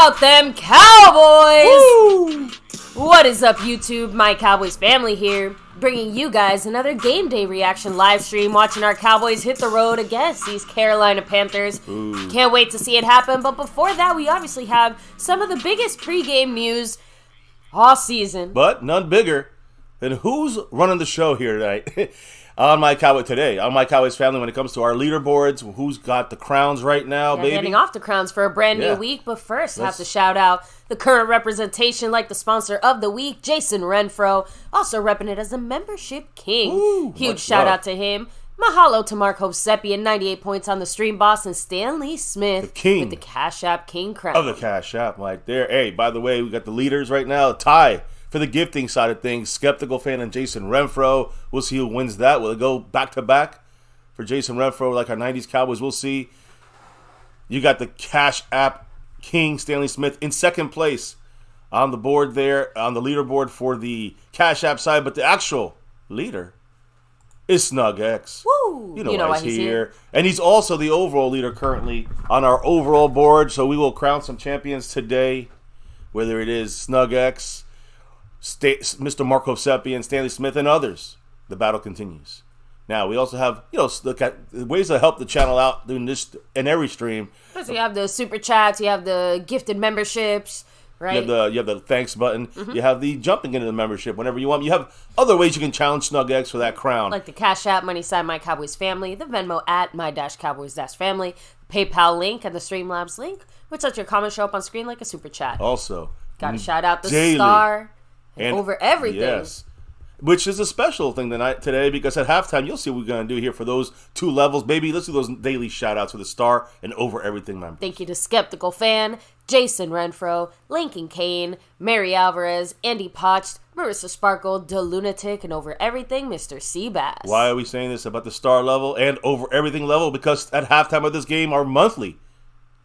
about them Cowboys? Woo! What is up, YouTube? My Cowboys family here, bringing you guys another game day reaction live stream, watching our Cowboys hit the road against these Carolina Panthers. Ooh. Can't wait to see it happen, but before that, we obviously have some of the biggest pregame news all season. But none bigger than who's running the show here tonight. On my Cowboys family, when it comes to our leaderboards, who's got the crowns right now, baby? Handing off the crowns for a brand new week, but first, I have to shout out the current representation, like the sponsor of the week, Jason Renfro, also repping it as the membership king. Ooh, huge shout out to him. Mahalo to Mark Hosepian, 98 points on the stream boss, and Stanley Smith the king with the Cash App King crown. Of the Cash App right there. Hey, by the way, we got the leaders right now. Tie for the gifting side of things. Skeptical Fan and Jason Renfro. We'll see who wins that. Will it go back-to-back for Jason Renfro like our 90s Cowboys? We'll see. You got the Cash App King, Stanley Smith, in second place on the board there, on the leaderboard for the Cash App side. But the actual leader is Snug X. Woo! You know why he's here. And he's also the overall leader currently on our overall board. So we will crown some champions today, whether it is Snug X, Mr. Mark Hosepian, Stanley Smith, and others. The battle continues. Now, we also have, look at ways to help the channel out doing this in every stream. So you have the super chats, you have the gifted memberships, right? You have the thanks button. You have the jumping into the membership whenever you want. You have other ways you can challenge Snug X for that crown. Like the Cash App, Money Side, My Cowboys Family, the Venmo at My-Cowboys-Family, PayPal link, and the Streamlabs link, which lets your comments show up on screen like a super chat. Also, gotta shout out the daily. Star and over everything. Yes. Which is a special thing today, because at halftime, you'll see what we're going to do here for those two levels. Baby, let's do those daily shout-outs for the Star and over everything members. Thank you to Skeptical Fan, Jason Renfro, Lincoln Kane, Mary Alvarez, Andy Potched, Marissa Sparkle, The Lunatic, and over everything, Mr. Seabass. Why are we saying this about the Star level and over everything level? Because at halftime of this game, our monthly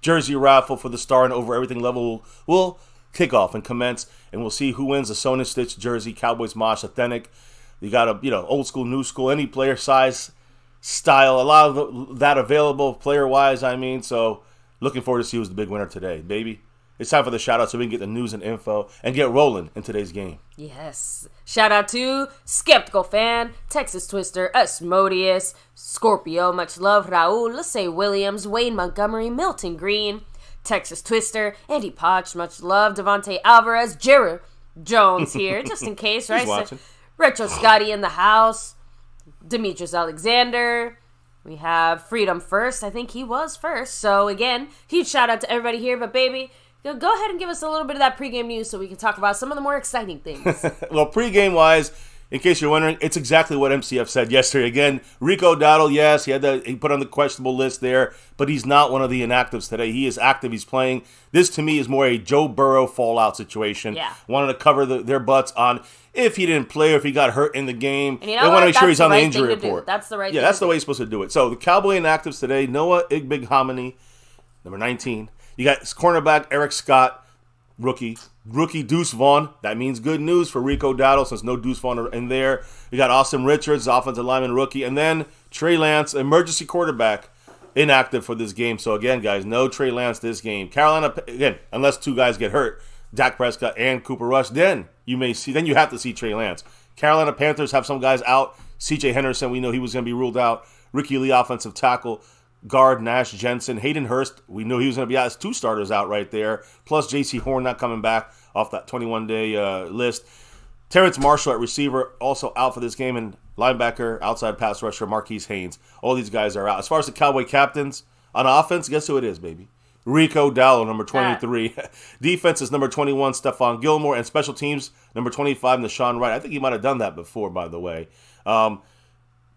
jersey raffle for the Star and over everything level will kick off and commence, and we'll see who wins the Sewn and Stitch jersey, Cowboys Mosh Authentic. You got old school, new school, any player size, style, a lot of that available player-wise, so looking forward to see who's the big winner today, baby. It's time for the shout-out so we can get the news and info and get rolling in today's game. Yes. Shout out to Skeptical Fan, Texas Twister, Asmodeus, Scorpio, much love, Raul, Lassay Williams, Wayne Montgomery, Milton Green, Texas Twister, Andy Potch, much love, Devontae Alvarez, Jared Jones here, just in case, right? He's watching. Retro Scotty in the house, Demetrius Alexander. We have Freedom First. I think he was first. So, again, huge shout out to everybody here. But, baby, go ahead and give us a little bit of that pregame news so we can talk about some of the more exciting things. Well, pregame-wise, in case you're wondering, it's exactly what MCF said yesterday. Again, Rico Dowdle, yes, he put on the questionable list there, but he's not one of the inactives today. He is active. He's playing. This, to me, is more a Joe Burrow fallout situation. Yeah. Wanted to cover their butts on if he didn't play or if he got hurt in the game. And they want to make sure he's on the injury report. That's the right thing. Yeah, that's the way he's supposed to do it. So the Cowboy inactives today, Noah Igbinoghene, number 19. You got cornerback Eric Scott, rookie Deuce Vaughn. That means good news for Rico Dowdle since no Deuce Vaughn in there. You got Austin Richards, offensive lineman rookie. And then Trey Lance, emergency quarterback, inactive for this game. So again, guys, no Trey Lance this game. Carolina, again, unless two guys get hurt, Dak Prescott and Cooper Rush, then you have to see Trey Lance. Carolina Panthers have some guys out. C.J. Henderson, we know he was going to be ruled out. Ricky Lee, offensive tackle. Guard Nash Jensen, Hayden Hurst, we knew he was going to be out. It's two starters out right there. Plus J.C. Horn not coming back off that 21-day list. Terrence Marshall at receiver also out for this game, and linebacker, outside pass rusher Marquise Haynes. All these guys are out. As far as the Cowboy captains on offense, guess who it is, baby? Rico Dowdle, number 23. Defense is number 21, Stephon Gilmore, and special teams number 25, Nashawn Wright. I think he might have done that before, by the way.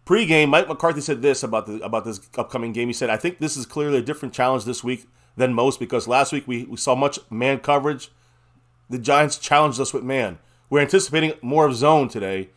Pre-game, Mike McCarthy said this about this upcoming game. He said, I think this is clearly a different challenge this week than most because last week we saw much man coverage. The Giants challenged us with man. We're anticipating more of zone today.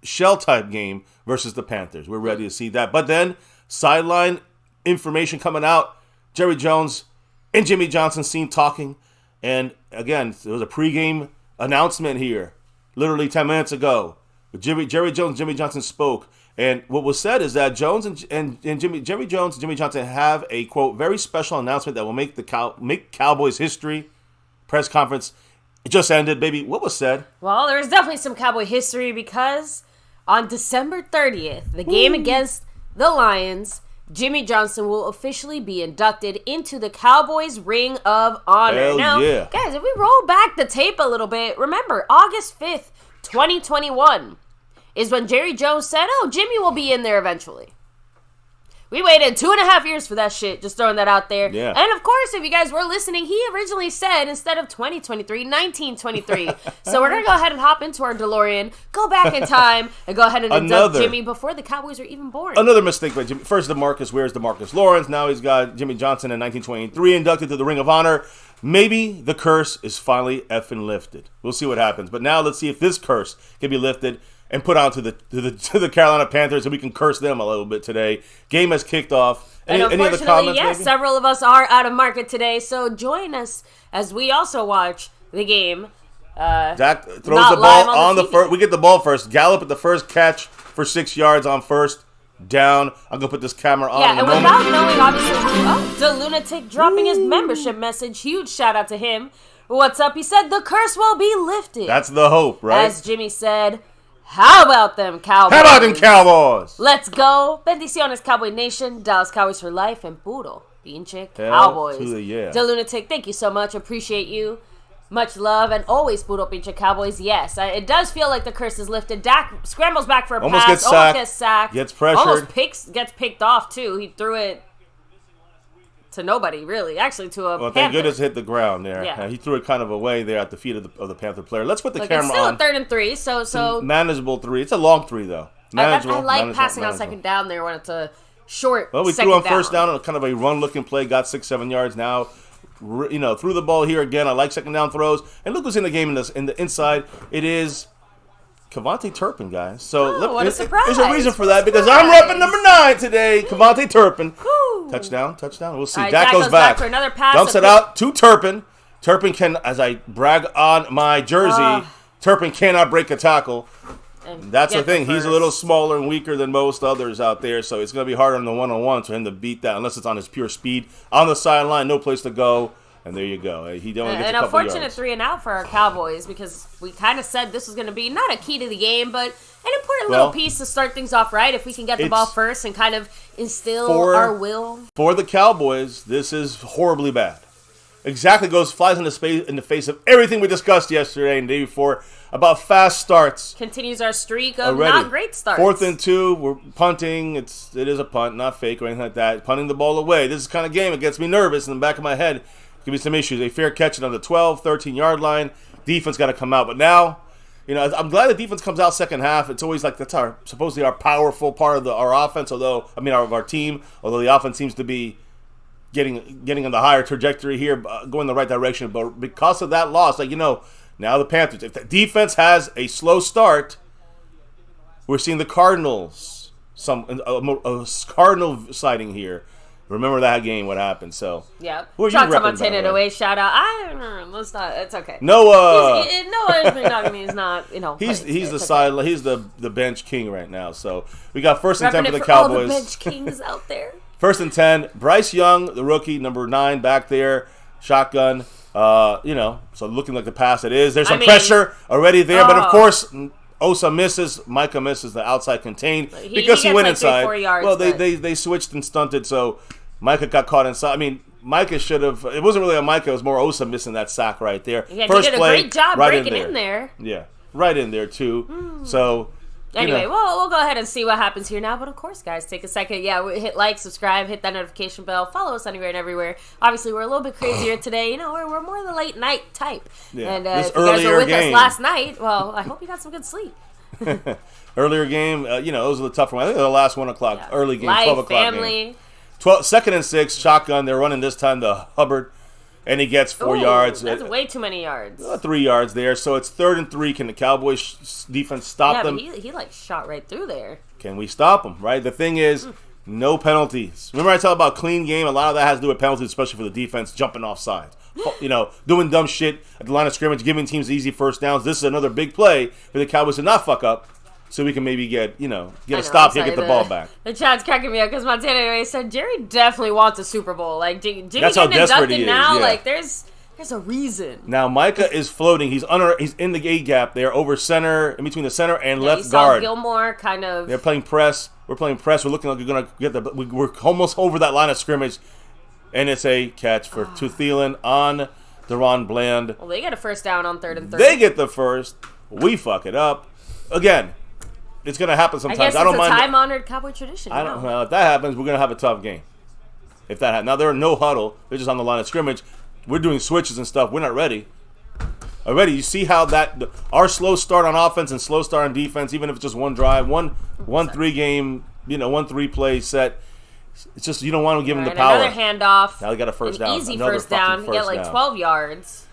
Shell-type game versus the Panthers. We're ready to see that. But then, sideline information coming out. Jerry Jones and Jimmy Johnson seen talking. And again, there was a pre-game announcement here literally 10 minutes ago. Jerry Jones and Jimmy Johnson spoke. And what was said is that Jones and Jerry Jones and Jimmy Johnson have a, quote, very special announcement that will make Cowboys history. press conference. It just ended, baby. What was said? Well, there's definitely some Cowboy history because on December 30th, the game against the Lions, Jimmy Johnson will officially be inducted into the Cowboys Ring of Honor. Hell now, yeah. guys, if we roll back the tape a little bit, remember, August 5th, 2021 is when Jerry Jones said, oh, Jimmy will be in there eventually. We waited 2.5 years for that shit. Just throwing that out there. Yeah. And of course, if you guys were listening, he originally said instead of 2023, 1923. So we're going to go ahead and hop into our DeLorean, go back in time, and go ahead and induct Jimmy before the Cowboys were even born. Another mistake by Jimmy. First, DeMarcus. Where's DeMarcus Lawrence? Now he's got Jimmy Johnson in 1923 inducted to the Ring of Honor. Maybe the curse is finally effing lifted. We'll see what happens. But now let's see if this curse can be lifted and put on to the Carolina Panthers, and we can curse them a little bit today. Game has kicked off. Any other comments? Yes, maybe? several of us are out of market today, so join us as we also watch the game. Dak throws the ball on the first. We get the ball first. Gallup at the first catch for 6 yards on first down. I'm gonna put this camera on. Yeah, in a and moment. without knowing, obviously, the lunatic dropping his membership message. Huge shout out to him. What's up? He said the curse will be lifted. That's the hope, right? As Jimmy said. How about them Cowboys? How about them Cowboys? Let's go. Bendiciones, Cowboy Nation. Dallas Cowboys for life. And puro, pinche Cowboys. To the yeah. The Lunatic, thank you so much. Appreciate you. Much love. And always puro, pinche Cowboys. Yes, it does feel like the curse is lifted. Dak scrambles back for a almost pass. Gets sacked. Gets pressured. Gets picked off, too. He threw it to nobody, really. Actually, to a Well, thank Panther. goodness it hit the ground there. Yeah. He threw it kind of away there at the feet of the Panther player. Let's put the camera It's still on. a 3rd and 3, so manageable 3. It's a long 3, though. Manageable. I like passing on second down there when it's a short. Well, we second threw on first down on kind of a run-looking play. Got 6-7 yards now. Threw the ball here again. I like second down throws. And look who's in the game in the inside. It is Kevontae Turpin, guys. So what a surprise. There's a reason for that because I'm repping number 9 today. Kevontae Turpin. Touchdown. We'll see. Right, Dak goes back for another pass. Dumps it out to Turpin. Turpin can, as I brag on my jersey, Turpin cannot break a tackle. That's the thing. He's a little smaller and weaker than most others out there, so it's going to be harder on the one-on-one for him to beat that unless it's on his pure speed. On the sideline, no place to go. And there you go. He only gets a couple yards. An unfortunate 3-and-out for our Cowboys because we kind of said this was going to be not a key to the game, but an important little piece to start things off right. If we can get the ball first and kind of instill our will. For the Cowboys, this is horribly bad. Exactly flies in the face of everything we discussed yesterday and the day before about fast starts. Continues our streak of not great starts. 4th and 2, we're punting. It is a punt, not fake or anything like that. Punting the ball away. This is the kind of game that gets me nervous in the back of my head. Give me some issues. A fair catch on the 12, 13-yard line. Defense got to come out. But now, I'm glad the defense comes out second half. It's always like that's supposedly our powerful part of our offense, of our team. Although the offense seems to be getting on the higher trajectory here, going the right direction. But because of that loss, now the Panthers, if the defense has a slow start, we're seeing the Cardinals, a Cardinal sighting here. Remember that game, what happened, so. Yeah. Who are you Shout repping, out to Montana away, shout out. Let's not, it's okay. Noah. Noah's been talking to me, he's not, He's the side, he's the bench king right now, so. We got 1st and 10 for the all Cowboys. the bench kings out there. 1st and 10, Bryce Young, the rookie, number 9, back there, shotgun, so looking like the pass it is. There's some pressure already there, but of course, Osa misses, Micah misses the outside contain because he went inside. 3-4 yards, well, they switched and stunted, so Micah got caught inside. Micah should have. It wasn't really on Micah. It was more Osa missing that sack right there. Yeah, First he did a play, great job right breaking in there. Yeah, right in there too. So. Anyway, we'll go ahead and see what happens here now. But of course, guys, take a second. Yeah, hit like, subscribe, hit that notification bell. Follow us anywhere and everywhere. Obviously, we're a little bit crazier today. We're more the late night type. Yeah. And if you guys were with us last night, well, I hope you got some good sleep. Earlier game, those are the tougher ones. I think they're the last 1 o'clock early game, 12 o'clock family. game. 2nd and 6, shotgun. They're running this time to Hubbard, and he gets 4 yards. That's way too many yards. 3 yards there, so it's 3rd and 3. Can the Cowboys defense stop them? Yeah, but he shot right through there. Can we stop them? Right. The thing is, no penalties. Remember I talked about clean game. A lot of that has to do with penalties, especially for the defense jumping off sides. Doing dumb shit at the line of scrimmage, giving teams easy first downs. This is another big play for the Cowboys to not fuck up, so we can maybe get a stop here, get the ball back. The chat's cracking me up because Montana said Jerry definitely wants a Super Bowl. Like Jimmy That's how getting desperate inducted he is. now. Yeah. Like there's There's a reason. Now Micah is floating. He's in the A gap there, over center, in between the center and left you guard. saw Gilmore kind of. They're playing press. We're playing press. We're looking like we're gonna get we're almost over that line of scrimmage, and it's a catch to Thielen on Deron Bland. Well, they get a first down on 3rd and 3. They get the first. We fuck it up again. It's gonna happen sometimes. I guess don't it's mind. a time-honored Cowboy tradition. I don't know if that happens. We're gonna have a tough game. If that happens, now they're no huddle. They're just on the line of scrimmage. We're doing switches and stuff. We're not ready. Already, you see how our slow start on offense and slow start on defense, even if it's just one drive, one 3-game, 1 3-play set. It's just you don't want to give them the power. Another handoff. Now they got a first down. Easy first down. You get like 12 yards.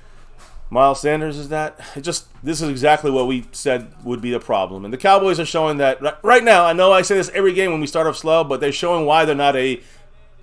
Miles Sanders is that? This is exactly what we said would be the problem. And the Cowboys are showing that right now. I know I say this every game when we start off slow, but they're showing why they're not a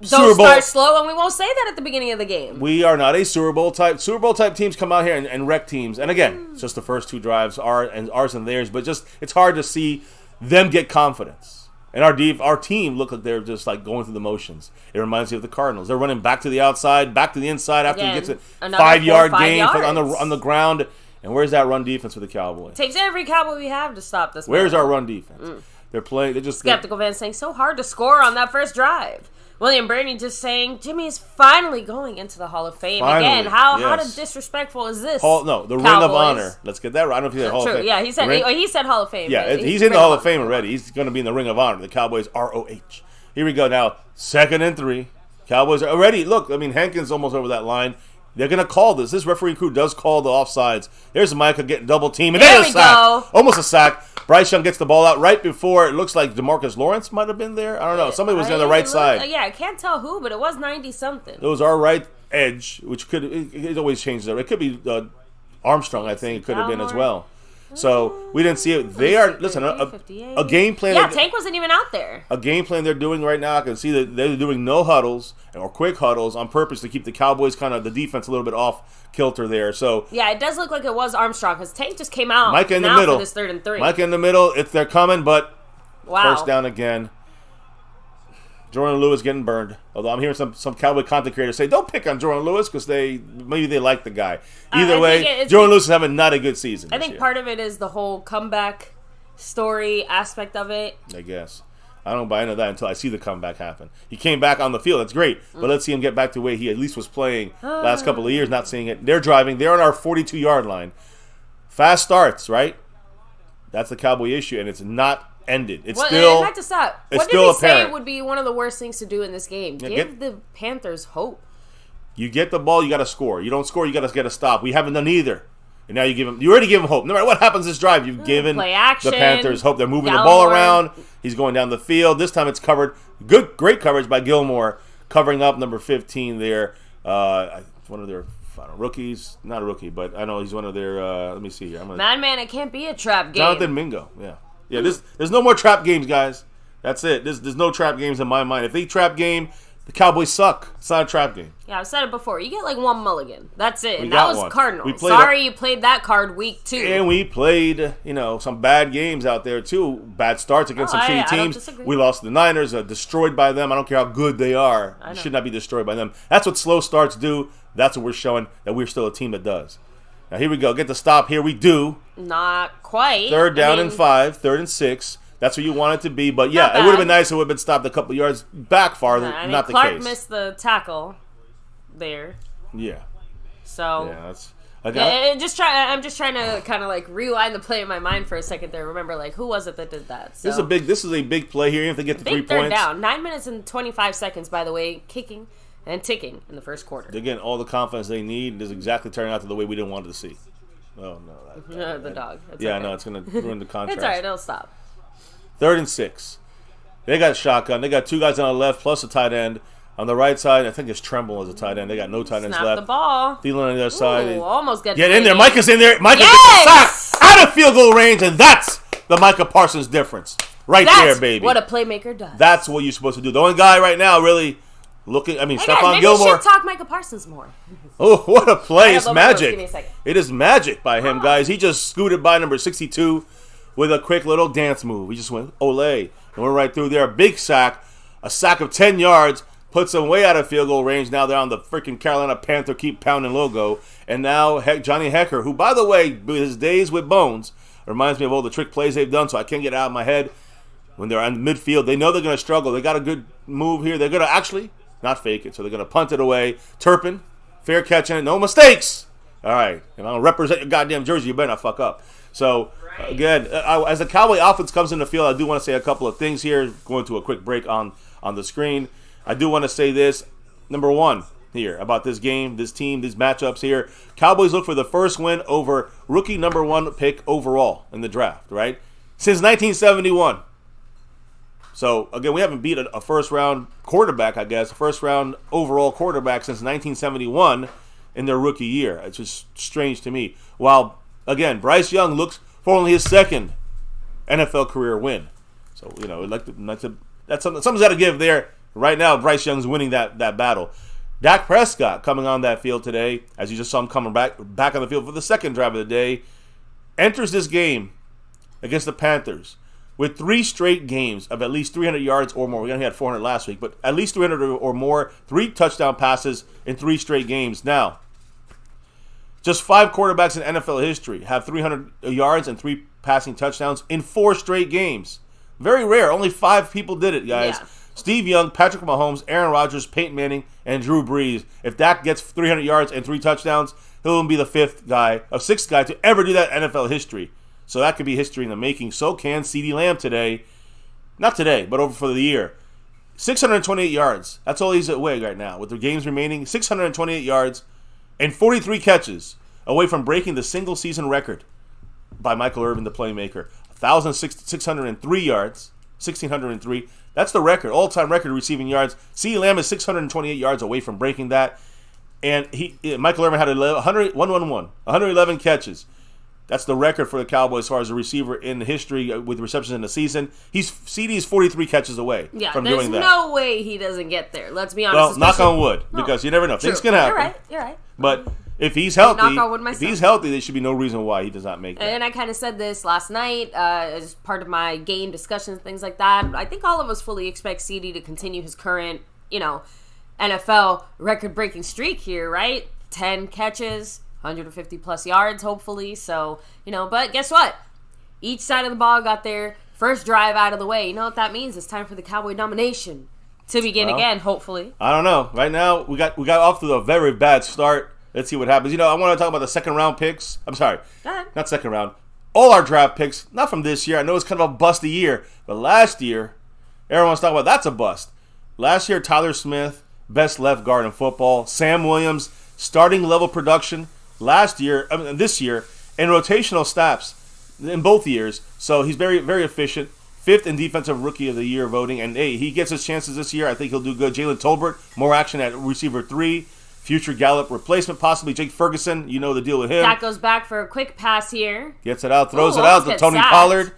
Don't start slow, and we won't say that at the beginning of the game. We are not a Super Bowl type. Super Bowl type teams come out here and wreck teams. And again, it's just the first 2 drives, ours and theirs. But just it's hard to see them get confidence. And our team look like they're just like going through the motions. It reminds me of the Cardinals. They're running back to the outside, back to the inside after he gets a 5-yard gain on the ground. And where's that run defense for the Cowboys? Takes every Cowboy we have to stop this. Where's our run defense? They're playing. They're just skeptical fans saying so hard to score on that first drive. William Burney just saying Jimmy is finally going into the Hall of Fame again. How disrespectful is this? The Ring of Honor. Let's get that right. I don't know if he said Hall of Fame. Yeah, he said Hall of Fame. Yeah, he's in the Hall of Fame already. He's going to be in the Ring of Honor. The Cowboys ROH. Here we go now. 2nd and 3. Cowboys are already. Look, I mean Hankins almost over that line. They're going to call this. This referee crew does call the offsides. There's Micah getting double team. And there's a sack. Almost a sack. Bryce Young gets the ball out right before it looks like DeMarcus Lawrence might have been there. I don't know. Somebody was on the right side. Yeah, I can't tell who, but it was 90-something. It was our right edge, which it always changes. It could be Armstrong, I think it could have been as well. So we didn't see it. They are, listen, a game plan. Yeah, Tank wasn't even out there. A game plan they're doing right now, I can see that they're doing no huddles or quick huddles on purpose to keep the Cowboys kind of the defense a little bit off kilter there. So yeah, it does look like it was Armstrong because Tank just came out. Mike in the middle. For this 3rd and 3. Mike in the middle. They're coming, but first down again. Jordan Lewis getting burned. Although I'm hearing some Cowboy content creators say, don't pick on Jordan Lewis because maybe they like the guy. Either way, Jordan Lewis is having not a good season. I think part of it is the whole comeback story aspect of it. I guess. I don't buy into that until I see the comeback happen. He came back on the field. That's great. But let's see him get back to the way he at least was playing last couple of years, not seeing it. They're driving. They're on our 42-yard line. Fast starts, right? That's the Cowboy issue, and it's not ended. It's still. It had to stop. What did he apparent. say would be one of the worst things to do in this game? Yeah, Give the Panthers hope. You get the ball, you got to score. You don't score, you got to get a stop. We haven't done either. And now you already give him hope. No matter what happens this drive, you've given play action, the Panthers hope. They're moving the ball around. He's going down the field. This time it's covered. Great coverage by Gilmore, covering up number 15 there. One of their rookies. Not a rookie, but I know he's one of their, let me see here. Madman, it can't be a trap game. Jonathan Mingo, yeah. Yeah, there's no more trap games, guys. That's it. There's no trap games in my mind. If they trap game, the Cowboys suck. It's not a trap game. Yeah, I've said it before. You get like one mulligan. That's it. And that was one. Cardinals. Sorry you played that card week 2. And we played, some bad games out there too. Bad starts against some shitty teams. We lost to the Niners, destroyed by them. I don't care how good they are. You should not be destroyed by them. That's what slow starts do. That's what we're showing, that we're still a team that does. Now, here we go. Get the stop. Here we do. Not quite. 3rd down and 5. 3rd and 6. That's what you want it to be. But, yeah, it would have been nice if it would have been stopped a couple yards back farther. Not the Clark case. Missed the tackle there. Yeah. So. Yeah, that's... I'm just trying to kind of like rewind the play in my mind for a second there. Remember, like, who was it that did that? So. This is a big play here. If they get the 3 points. 3rd down. 9 minutes and 25 seconds, by the way, kicking and ticking in the first quarter. They're getting all the confidence they need. It is exactly turning out to the way we didn't want it to see. Oh, no. The dog. Yeah, I know. It's going to ruin the contrast. It's all right. It'll stop. 3rd and 6. They got shotgun. They got 2 guys on the left plus a tight end. On the right side, I think it's Tremble as a tight end. They got no tight ends left. Snap the ball. Thielen on the other side. Almost get in there. Micah's in there. Micah gets the sack out of field goal range, and that's the Micah Parsons difference. There, baby. What a playmaker does. That's what you're supposed to do. The only guy right now really looking, Stephon Gilmore. Maybe we should talk Micah Parsons more. Oh, what a play. It's magic. It is magic by him, guys. He just scooted by number 62 with a quick little dance move. He just went, Olay. And we're right through there. A big sack. A sack of 10 yards. puts them way out of field goal range. Now they're on the freaking Carolina Panther keep pounding logo. And now Johnny Hekker, who, by the way, his days with Bones, reminds me of all the trick plays they've done, so I can't get it out of my head. When they're on midfield, they know they're going to struggle. They got a good move here. They're going to actually not fake it, so they're going to punt it away. Turpin, fair catching it, no mistakes. All right, and I'll represent your goddamn jersey. You better not fuck up. So, again, as the Cowboy offense comes in the field, I do want to say a couple of things here. Going to a quick break on the screen. I do want to say this. Number one here about this game, this team, these matchups here. Cowboys look for the first win over rookie number 1 pick overall in the draft, right? Since 1971. So, again, we haven't beat a first-round quarterback, I guess, a first-round overall quarterback since 1971 in their rookie year. It's just strange to me. While, again, Bryce Young looks for only his second NFL career win. So, that's something's got to give there. Right now, Bryce Young's winning that battle. Dak Prescott coming on that field today, as you just saw him coming back on the field for the second drive of the day, enters this game against the Panthers with 3 straight games of at least 300 yards or more. We only had 400 last week, but at least 300 or more, 3 touchdown passes in 3 straight games. Now, just 5 quarterbacks in NFL history have 300 yards and 3 passing touchdowns in 4 straight games. Very rare. Only 5 people did it, guys. Yeah. Steve Young, Patrick Mahomes, Aaron Rodgers, Peyton Manning, and Drew Brees. If Dak gets 300 yards and 3 touchdowns, he'll be the 6th guy to ever do that in NFL history. So that could be history in the making. So can CeeDee Lamb today. Not today, but over for the year. 628 yards. That's all he's away right now. With the games remaining, 628 yards and 43 catches away from breaking the single-season record by Michael Irvin, the playmaker. 1,603 yards. 1,603. That's the record, all-time record receiving yards. CeeDee Lamb is 628 yards away from breaking that. And Michael Irvin had 111 catches. That's the record for the Cowboys as far as a receiver in history with receptions in the season. CeeDee's 43 catches away from doing that. There's no way he doesn't get there. Let's be honest. Well, knock on wood, because you never know. True. Things can happen. You're right. But if he's healthy, there should be no reason why he does not make that. And I kind of said this last night as part of my game discussions, things like that. I think all of us fully expect CeeDee to continue his current, NFL record-breaking streak here, right? 10 catches, 150-plus yards, hopefully. So, but guess what? Each side of the ball got their first drive out of the way. You know what that means? It's time for the Cowboy domination to begin again, hopefully. I don't know. Right now, we got off to a very bad start. Let's see what happens. I want to talk about the second-round picks. I'm sorry. Go ahead. Not second round. All our draft picks, not from this year. I know it's kind of a busty year. But last year, everyone's talking about that's a bust. Last year, Tyler Smith, best left guard in football. Sam Williams, starting level production. This year, and rotational snaps in both years. So he's very, very efficient. 5th in Defensive Rookie of the Year voting. And, hey, he gets his chances this year. I think he'll do good. Jalen Tolbert, more action at receiver 3. Future Gallup replacement, possibly Jake Ferguson. You know the deal with him. That goes back for a quick pass here. Gets it out, throws it out to Tony Pollard,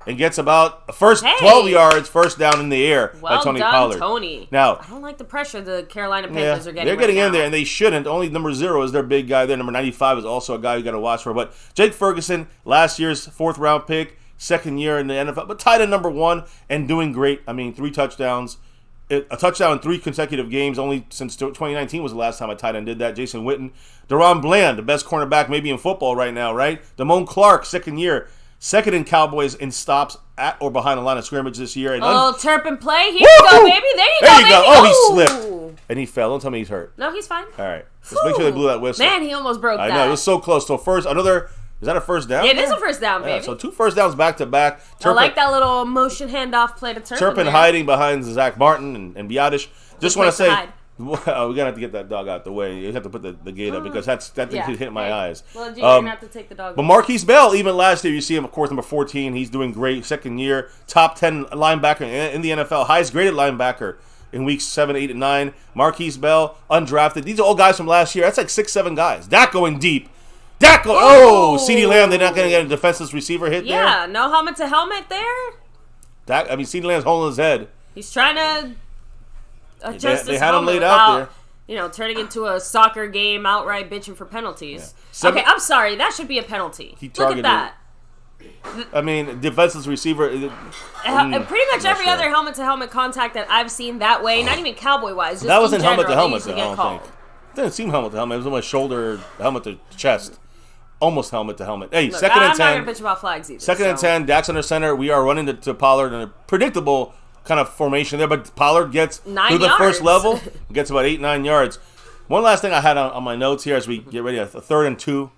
and gets about the first 12 yards, first down in the air by Tony Pollard. Tony. Now, I don't like the pressure the Carolina Panthers are getting. They're getting in there, and they shouldn't. Only number 0 is their big guy there. Number 95 is also a guy you got to watch for. But Jake Ferguson, last year's 4th-round pick, 2nd year in the NFL, but tight end number 1 and doing great. 3 touchdowns. A touchdown in 3 consecutive games. Only since 2019 was the last time a tight end did that. Jason Witten. Deron Bland, the best cornerback maybe in football right now, right? Damone Clark, 2nd year. 2nd in Cowboys in stops at or behind the line of scrimmage this year. And Turpin play. Here you go, baby. There you go, baby. Oh, he slipped. And he fell. Don't tell me he's hurt. No, he's fine. All right. Just make sure they blew that whistle. Man, he almost broke that. I know. It was so close. So first, is that a first down? Yeah, it is a first down, baby. So 2 first downs back to back. I like that little motion handoff play to Turpin. Turpin hiding behind Zach Martin and Biadish. Just want to say, we're going to have to get that dog out the way. You have to put the gate up because that thing could hit my eyes. Well, you're going to have to take the dog But Marquise Bell, even last year, you see him, of course, number 14. He's doing great. 2nd year, top 10 linebacker in the NFL. Highest graded linebacker in weeks 7, 8, and 9. Marquise Bell, undrafted. These are all guys from last year. That's like 6, 7 guys. That going deep. CeeDee Lamb, they're not going to get a defenseless receiver hit there? Yeah, no helmet to helmet there. CeeDee Lamb's holding his head. He's trying to adjust they his had him helmet laid out there. Turning into a soccer game outright bitching for penalties. Yeah. Okay, I'm sorry. That should be a penalty. Look at that. I mean, defenseless receiver. Pretty much every other helmet-to-helmet contact that I've seen that way, not even cowboy-wise. That wasn't helmet-to-helmet, though, I don't think. It didn't seem helmet-to-helmet. It was almost shoulder, helmet-to-chest. Almost helmet-to-helmet. Hey, Look, second and 10. I'm not going to bitch about flags either. Second and 10, Dak's under center. We are running to Pollard in a predictable kind of formation there, but Pollard gets through the first level, gets about 8-9 yards. One last thing I had on my notes here as we get ready, a 3rd and 2.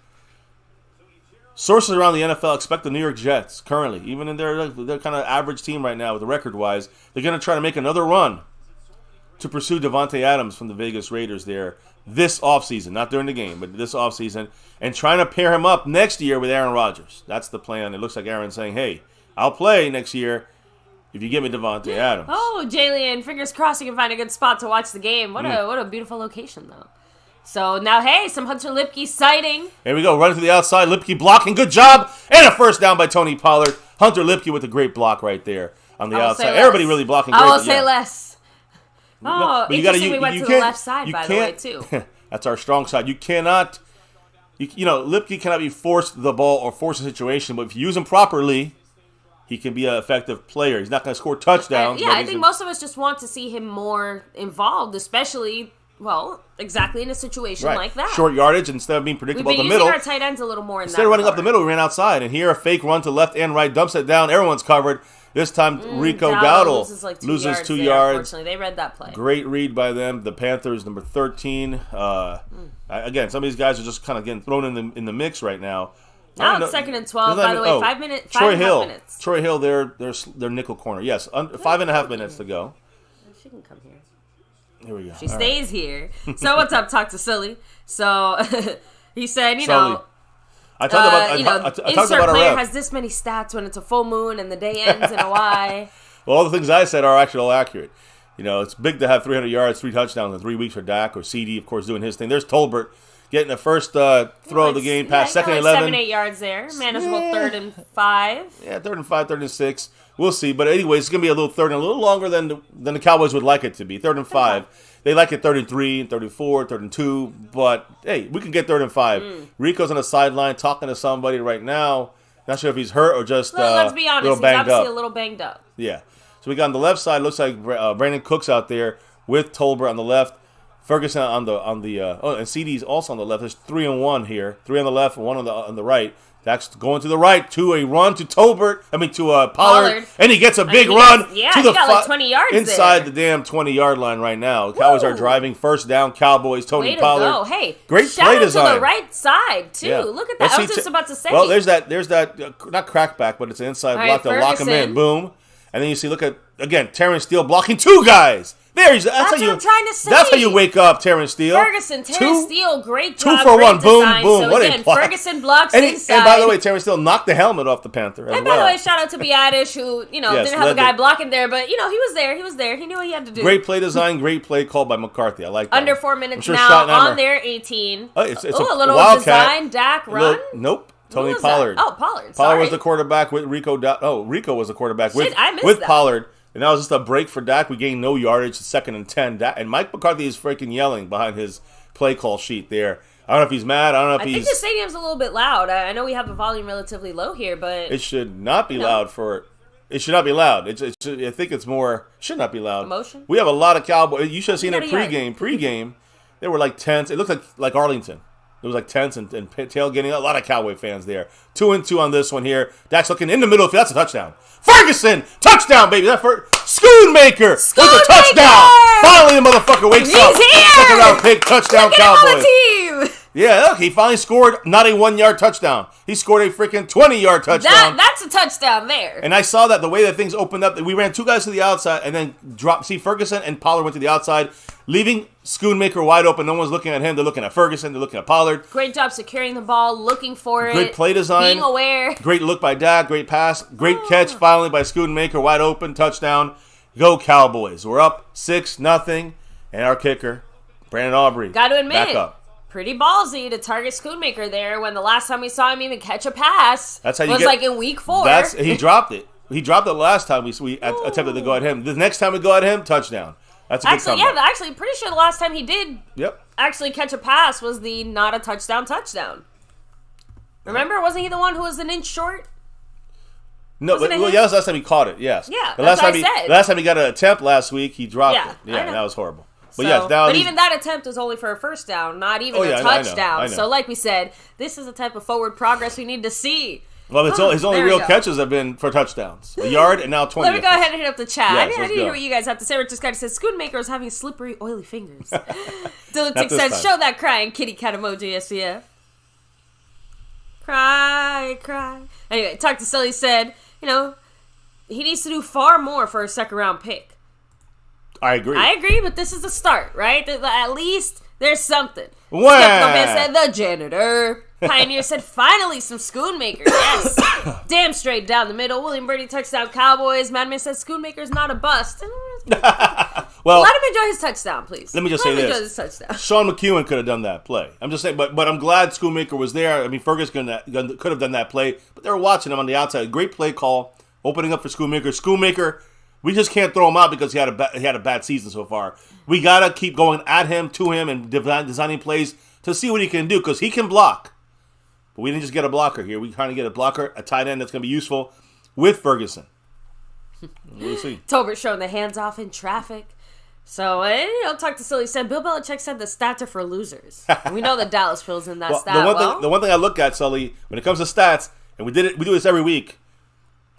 Sources around the NFL expect the New York Jets currently, even in their kind of average team right now with the record-wise, they're going to try to make another run to pursue Devontae Adams from the Vegas Raiders there this offseason, not during the game, but this offseason, and trying to pair him up next year with Aaron Rodgers. That's the plan. It looks like Aaron's saying, hey, I'll play next year if you give me Devontae Adams. Oh, Jalen, fingers crossed you can find a good spot to watch the game. What a beautiful location, though. So now, hey, some Hunter Lipke sighting. Here we go, running to the outside. Lipke blocking, good job, and a first down by Tony Pollard. Hunter Lipke with a great block right there on the outside. Everybody really blocking great. I will say less. Oh, no, interesting we went to the left side, by the way, too. That's our strong side. You cannot, Lipke cannot be forced the ball or force a situation, but if you use him properly, he can be an effective player. He's not going to score touchdowns. I think most of us just want to see him more involved, especially, exactly in a situation like that. Short yardage instead of being predictable up the middle. We've been using our tight ends a little more in instead of running up the middle, we ran outside. And here, a fake run to left and right, dumps it down. Everyone's covered. This time, Rico Dowdle loses 2 yards. Unfortunately, they read that play. Great read by them. The Panthers, number 13. Again, some of these guys are just kind of getting thrown in the mix right now. Now it's 2nd and 12. By the way, 5 minutes. Troy Hill, their nickel corner. Yes, 5.5 minutes to go. She can come here. Here we go. She stays here. So what's up? Talk to Sully. So he said, I talked about insert our player rep. has this many stats when it's a full moon and the day ends in a Y. Well, all the things I said are actually all accurate. It's big to have 300 yards, 3 touchdowns in 3 weeks for Dak, or CD, of course, doing his thing. There's Tolbert getting the first throw of the game past 2nd and 11. 7-8 yards there. Manageable 3rd and 5. Yeah, 3rd and 5, 3rd and 6. We'll see. But anyway, it's going to be a little 3rd and a little longer than the Cowboys would like it to be. 3rd and 5. They like it 3rd and 3, 3rd and 4, 3rd and 2. But, hey, we can get 3rd and 5. Rico's on the sideline talking to somebody right now. Not sure if he's hurt or just let's be honest, he's obviously a little banged up. Yeah. So we got on the left side, looks like Brandon Cooks out there with Tolbert on the left. Ferguson on the and CD's also on the left. There's 3 and 1 here. 3 on the left, 1 on the right. That's going to the right to a run to Pollard. And he gets a big run to the like 20 yards inside the damn 20-yard line right now. The Cowboys are driving. First down, Cowboys. Tony Pollard. Go. Hey, great play design. To the right side too. Yeah. Look at that. I was just about to say. Well, there's that not crackback, but it's an inside block to lock him in. Boom. And then you see, look at again, Terrence Steele blocking 2 guys. There he's. That's what I'm trying to say. That's how you wake up, Terrence Steele. Terrence Steele, great job. 2 for 1, boom, design. boom. So what again, a block. Inside. And by the way, Terrence Steele knocked the helmet off the Panther as and by the way, shout out to Biadish, who didn't have a guy blocking there, but he was there. He was there. He knew what he had to do. Great play design, great play called by McCarthy. I like that. Under 4 minutes now on their 18. It's a little wildcat. design, Dak run. Nope. Tony Pollard. Oh, Pollard. Pollard was the quarterback with Rico. Rico was the quarterback with that. Pollard. And that was just a break for Dak. We gained no yardage, 2nd and 10. And Mike McCarthy is freaking yelling behind his play call sheet there. I don't know if he's mad. I think the stadium's a little bit loud. I know we have the volume relatively low here, but it should not be loud for. It should not be loud. I think it's more. Should not be loud. Emotion. We have a lot of Cowboys. You should have seen it pregame. Pregame, there were like tents. It looked like Arlington. There was like tents and tailgating. A lot of Cowboy fans there. 2 and 2 on this one here. Dak's looking in the middle. That's a touchdown. Ferguson, touchdown, baby. That for Schoonmaker with a touchdown. Finally, the motherfucker wakes up. Here. 2nd round pick, touchdown, Cowboys. Team. Yeah, look, he finally scored not a 1-yard touchdown. He scored a freaking 20-yard touchdown. That's a touchdown there. And I saw that the way that things opened up, we ran 2 guys to the outside and then dropped. See, Ferguson and Pollard went to the outside, leaving Schoonmaker wide open. No one's looking at him. They're looking at Ferguson. They're looking at Pollard. Great job securing the ball, looking for it. Great play design. Being aware. Great look by Dak. Great pass. Great catch finally by Schoonmaker. Wide open. Touchdown. Go Cowboys. We're up 6-0. And our kicker, Brandon Aubrey. Got to admit back up. Pretty ballsy to target Schoonmaker there when the last time we saw him even catch a pass was like in week 4. He dropped it. He dropped it last time we attempted to go at him. The next time we go at him, touchdown. That's a good comeback. Yeah, actually, pretty sure the last time he did actually catch a pass was the not a touchdown. Remember, wasn't he the one who was an inch short? No, that was the last time he caught it, yes. Yeah, the that's what I said. The last time he got an attempt last week, he dropped it. Yeah, that was horrible. But but even that attempt was only for a first down, not even a touchdown. I know. So like we said, this is the type of forward progress we need to see. Well, his only real catches have been for touchdowns. A yard and now 20. Let me go ahead and hit up the chat. Yes, I need to hear what you guys have to say. Rich just says, Schoonmaker is having slippery, oily fingers. Dilutic says, show that crying kitty cat emoji, SVF. Cry. Anyway, Talk to Sully said, he needs to do far more for a second round pick. I agree, but this is the start, right? At least there's something. Wow. Skeptical Man said, the janitor. Pioneer said, finally some Schoonmaker. Yes. Damn straight down the middle. William Birdie touchdown Cowboys. Madman says Schoonmaker's not a bust. Well, let him enjoy his touchdown, please. Let me just say this. Enjoy his touchdown. Sean McEwen could have done that play. I'm just saying, but I'm glad Schoonmaker was there. I mean, Ferguson could have done that play, but they were watching him on the outside. Great play call, opening up for Schoonmaker. Schoonmaker, we just can't throw him out because he had a bad season so far. We got to keep going at him, to him, and designing plays to see what he can do, because he can block. But we didn't just get a blocker here. We kind of get a blocker, a tight end that's going to be useful with Ferguson. We'll see. Tolbert showing the hands off in traffic. So, Talk to Silly said, Bill Belichick said the stats are for losers. And we know that Dallas fills in that stat the one thing I look at, Sully, when it comes to stats, and we do this every week,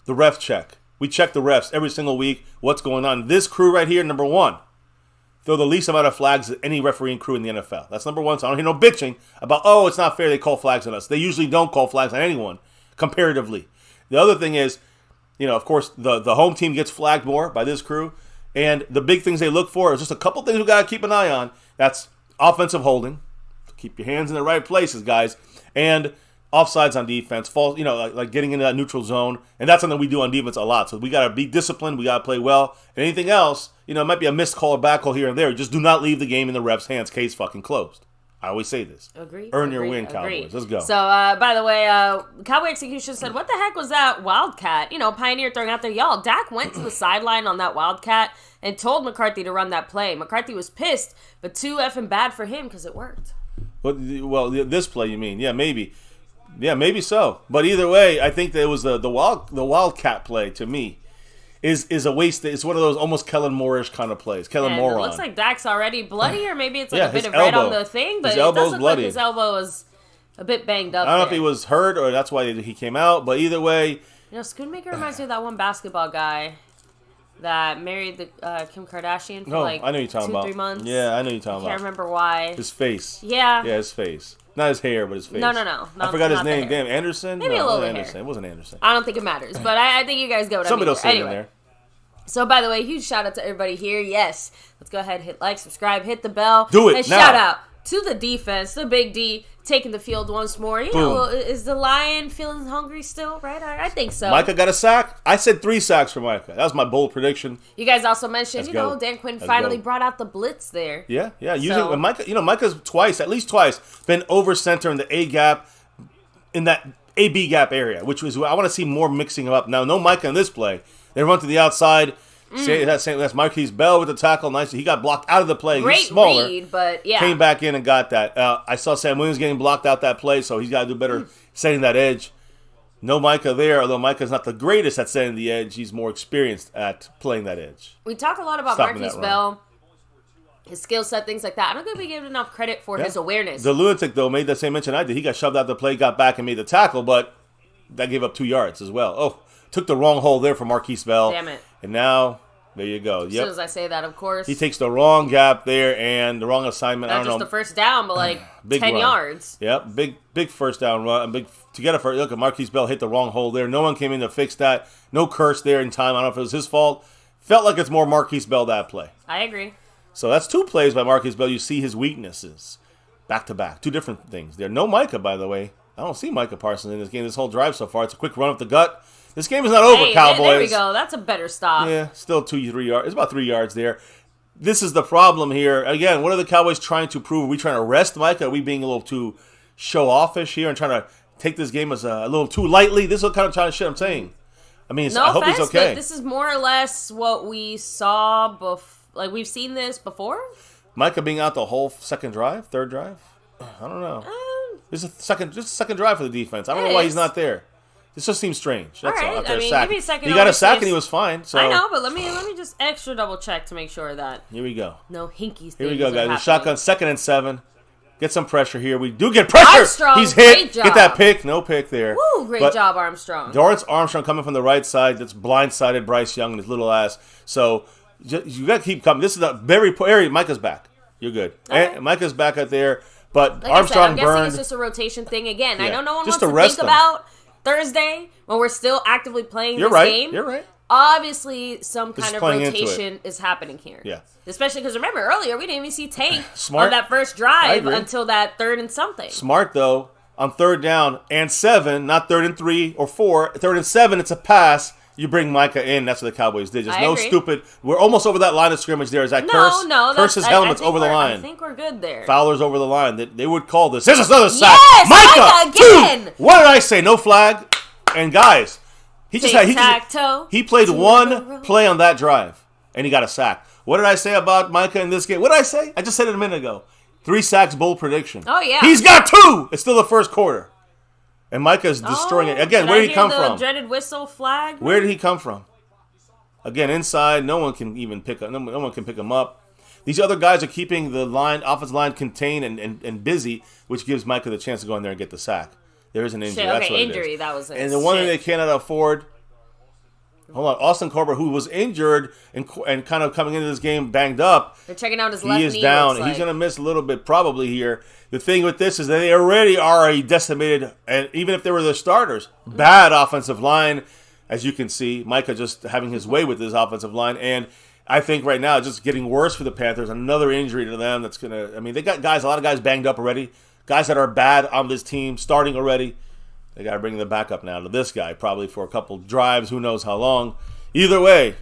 the ref check. We check the refs every single week, what's going on. This crew right here, number one, throw the least amount of flags of any refereeing crew in the NFL. That's number one. So I don't hear no bitching about, it's not fair they call flags on us. They usually don't call flags on anyone, comparatively. The other thing is, of course, the home team gets flagged more by this crew. And the big things they look for is just a couple things we got to keep an eye on. That's offensive holding. Keep your hands in the right places, guys. And offsides on defense. False, like getting into that neutral zone. And that's something we do on defense a lot. So we got to be disciplined. We got to play well. And anything else, it might be a missed call or back call here and there. Just do not leave the game in the ref's hands. Case fucking closed. I always say this. Earn your win, Cowboys. Let's go. So, by the way, Cowboy Execution said, what the heck was that Wildcat? Pioneer throwing out there, y'all, Dak went to the sideline on that Wildcat and told McCarthy to run that play. McCarthy was pissed, but too effing bad for him because it worked. Well, this play, you mean? Yeah, maybe. Yeah, maybe so. But either way, I think that it was the Wildcat play, to me, is a waste. It's one of those almost Kellen Moore-ish kind of plays. Kellen Moore. It looks like Dak's already bloody, or maybe it's like a bit of red on the thing, but it does look bloody. Like his elbow is a bit banged up. I don't know if he was hurt or that's why he came out, but either way. Schoonmaker reminds me of that one basketball guy that married the Kim Kardashian for I know you're talking 2-3 months. Yeah, I know you're talking about. I can't remember why. His face. Yeah. Yeah, his face. Not his hair, but his face. No. I forgot his name. Damn, Anderson? Maybe a little Anderson. It wasn't Anderson. I don't think it matters, but I think you guys get what Somebody I mean. will say it in there. So, by the way, huge shout out to everybody here. Yes, let's go ahead, hit like, subscribe, hit the bell. Do it and now. Shout out to the defense, the Big D, taking the field once more. Is the Lion feeling hungry still, right? I think so. Micah got a sack. I said 3 sacks for Micah. That was my bold prediction. You guys also mentioned, Dan Quinn finally brought out the blitz there. Yeah. Using Micah, Micah's at least twice, been over center in the A gap, in that A-B gap area, which was I want to see more mixing up. Now, no Micah in this play. They run to the outside. That's Marquise Bell with the tackle. Nice. He got blocked out of the play. Great He's smaller. read, but yeah. Came back in and got that. I saw Sam Williams getting blocked out that play, so he's got to do better setting that edge. No Micah there, although Micah's not the greatest at setting the edge. He's more experienced at playing that edge. We talk a lot about Marquise Bell, his skill set, things like that. I don't think we give enough credit for his awareness. The lunatic, though, made the same mention I did. He got shoved out the play, got back, and made the tackle, but that gave up 2 yards as well. Took the wrong hole there for Marquise Bell. Damn it. And now, there you go. As soon as I say that, of course. He takes the wrong gap there and the wrong assignment. Not just the first down, but like 10 yards. Yep, big first down run. Look at Marquise Bell hit the wrong hole there. No one came in to fix that. No curse there in time. I don't know if it was his fault. Felt like it's more Marquise Bell that play. I agree. So that's 2 plays by Marquise Bell. You see his weaknesses back to back. 2 different things there. No Micah, by the way. I don't see Micah Parsons in this game this whole drive so far. It's a quick run up the gut. This game is not over, Cowboys. There we go. That's a better stop. Yeah, still 2-3 yards. It's about 3 yards there. This is the problem here. Again, what are the Cowboys trying to prove? Are we trying to rest Micah? Are we being a little too show-offish here and trying to take this game as a little too lightly? This is the kind of shit I'm saying. I mean, I hope he's okay. But this is more or less what we saw before. Like, we've seen this before? Micah being out the whole third drive? I don't know. This is just a second drive for the defense. I don't know why he's not there. This just seems strange. That's all. Right. After I mean, sack. give me a second. He got a sack and he was fine. So I know, but let me just extra double check to make sure that here we go. no hinky. Here we go, guys. Happening. Shotgun, 2nd and 7. Get some pressure here. We do get pressure. Armstrong, He's hit. great job. Get that pick. No pick there. Woo, great job, Armstrong. Dorrance Armstrong coming from the right side. That's blindsided Bryce Young and his little ass. So you got to keep coming. This is a very area. Micah's back. You're good. Okay. Micah's back out there. But Like Armstrong I'm burned. guessing it's just a rotation thing again. Yeah. I know no one Just wants to to rest think them. about Thursday when we're still actively playing You're this right. game. You're right. Obviously, some This kind is of playing into rotation is happening here. Yeah. Especially because remember earlier we didn't even see Tank Smart. on that first I drive agree. until that 3rd and something. Smart, though, on 3rd down and 7, not 3rd and 3 or 4. 3rd and 7, it's a pass. You bring Micah in. That's what the Cowboys did. There's I no agree. stupid. We're almost over that line of scrimmage there. Is that Curse? No. Curse's helmet's over the I line. think we're good there. Fowler's over the line. They would call this. Here's another sack. Yes, Micah again. 2. What did I say? No flag. And guys, he played one play on that drive, and he got a sack. What did I say about Micah in this game? What did I say? I just said it a minute ago. 3 sacks, bold prediction. Oh, yeah. He's got 2. It's still the first quarter. And Micah's destroying it. Again, where did he come from? Dreaded whistle flag. Where did he come from? Again, inside, no one can even pick up. No one can pick him up. These other guys are keeping the offensive line contained and busy, which gives Micah the chance to go in there and get the sack. There is an injury. Shit, That's okay, what injury. it is. That was it. And the one thing they cannot afford. Hold on, Austin Corbett, who was injured and kind of coming into this game banged up. They're checking out his left knee. He is down. Like. He's going to miss a little bit probably here. The thing with this is that they already are a decimated, and even if they were the starters, bad offensive line. As you can see, Micah just having his way with his offensive line. And I think right now it's just getting worse for the Panthers. Another injury to them that's going to, I mean, they got a lot of guys banged up already. Guys that are bad on this team starting already. They got to bring the backup now to this guy probably for a couple drives. Who knows how long. Either way,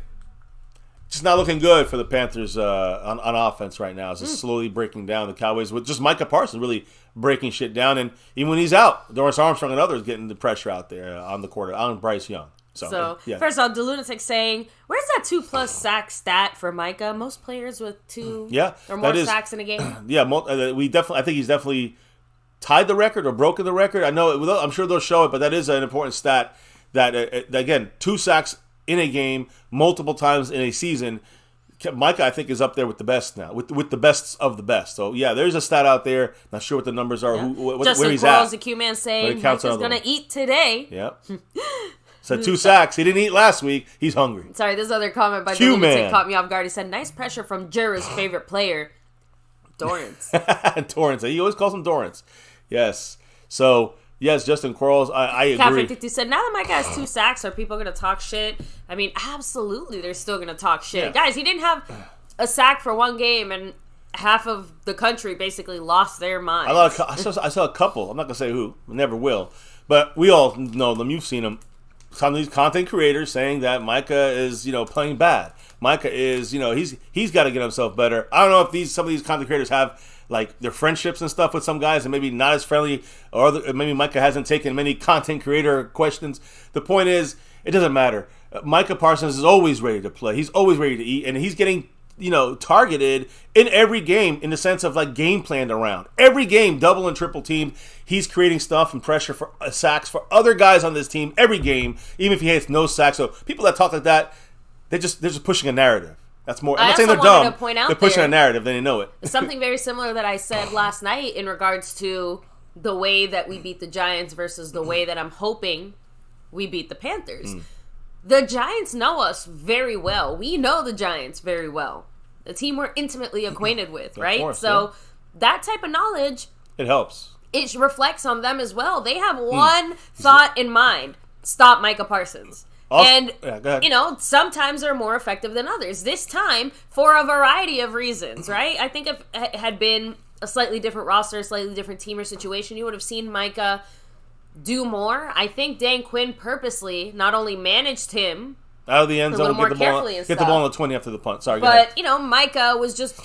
just not looking good for the Panthers on offense right now. It's just slowly breaking down. The Cowboys with just Micah Parsons really breaking shit down. And even when he's out, Dorrance Armstrong and others getting the pressure out there on the quarter, on Bryce Young. So yeah. First of all, the Lunatic saying, where's that 2+ sack stat for Micah? Most players with 2 or more sacks in a game. Yeah, I think he's definitely tied the record or broken the record. I know, I'm sure they'll show it, but that is an important stat that, again, 2 sacks in a game, multiple times in a season. Micah, I think, is up there with the best now, with the best of the best. So, yeah, there's a stat out there. Not sure what the numbers are, where he's at. Justin the Q-Man saying Micah's going to eat today. Yep. So 2 sacks. He didn't eat last week. He's hungry. Sorry, this other comment by the Lunatic caught me off guard. He said, nice pressure from Jura's favorite player, Dorrance. Dorrance. He always calls him Dorrance. Yes. So, yes, Justin Quarles, I agree. Cat52 said, now that Micah has 2 sacks, are people going to talk shit? I mean, absolutely, they're still going to talk shit. Yeah. Guys, he didn't have a sack for 1 game, and half of the country basically lost their mind. I saw a couple. I'm not going to say who. Never will. But we all know them. You've seen them. Some of these content creators saying that Micah is, playing bad. Micah is, he's got to get himself better. I don't know if some of these content creators have like their friendships and stuff with some guys and maybe not as friendly, or maybe Micah hasn't taken many content creator questions. The point is, it doesn't matter. Micah Parsons is always ready to play. He's always ready to eat, and he's getting targeted in every game in the sense of like game planned around. Every game, double and triple team, he's creating stuff and pressure for sacks for other guys on this team every game, even if he has no sacks. So people that talk like that, they're just pushing a narrative. That's more. I'm not saying they're dumb. They're pushing a narrative. They know it. Something very similar that I said last night in regards to the way that we beat the Giants versus the way that I'm hoping we beat the Panthers. The Giants know us very well. We know the Giants very well. The team we're intimately acquainted with, right? Course, so that type of knowledge, it helps. It reflects on them as well. They have one thought in mind: stop Micah Parsons. And, sometimes they're more effective than others. This time, for a variety of reasons, right? I think if it had been a slightly different roster, a slightly different team or situation, you would have seen Micah do more. I think Dan Quinn purposely not only managed him out of the end zone, get the ball on the 20 after the punt. Sorry, but, Micah was just,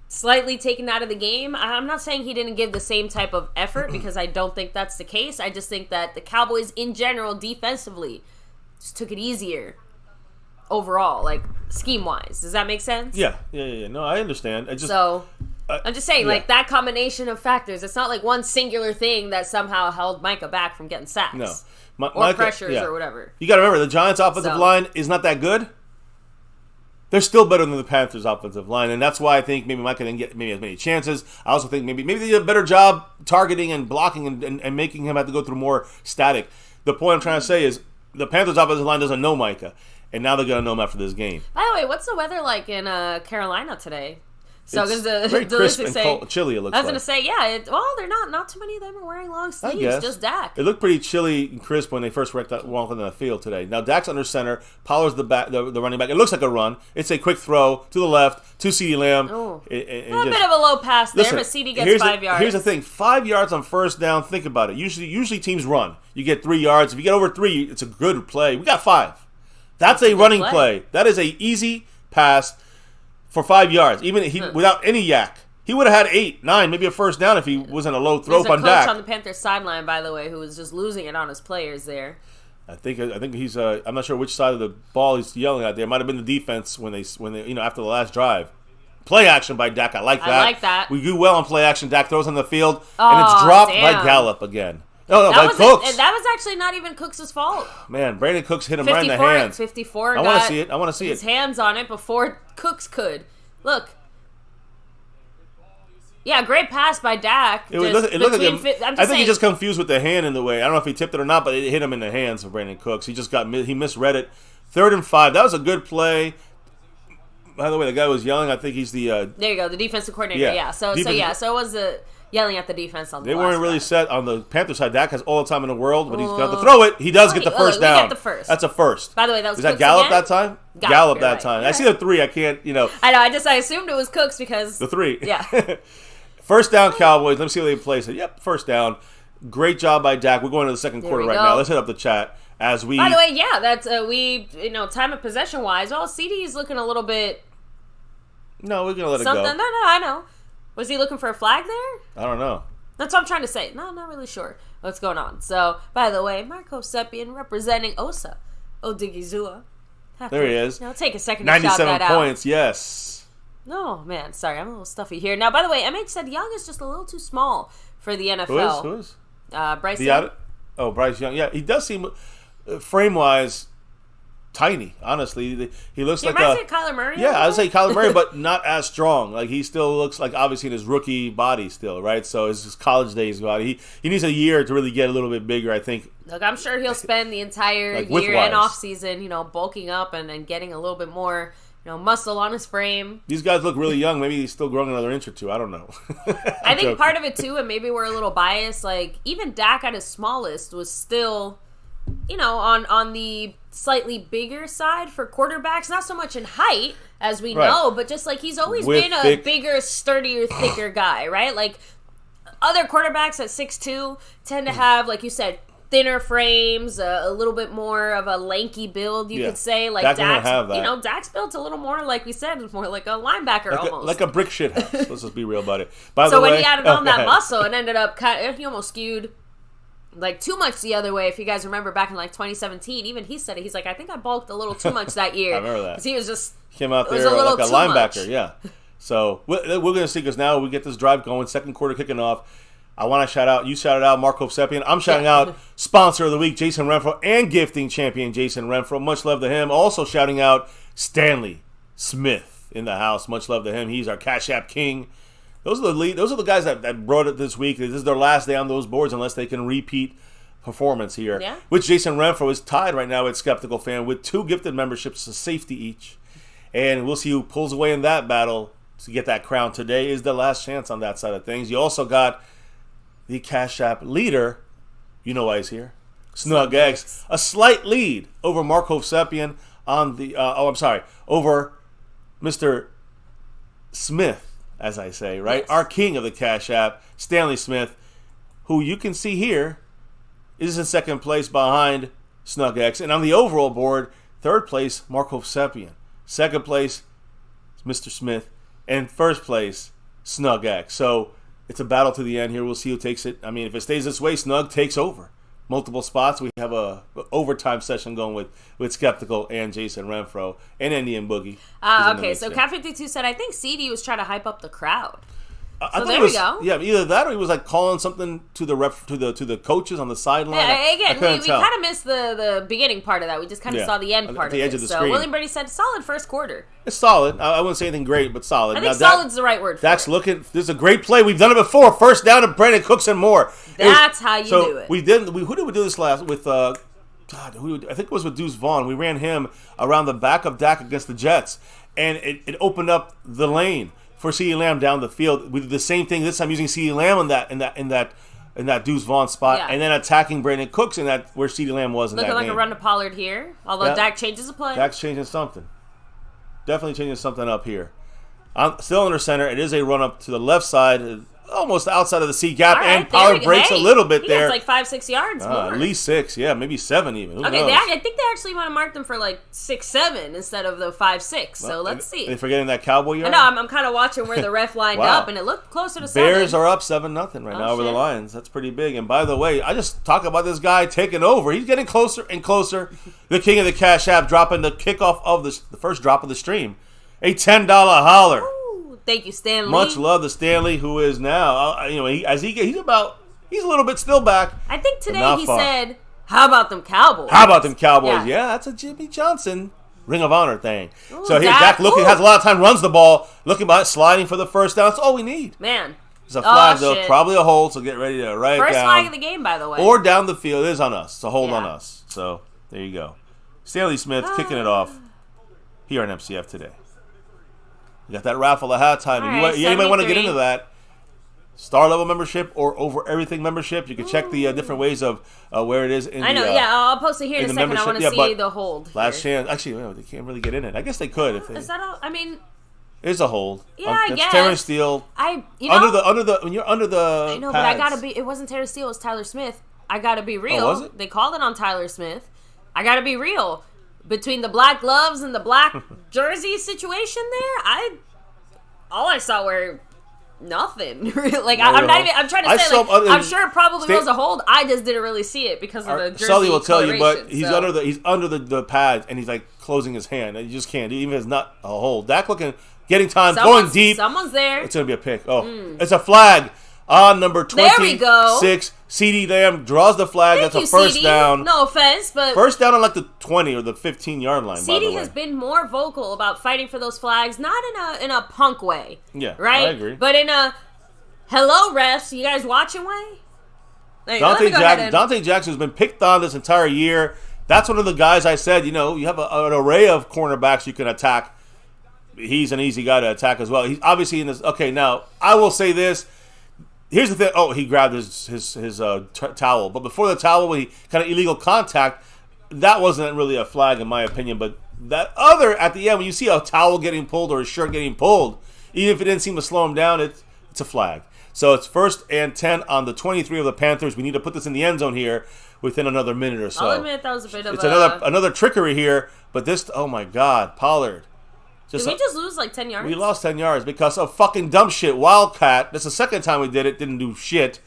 slightly taken out of the game. I'm not saying he didn't give the same type of effort because I don't think that's the case. I just think that the Cowboys in general defensively just took it easier overall, like scheme-wise. Does that make sense? Yeah. No, I understand. I'm just saying, like, that combination of factors. It's not like one singular thing that somehow held Micah back from getting sacks. No. Or Micah, pressures or whatever. You got to remember, the Giants' offensive line is not that good. They're still better than the Panthers' offensive line, and that's why I think maybe Micah didn't get maybe as many chances. I also think maybe they did a better job targeting and blocking and making him have to go through more static. The point I'm trying to say is the Panthers' offensive line doesn't know Micah, and now they're going to know him after this game. By the way, what's the weather like in Carolina today? So it's very crisp and cold, chilly, it looks like. I was going to say, they're not too many of them are wearing long sleeves, just Dak. It looked pretty chilly and crisp when they first walked on the field today. Now, Dak's under center, Pollard's the running back. It looks like a run. It's a quick throw to the left to CeeDee Lamb. A bit of a low pass there, but CeeDee gets 5 yards. Here's the thing, 5 yards on first down, think about it. Usually teams run. You get 3 yards. If you get over 3, it's a good play. We got 5. That's a running play. That is a easy pass for 5 yards, without any yak. He would have had 8, 9, maybe a first down if he wasn't a low throw on Dak. There's a coach on the Panthers sideline, by the way, who was just losing it on his players there. I think he's. I'm not sure which side of the ball he's yelling at. There might have been the defense when they after the last drive. Play action by Dak. I like that. We do well on play action. Dak throws on the field, and it's dropped by Gallup again. No, by Cooks. That was actually not even Cooks' fault. Man, Brandon Cooks hit him right in the hands. 54. I want to see it. I want to see his hands on it before Cooks could. Look. Yeah, great pass by Dak. It looked like I think he just confused with the hand in the way. I don't know if he tipped it or not, but it hit him in the hands of Brandon Cooks. He misread it. 3rd and 5. That was a good play. By the way, the guy was yelling. I think he's the. There you go, the defensive coordinator. Yeah. So it was the. Yelling at the defense on the They weren't really set on the Panther side. Dak has all the time in the world. When he's got to throw it, he does get the first down. Get the first. That's a first. By the way, that was that Gallup that time? Gallup that time. Right. I see the 3. I can't, I know. I assumed it was Cooks because... The 3. Yeah. First down, Cowboys. Let me see how they place it. Yep, first down. Great job by Dak. We're going to the second quarter right now. Let's hit up the chat as we... By the way, that's... time of possession-wise, CeeDee's looking a little bit... No, we're going to let it go. No, I know. Was he looking for a flag there? I don't know. That's what I'm trying to say. No, I'm not really sure what's going on. So, by the way, Marco Sepien representing Osa Odigizua. There he is. Take a second to shout that out. 97 points, yes. Oh, man. Sorry, I'm a little stuffy here. Now, by the way, MH said Young is just a little too small for the NFL. Who is? Bryce Young. Bryce Young. Yeah, he does seem, frame-wise, tiny, honestly. He looks like reminds me of Kyler Murray. Yeah, I would say Kyler Murray, but not as strong. Like, he still looks like, obviously, in his rookie body still, right? So, his college days body. He needs a year to really get a little bit bigger, I think. Look, I'm sure he'll spend the entire year and off-season, bulking up and getting a little bit more, muscle on his frame. These guys look really young. Maybe he's still growing another inch or two. I don't know. I think part of it, too, and maybe we're a little biased, even Dak at his smallest was still... on the slightly bigger side for quarterbacks, not so much in height, as we know, but just he's always been a bigger, sturdier, thicker guy, right? Other quarterbacks at 6'2" tend to have, like you said, thinner frames, a little bit more of a lanky build, you could say. Dak's built a little more, like we said, more like a linebacker almost. Like a brick shit house. Let's just be real about it. When he added on that muscle, it ended up he almost skewed too much the other way. If you guys remember back in 2017, even he said it. He's like, I think I bulked a little too much that year. I remember that. Because he was just came out there like a linebacker. Much. Yeah. So we're going to see, because now we get this drive going, second quarter kicking off. I want to shout out, you shouted out Marco Sepien. I'm shouting out sponsor of the week, Jason Renfro, and gifting champion Jason Renfro. Much love to him. Also shouting out Stanley Smith in the house. Much love to him. He's our Cash App king. Those are the guys that brought it this week. This is their last day on those boards unless they can repeat performance here. Yeah. Which Jason Renfro is tied right now at Skeptical Fan with 2 gifted memberships, a safety each. And we'll see who pulls away in that battle to get that crown. Today is the last chance on that side of things. You also got the Cash App leader. You know why he's here. Snug X. A slight lead over Marco Sepien on the... over Mr. Smith, as I say, right? Yes. Our king of the Cash App, Stanley Smith, who you can see here is in second place behind Snug X. And on the overall board, third place, Marco Sepien. Second place, Mr. Smith. And first place, Snug X. So it's a battle to the end here. We'll see who takes it. I mean, if it stays this way, Snug takes over. Multiple spots. We have a overtime session going with Skeptical and Jason Renfro and Indian Boogie. Okay, so Cat52 said, I think CeeDee was trying to hype up the crowd. So there we go. Yeah, either that or he was like calling something to the to the coaches on the sideline. Yeah, again, we kind of missed the beginning part of that. We just kind of saw the end part of it. So William Birdie said solid first quarter. It's solid. I wouldn't say anything great, but solid. I think solid's the right word for Dak's it. looking. This is a great play. We've done it before. First down to Brandon Cooks and more. That's how you do it. Who did we do this last with? I think it was with Deuce Vaughn. We ran him around the back of Dak against the Jets, and it opened up the lane for CeeDee Lamb down the field. We did the same thing this time using CeeDee Lamb in that Deuce Vaughn spot, and then attacking Brandon Cooks in that where CeeDee Lamb was in that game. Looking like a run to Pollard here, although Dak changes the play. Dak's changing something. Definitely changing something up here. Still under center. It is a run up to the left side, almost outside of the C gap, and Pollard breaks a little bit there. It's like 5-6 yards more. At least 6, maybe 7 even. Who knows? I think they actually want to mark them for like 6-7 instead of the 5-6. So let's see. They forgetting that Cowboy yard? I know. I'm kind of watching where the ref lined up, and it looked closer to 7. Bears are up 7-0 right now over the Lions. That's pretty big. And by the way, I just talk about this guy taking over. He's getting closer and closer. The king of the Cash App dropping the kickoff of the first drop of the stream. A $10 holler. Ooh, thank you, Stanley. Much love to Stanley, who is now, he's a little bit still back. I think today he said, "How about them Cowboys?" How about them Cowboys? Yeah, that's a Jimmy Johnson Ring of Honor thing. Ooh, so here, Dak looking, has a lot of time, runs the ball, looking about sliding for the first down. That's all we need. Man. It's a flag, though. Probably a hold, so get ready to write it down. First flag of the game, by the way. Or down the field. It is on us. It's a hold on us. So there you go. Stanley Smith kicking it off here on MCF today. You got that raffle at halftime. Right, you might want to get into that. Star level membership or over everything membership. You can check the different ways of where it is. I'll post it here in a second. I want to see the hold. Last chance. Actually, they can't really get in it. I guess they could. Is that all? I mean, it's a hold. Yeah, I guess. Terrence Steele. When you're under the. I know, pads. but I gotta be. It wasn't Terrence Steele. It was Tyler Smith. I gotta be real. Oh, was it? They called it on Tyler Smith. I gotta be real. Between the black gloves and the black jersey situation there, all I saw were nothing. Like I'm not even. I'm trying to say. I'm sure it probably was a hold. I just didn't really see it because of the jersey. Sully will tell you, but he's under the pads and he's like closing his hand. You just can't. Even if it's not a hold. Dak getting time, going deep. Someone's there. It's gonna be a pick. It's a flag on number 26. There we go. CeeDee Lamb draws the flag. That's a first down. No offense, but first down on like the 20 or the 15-yard line. CeeDee has been more vocal about fighting for those flags, not in a punk way. Yeah, right. I agree. But in a hello refs, you guys watching way? Dante Jackson has been picked on this entire year. That's one of the guys I said. You have an array of cornerbacks you can attack. He's an easy guy to attack as well. He's obviously in this. Okay, now I will say this. Here's the thing. Oh, he grabbed his towel. But before the towel, when he kind of illegal contact, that wasn't really a flag in my opinion. But that other, at the end, when you see a towel getting pulled or a shirt getting pulled, even if it didn't seem to slow him down, it's a flag. So it's 1st and 10 on the 23 of the Panthers. We need to put this in the end zone here within another minute or so. I'll admit that was a bit of it's another trickery here. But this, oh my God, Pollard. Did we just lose like 10 yards? We lost 10 yards because of fucking dumb shit. Wildcat. That's the second time we did it. Didn't do shit.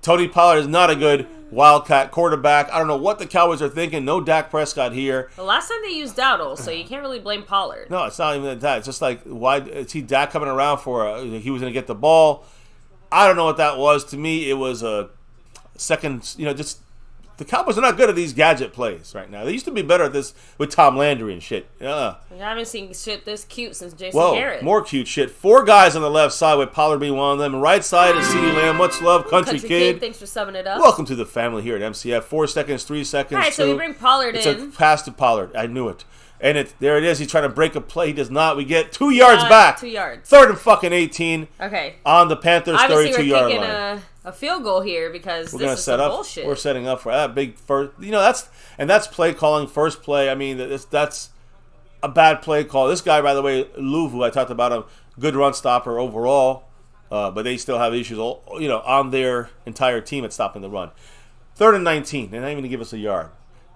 Tony Pollard is not a good Wildcat quarterback. I don't know what the Cowboys are thinking. No Dak Prescott here. The last time they used Dowdle, so you can't really blame Pollard. No, it's not even that. It's just like, why is he Dak coming around for he was going to get the ball. I don't know what that was. To me, it was a second, just the Cowboys are not good at these gadget plays right now. They used to be better at this with Tom Landry and shit. I haven't seen shit this cute since Jason Garrett. More cute shit. 4 guys on the left side with Pollard being one of them. Right side is CeeDee Lamb. Much love, Country Kid. Thanks for subbing it up. Welcome to the family here at MCF. 4 seconds, 3 seconds. All right, so we bring Pollard in. It's a pass to Pollard. I knew it. And there it is. He's trying to break a play. He does not. We get 2 yards back. 2 yards. 3rd and fucking 18. Okay. On the Panthers' 32-yard line. Obviously, we're kicking a field goal here because we're this is some bullshit. We're setting up for that big first. That's play calling. First play. I mean, that's a bad play call. This guy, by the way, Luvu, I talked about him. Good run stopper overall, but they still have issues. On their entire team at stopping the run. 3rd and 19. They're not even going to give us a yard.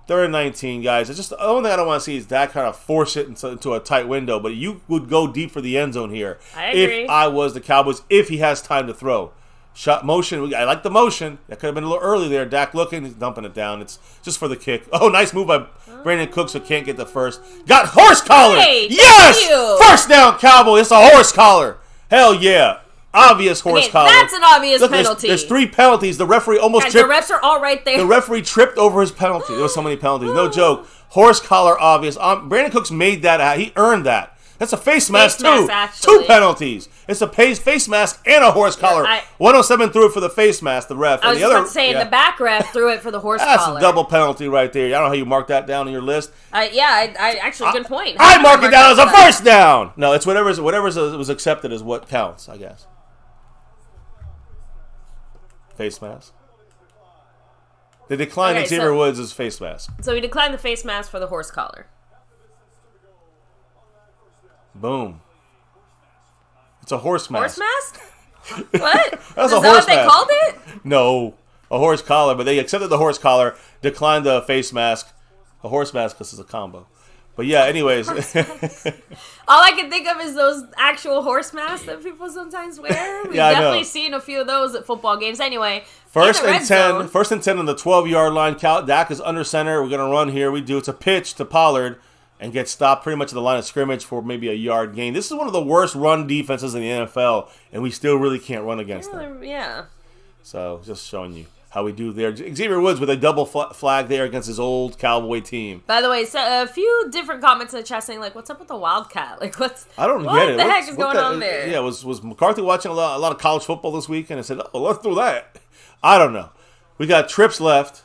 3rd and 19, guys. It's just the only thing I don't want to see is Dak kind of force it into a tight window. But you would go deep for the end zone here. I agree. If I was the Cowboys, if he has time to throw. Shot motion. I like the motion. That could have been a little early there. Dak looking. He's dumping it down. It's just for the kick. Oh, nice move by Brandon Cooks, who can't get the first. Got horse collar. Hey, yes! First down, Cowboy. It's a horse collar. Hell yeah. Obvious horse collar. That's an obvious penalty. There's 3 penalties. The referee almost tripped. The refs are all right there. The referee tripped over his penalty. There were so many penalties. No joke. Horse collar, obvious. Brandon Cooks made that. He earned that. That's a face mask, too. 2 penalties. It's a face mask and a horse collar. 107 threw it for the face mask, the ref. I was about to say, the back ref threw it for the horse collar. That's a double penalty right there. I don't know how you mark that down on your list. Actually, good point. I mark it down as a first down. No, it's whatever was accepted is what counts, I guess. Face mask. They declined Xavier Woods' face mask. So we declined the face mask for the horse collar. Boom. It's a horse mask. Horse mask? What? That's Is that what they called it? No. A horse collar, but they accepted the horse collar, declined the face mask. A horse mask because it's a combo. But yeah, anyways. All I can think of is those actual horse masks that people sometimes wear. We've definitely seen a few of those at football games. Anyway, First and 10 on the 12-yard line. Dak is under center. We're going to run here. It's a pitch to Pollard and get stopped pretty much at the line of scrimmage for maybe a yard gain. This is one of the worst run defenses in the NFL, and we still really can't run against them. Yeah. So just showing you how we do there. Xavier Woods with a double flag there against his old Cowboy team. By the way, so a few different comments in the chat saying, like, what's up with the Wildcat? Like, I don't get it. What the heck is going on there? Yeah, was McCarthy watching a lot of college football this weekend and said, oh, let's do that? I don't know. We got trips left,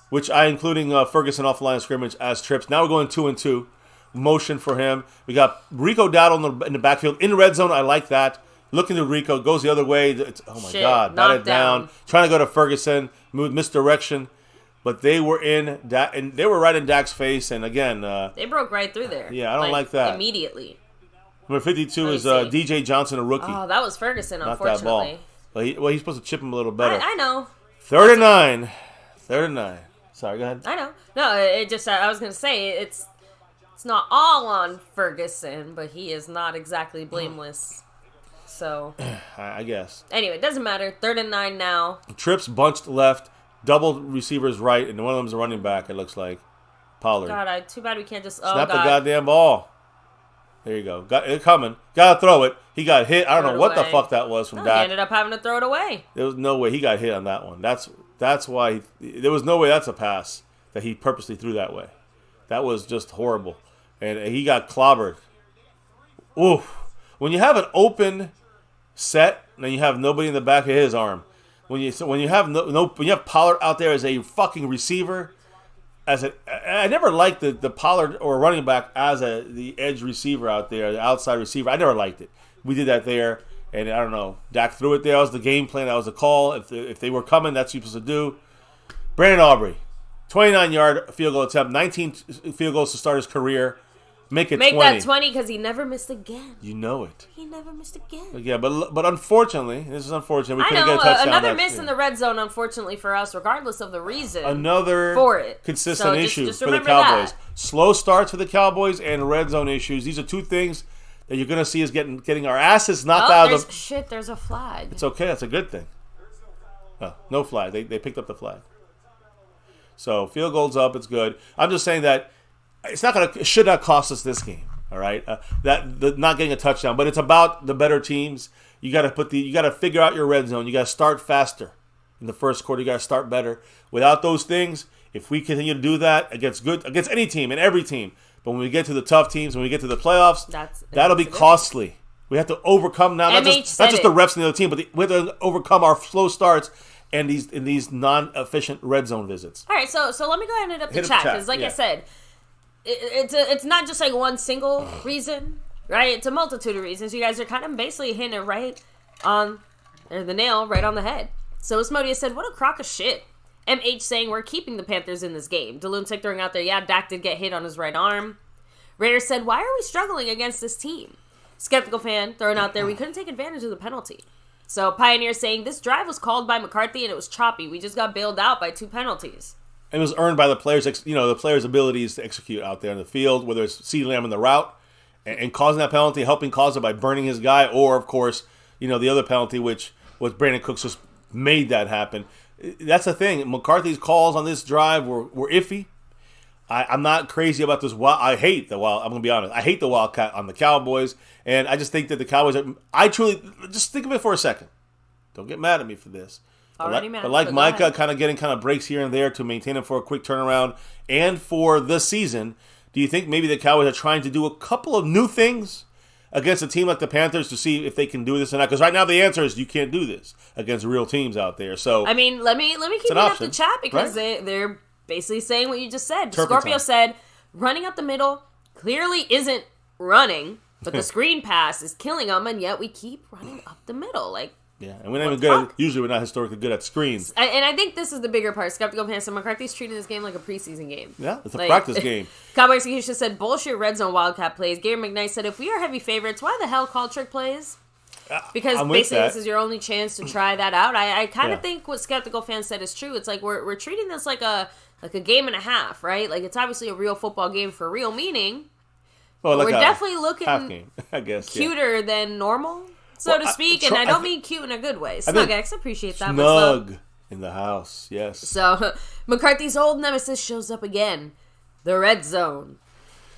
which including Ferguson off the line of scrimmage as trips. Now we're going 2-2. Motion for him. We got Rico Dowdle in the backfield. In the red zone, I like that. Looking to Rico, goes the other way. Oh, my God. Batted down. Trying to go to Ferguson. Moved misdirection. But they were and they were right in Dak's face. And again. They broke right through there. Yeah, I don't like that. Immediately. Number 52 is DJ Johnson, a rookie. Oh, that was Ferguson, not unfortunately. That ball. He's supposed to chip him a little better. I know. 3rd and 9. 3rd and 9. Sorry, go ahead. I know. No, it just, I was going to say, it's not all on Ferguson, but he is not exactly blameless. So. I guess. Anyway, it doesn't matter. 3rd and 9 now. Trips bunched left, double receivers right, and one of them's a running back, it looks like. Pollard. God, too bad we can't just, snap the goddamn ball. There you go. Got it coming. Gotta throw it. He got hit. I don't know what the fuck that was from Dak. He ended up having to throw it away. There was no way he got hit on that one. That's why there was no way that's a pass that he purposely threw that way. That was just horrible. And he got clobbered. Oof. When you have an open set and you have nobody in the back of his arm, when you have when you have Pollard out there as a fucking receiver, I never liked the Pollard or running back as the edge receiver out there, the outside receiver. I never liked it. We did that there, and I don't know. Dak threw it there. That was the game plan. That was the call. If they were coming, that's what you're supposed to do. Brandon Aubrey, 29-yard field goal attempt, 19 field goals to start his career. Make 20. Make that 20 because he never missed again. You know it. He never missed again. Yeah, but unfortunately, this is unfortunate. We couldn't get a touchdown. Another miss in the red zone, unfortunately for us, regardless of the reason. Another for it. Consistent issue for the Cowboys. Slow starts for the Cowboys and red zone issues. These are two things that you're going to see us getting our asses knocked out of the... Shit, there's a flag. It's okay. That's a good thing. Oh, no flag. They picked up the flag. So, field goal's up. It's good. I'm just saying that it should not cost us this game. All right, not getting a touchdown, but it's about the better teams. You got to figure out your red zone. You got to start faster in the first quarter. You got to start better. Without those things, if we continue to do that against any team and every team, but when we get to the tough teams, when we get to the playoffs, that'll be costly. We have to overcome now, not just the reps in the other team, but we have to overcome our slow starts and these non-efficient red zone visits. All right, so let me go ahead and hit up the chat because, like I said. It's not just like one single reason, right? It's a multitude of reasons. You guys are kind of basically hitting it right on, or the nail right on the head. So Asmodeus said, what a crock of shit. MH saying, we're keeping the Panthers in this game. DeLunatic throwing out there, yeah, Dak did get hit on his right arm. Raider said, why are we struggling against this team? Skeptical fan throwing out there, we couldn't take advantage of the penalty. So Pioneer saying, this drive was called by McCarthy and it was choppy. We just got bailed out by 2 penalties. It was earned by the players, the players' abilities to execute out there in the field, whether it's CeeDee Lamb in the route and causing that penalty, helping cause it by burning his guy, or, of course, the other penalty, which was Brandon Cooks just made that happen. That's the thing. McCarthy's calls on this drive were iffy. I'm not crazy about this. I hate the Wild. I'm going to be honest. I hate the Wildcat on the Cowboys, and I just think that the Cowboys. I truly just think of it for a second. Don't get mad at me for this. Already mad. But like Micah, getting breaks here and there to maintain him for a quick turnaround and for the season. Do you think maybe the Cowboys are trying to do a couple of new things against a team like the Panthers to see if they can do this or not? Because right now the answer is you can't do this against real teams out there. So I mean, let me keep it up the chat because they're basically saying what you just said. Scorpio said, running up the middle clearly isn't running, but the screen pass is killing them, and yet we keep running up the middle. Like, yeah, and we're not even good. Usually, we're not historically good at screens. And I think this is the bigger part. Skeptical Pants and McCarthy's treating this game like a preseason game. Yeah, it's a practice game. Cowboy Execution said, bullshit red zone Wildcat plays. Gary McKnight said, if we are heavy favorites, why the hell call trick plays? Because basically this is your only chance to try that out. I kind of think what Skeptical Fans said is true. It's like we're treating this like a game and a half, right? Like, it's obviously a real football game for real, meaning we're definitely looking half game, I guess, cuter than normal, so to speak. And I don't mean cute in a good way. Snug X, appreciate that. Snug in the house, yes. So McCarthy's old nemesis shows up again. The red zone.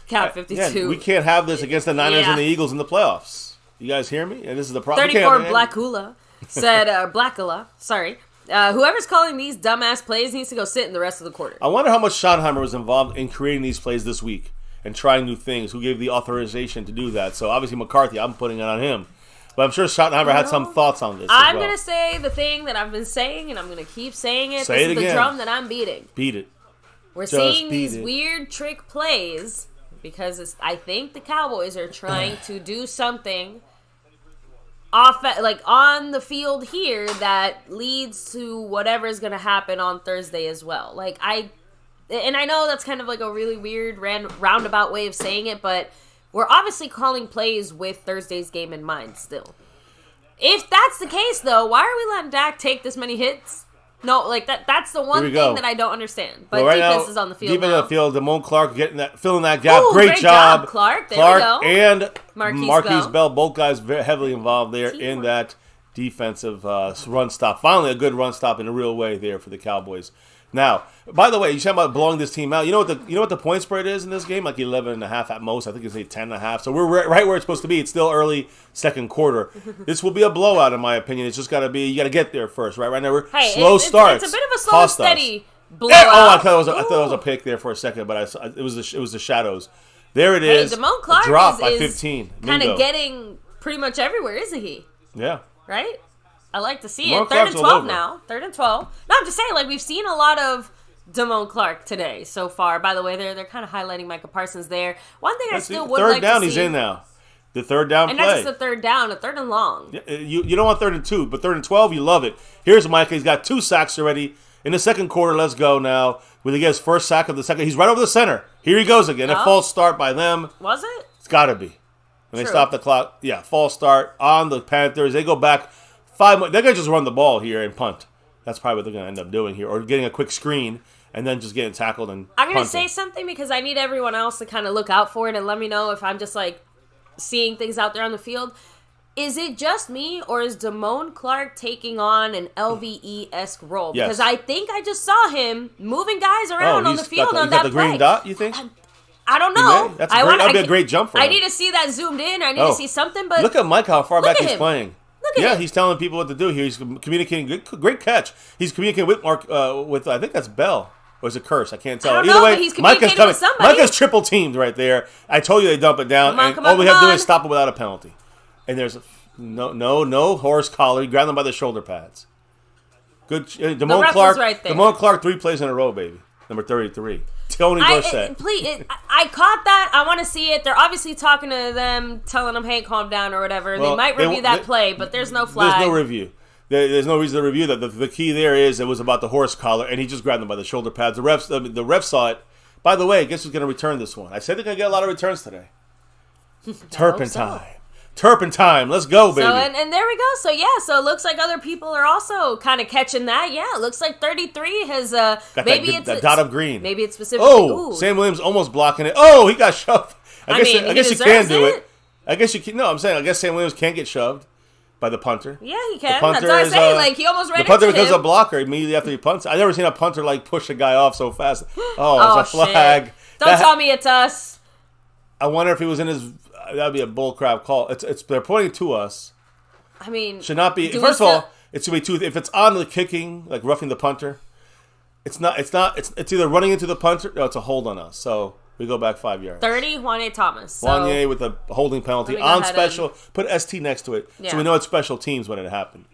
Count 52. We can't have this against the Niners and the Eagles in the playoffs. You guys hear me? And this is the problem. 34 Blackula said, Blackula, sorry. Whoever's calling these dumbass plays needs to go sit in the rest of the quarter. I wonder how much Schottenheimer was involved in creating these plays this week and trying new things. Who gave the authorization to do that? So obviously McCarthy, I'm putting it on him. But I'm sure Schottenheimer had some thoughts on this. I'm going to say the thing that I've been saying, and I'm going to keep saying it. This is the drum that I'm beating. Beat it. We're seeing these weird trick plays because I think the Cowboys are trying to do something on the field here that leads to whatever is going to happen on Thursday as well. I know that's kind of like a really weird roundabout way of saying it, but we're obviously calling plays with Thursday's game in mind still. If that's the case, though, why are we letting Dak take this many hits? No, that's the one thing that I don't understand. But right defense now, is on the field. Defense on the field, Damone Clark filling that gap. Ooh, great job, Clark. There we go. And Marquise Bell, both guys very heavily involved there in that defensive run stop. Finally, a good run stop in a real way there for the Cowboys. Now, by the way, you talking about blowing this team out. You know what the point spread is in this game? Like 11.5 at most. I think it's 10.5. So we're right where it's supposed to be. It's still early second quarter. This will be a blowout, in my opinion. It's just got to be, you got to get there first, right? Right now we're slow starts. It's a bit of a slow, steady blowout. I thought it was a pick there for a second, but it was the shadows. There it is. Damone Clark drop by 15. Kind of getting pretty much everywhere, isn't he? Yeah. Right? I like to see it. 3rd and 12 now. 3rd and 12. No, I'm just saying, we've seen a lot of Damone Clark today so far. By the way, they're kind of highlighting Micah Parsons there. One thing I still would like to see. 3rd down, he's in now. The 3rd down play. And not just a 3rd down, a 3rd and long. You don't want 3rd and 2, but 3rd and 12, you love it. Here's Micah. He's got 2 sacks already. In the second quarter, let's go now. Will he get his first sack of the second? He's right over the center. Here he goes again. A false start by them. Was it? It's got to be. When they stop the clock, false start on the Panthers. They go back 5 more. They're going to just run the ball here and punt. That's probably what they're going to end up doing here. Or getting a quick screen and then just getting tackled and I'm going to say something because I need everyone else to kind of look out for it and let me know if I'm just seeing things out there on the field. Is it just me or is Damone Clark taking on an LVE-esque role? Yes. Because I think I just saw him moving guys around on the field on that play. He's got the green dot, you think? I don't know. That'd be a great jump for him. I need to see that zoomed in. I need to see something. But look at Mike, how far back he's playing. Look at him. He's telling people what to do here. He's communicating. Great catch. He's communicating with Mark. With I think that's Bell. Or is it Curse? I can't tell. Either way, he's communicating with somebody. Micah's triple teamed right there. I told you they dump it down. All we have to do is stop it without a penalty. And there's no horse collar. You grab them by the shoulder pads. Good. Damone Clark. Right there. Damone Clark 3 plays in a row, baby. Number 33. Tony Dorsett. I caught that. I want to see it. They're obviously talking to them, telling them, hey, calm down or whatever. Well, they might review that play, but there's no flag. There's no review. There's no reason to review that. The key there is it was about the horse collar, and he just grabbed them by the shoulder pads. The refs saw it. By the way, guess who's going to return this one? I said they're going to get a lot of returns today. Turpentine. Turpentine. Let's go, baby. So, and there we go. So it looks like other people are also kind of catching that. Yeah, it looks like 33 has got that dot of green. Maybe it's specifically. Oh, Sam Williams almost blocking it. Oh, he got shoved. I guess you can do it. I guess you can. No, I'm saying I guess Sam Williams can't get shoved by the punter. Yeah, he can. That's what I'm saying. He almost ran into him. The punter becomes a blocker immediately after he punts. I've never seen a punter push a guy off so fast. Oh, it's a flag. Shit. Don't tell me it's us. I wonder if he was in his. That'd be a bullcrap call. They're pointing to us. I mean, should not be. First of all, it's gonna be two. If it's on the kicking, like roughing the punter, it's not. It's either running into the punter or it's a hold on us. So we go back 5 yards. 30, Juan Thomas. So Wanye with a holding penalty on special. Put ST next to it, so we know it's special teams when it happened.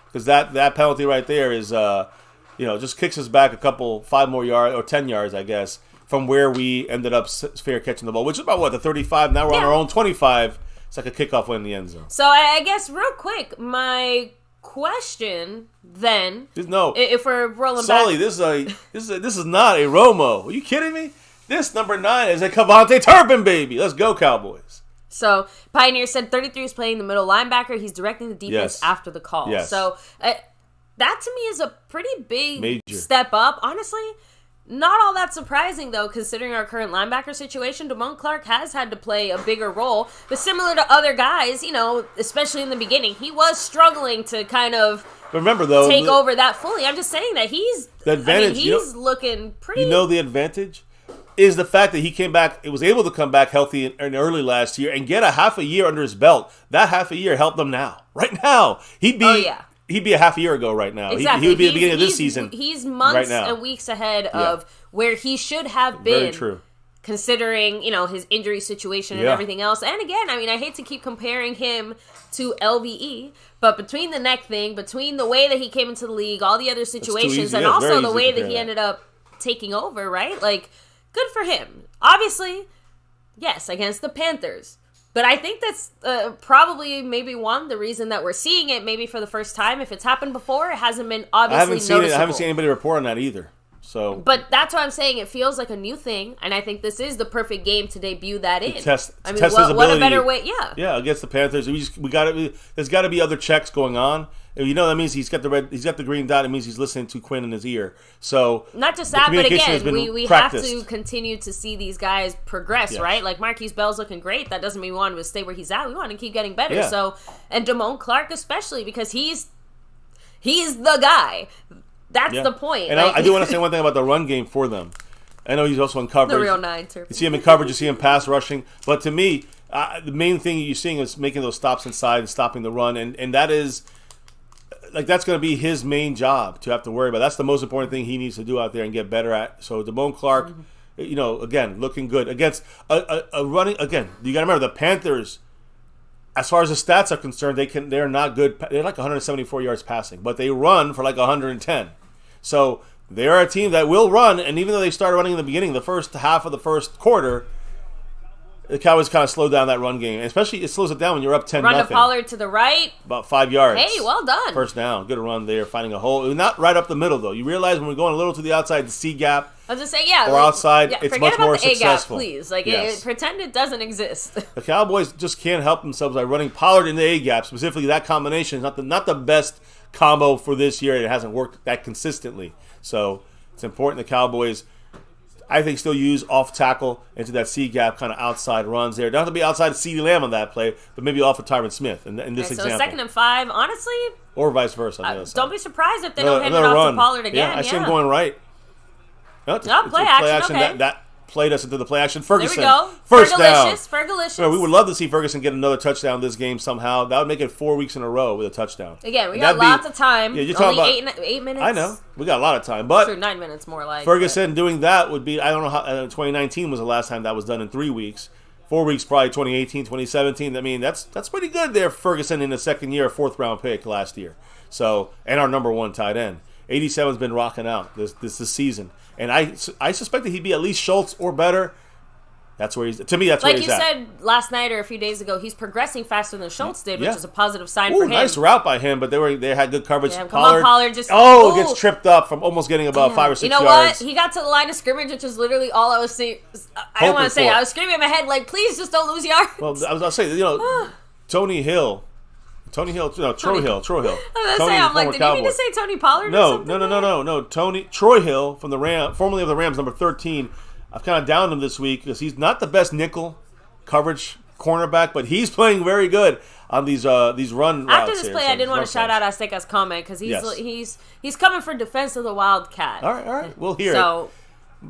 Because that penalty right there is, just kicks us back 5 more yards or 10 yards, I guess, from where we ended up fair catching the ball, which is about the 35. Now we're on our own 25. It's like a kickoff win in the end zone. So I guess real quick, my question then, if we're rolling Sully, back, this is not a Romo. Are you kidding me? This number 9 is a Cavante Turpin, baby. Let's go, Cowboys. So Pioneer said 33 is playing the middle linebacker. He's directing the defense after the call. Yes. So that to me is a pretty big Major step up. Honestly, not all that surprising, though, considering our current linebacker situation. Damone Clark has had to play a bigger role. But similar to other guys, especially in the beginning, he was struggling to kind of take over that fully. I'm just saying that he's looking pretty... the advantage is the fact that he came back, it was able to come back healthy in early last year and get a half a year under his belt. That half a year helped him now. Right now. He'd be a half a year ago right now. Exactly. He would be at the beginning of this season. He's months and weeks ahead of where he should have been. Very true. Considering, his injury situation and everything else. And again, I hate to keep comparing him to LVE, but between the neck thing, between the way that he came into the league, all the other situations, and also the way that he ended up taking over, right? Like, good for him. Obviously, yes, against the Panthers. But I think that's probably maybe the reason that we're seeing it maybe for the first time. If it's happened before, it hasn't been obviously noticeable. I haven't seen anybody report on that either. So, but that's why I'm saying it feels like a new thing, and I think this is the perfect game to debut that in. Test his what ability. A better way, yeah, against the Panthers. There's got to be other checks going on. That means he's got the green dot. It means he's listening to Quinn in his ear. So not just that, but again, we have to continue to see these guys progress, right? Like Marquise Bell's looking great. That doesn't mean we want him to stay where he's at. We want him to keep getting better. Yeah. So, and Damone Clark especially because he's the guy. That's the point. And I do want to say one thing about the run game for them. I know he's also in coverage. The real 9 Turpin. You see him in coverage. You see him pass rushing. But to me, the main thing you're seeing is making those stops inside and stopping the run. And that is, that's going to be his main job to have to worry about. That's the most important thing he needs to do out there and get better at. So Damone Clark, again, looking good. Against a running, again, you got to remember the Panthers, as far as the stats are concerned, they're not good. They're like 174 yards passing, but they run for like 110. So they're a team that will run, and even though they started running in the beginning, the first half of the first quarter, the Cowboys kind of slowed down that run game. Especially, it slows it down when you're up 10-0. Run to Pollard to the right. About 5 yards. Hey, well done. First down. Good run there, finding a hole. Not right up the middle, though. You realize when we're going a little to the outside, the C gap. I was just saying, or outside, it's much more successful. Forget about the A gap, please. Pretend it doesn't exist. The Cowboys just can't help themselves by running Pollard in the A gap. Specifically, that combination is not the best combo for this year. It hasn't worked that consistently. So it's important the Cowboys, I think, still use off tackle into that C gap kind of outside runs there. Don't have to be outside of CeeDee Lamb on that play, but maybe off of Tyron Smith in this example. So 2nd and 5, honestly. Or vice versa. On the other side. Don't be surprised if they don't hand it off to Pollard again. Yeah, I see him going right. No, play action. Okay. That played us into the play action. Ferguson. There we go. First down. Fergalicious. We would love to see Ferguson get another touchdown this game somehow. That would make it 4 weeks in a row with a touchdown. Again, we got lots of time. Yeah, you're talking about 8 minutes. I know. We got a lot of time. But sure, 9 minutes more like. Ferguson doing that would be, I don't know how, 2019 was the last time that was done in 3 weeks. 4 weeks probably 2018, 2017. I mean, that's pretty good there, Ferguson, in the second year, 4th round pick last year. So, and our number 1 tight end. 87's been rocking out this season. And I suspect that he'd be at least Schultz or better. That's where he's. To me, that's where he's at. Like you said last night or a few days ago, he's progressing faster than Schultz did, which is a positive sign for him. Nice route by him, but they had good coverage. Yeah, Pollard just gets tripped up from almost getting about 5 or 6 yards. You know what? He got to the line of scrimmage, which was literally all I was saying. I don't want to say. I was screaming in my head like, please just don't lose yards. Well, I was saying, Troy Hill. I was gonna say, I'm like, did you mean to say Tony Pollard? No. Troy Hill from the Rams, formerly of the Rams, number 13. I've kind of downed him this week because he's not the best nickel coverage cornerback, but he's playing very good on these run routes. After this play, I didn't want to shout out Azteca's comment because he's coming for defense of the Wildcat. All right, we'll hear it.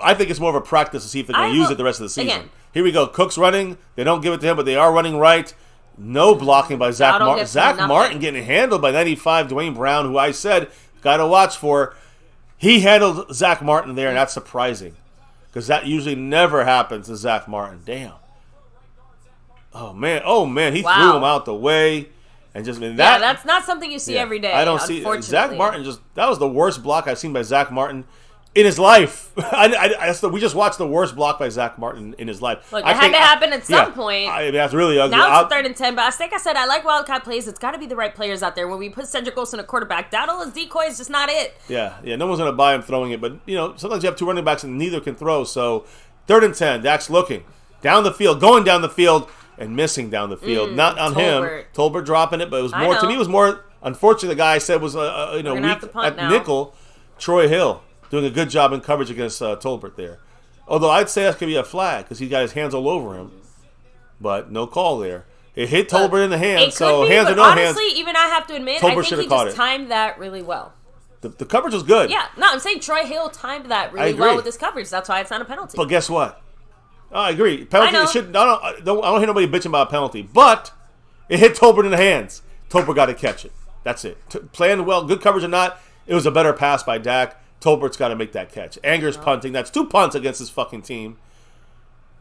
I think it's more of a practice to see if they're going to use it the rest of the season. Again. Here we go. Cook's running. They don't give it to him, but they are running right. No blocking by Zach Martin. Zach Martin getting handled by 95 Dwayne Brown, who I said got to watch for. He handled Zach Martin there, and that's surprising because that usually never happens to Zach Martin. Damn. Oh, man. He threw him out the way. And just that's not something you see every day. I don't see Zach Martin. That was the worst block I've seen by Zach Martin in his life. We just watched the worst block by Zach Martin in his life. Look, it had to happen at some point. That's really ugly. Now it's a 3rd and 10, but I said I like Wildcat plays. It's got to be the right players out there. When we put Cedric Wilson at quarterback, Dowdle as decoy is just not it. Yeah. No one's going to buy him throwing it. But, sometimes you have 2 running backs and neither can throw. So, 3rd and 10, Dak's looking. Down the field, going down the field, and missing down the field. Not on him. Tolbert dropping it, but it was more, to me, it was more, unfortunately, the guy I said was, weak at nickel, Troy Hill. Doing a good job in coverage against Tolbert there. Although I'd say that could be a flag because he got his hands all over him. But no call there. It hit Tolbert in the hands, so hands or no hands. Honestly, even I have to admit, I think he just timed that really well. The coverage was good. Yeah, no, I'm saying Troy Hill timed that really well with his coverage. That's why it's not a penalty. But guess what? I agree. Penalty. I don't hear nobody bitching about a penalty. But it hit Tolbert in the hands. Tolbert got to catch it. That's it. Playing well, good coverage or not, it was a better pass by Dak. Tolbert's got to make that catch. Anger's punting. That's 2 punts against this fucking team.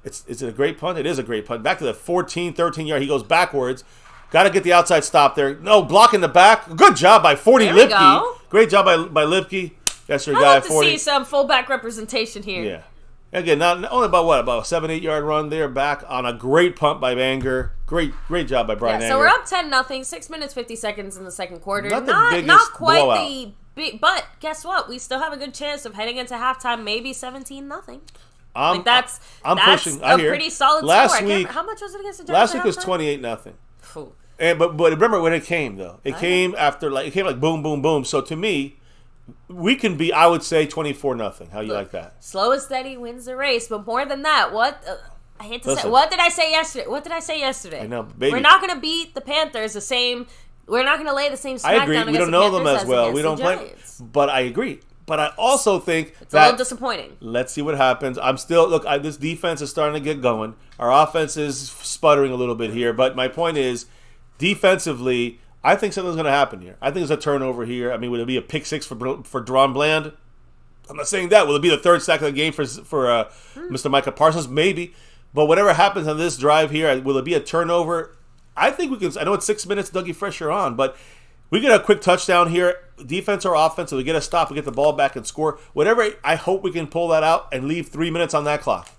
Is it a great punt? It is a great punt. Back to the 14, 13-yard. He goes backwards. Got to get the outside stop there. No, blocking the back. Good job by 40 Lipke. Great job by Lipke. That's your guy, 40. I'd love to see some fullback representation here. Yeah. Again, not only about a 7, 8-yard run there back on a great punt by Anger. Great job by Brian Anger. So we're up 10-0, 6 minutes, 50 seconds in the second quarter. Not quite blowout. But guess what? We still have a good chance of heading into halftime, maybe 17-0. That's pushing. A pretty solid score. How much was it against the Giants? Last week was 28-0. But remember when it came though? It came after like boom, boom, boom. So to me, we can be, I would say, 24-0. How you like that? Slow and steady wins the race. But more than that, I hate to say. What did I say yesterday? I know, baby. We're not going to beat the Panthers the same. We're not going to lay the same smack I agree. down We don't know them as well. We don't play. But I agree. But I also think it's a little disappointing. Let's see what happens. I'm still this defense is starting to get going. Our offense is sputtering a little bit here. But my point is, defensively, I think something's going to happen here. I think there's a turnover here. I mean, would it be a pick 6 for Deron Bland? I'm not saying that. Will it be the 3rd sack of the game for Mr. Micah Parsons? Maybe. But whatever happens on this drive here, will it be a turnover? I think we can. I know it's 6 minutes, Dougie Fresh, you're on, but we get a quick touchdown here, defense or offense, so we get a stop, we get the ball back and score. Whatever, I hope we can pull that out and leave 3 minutes on that clock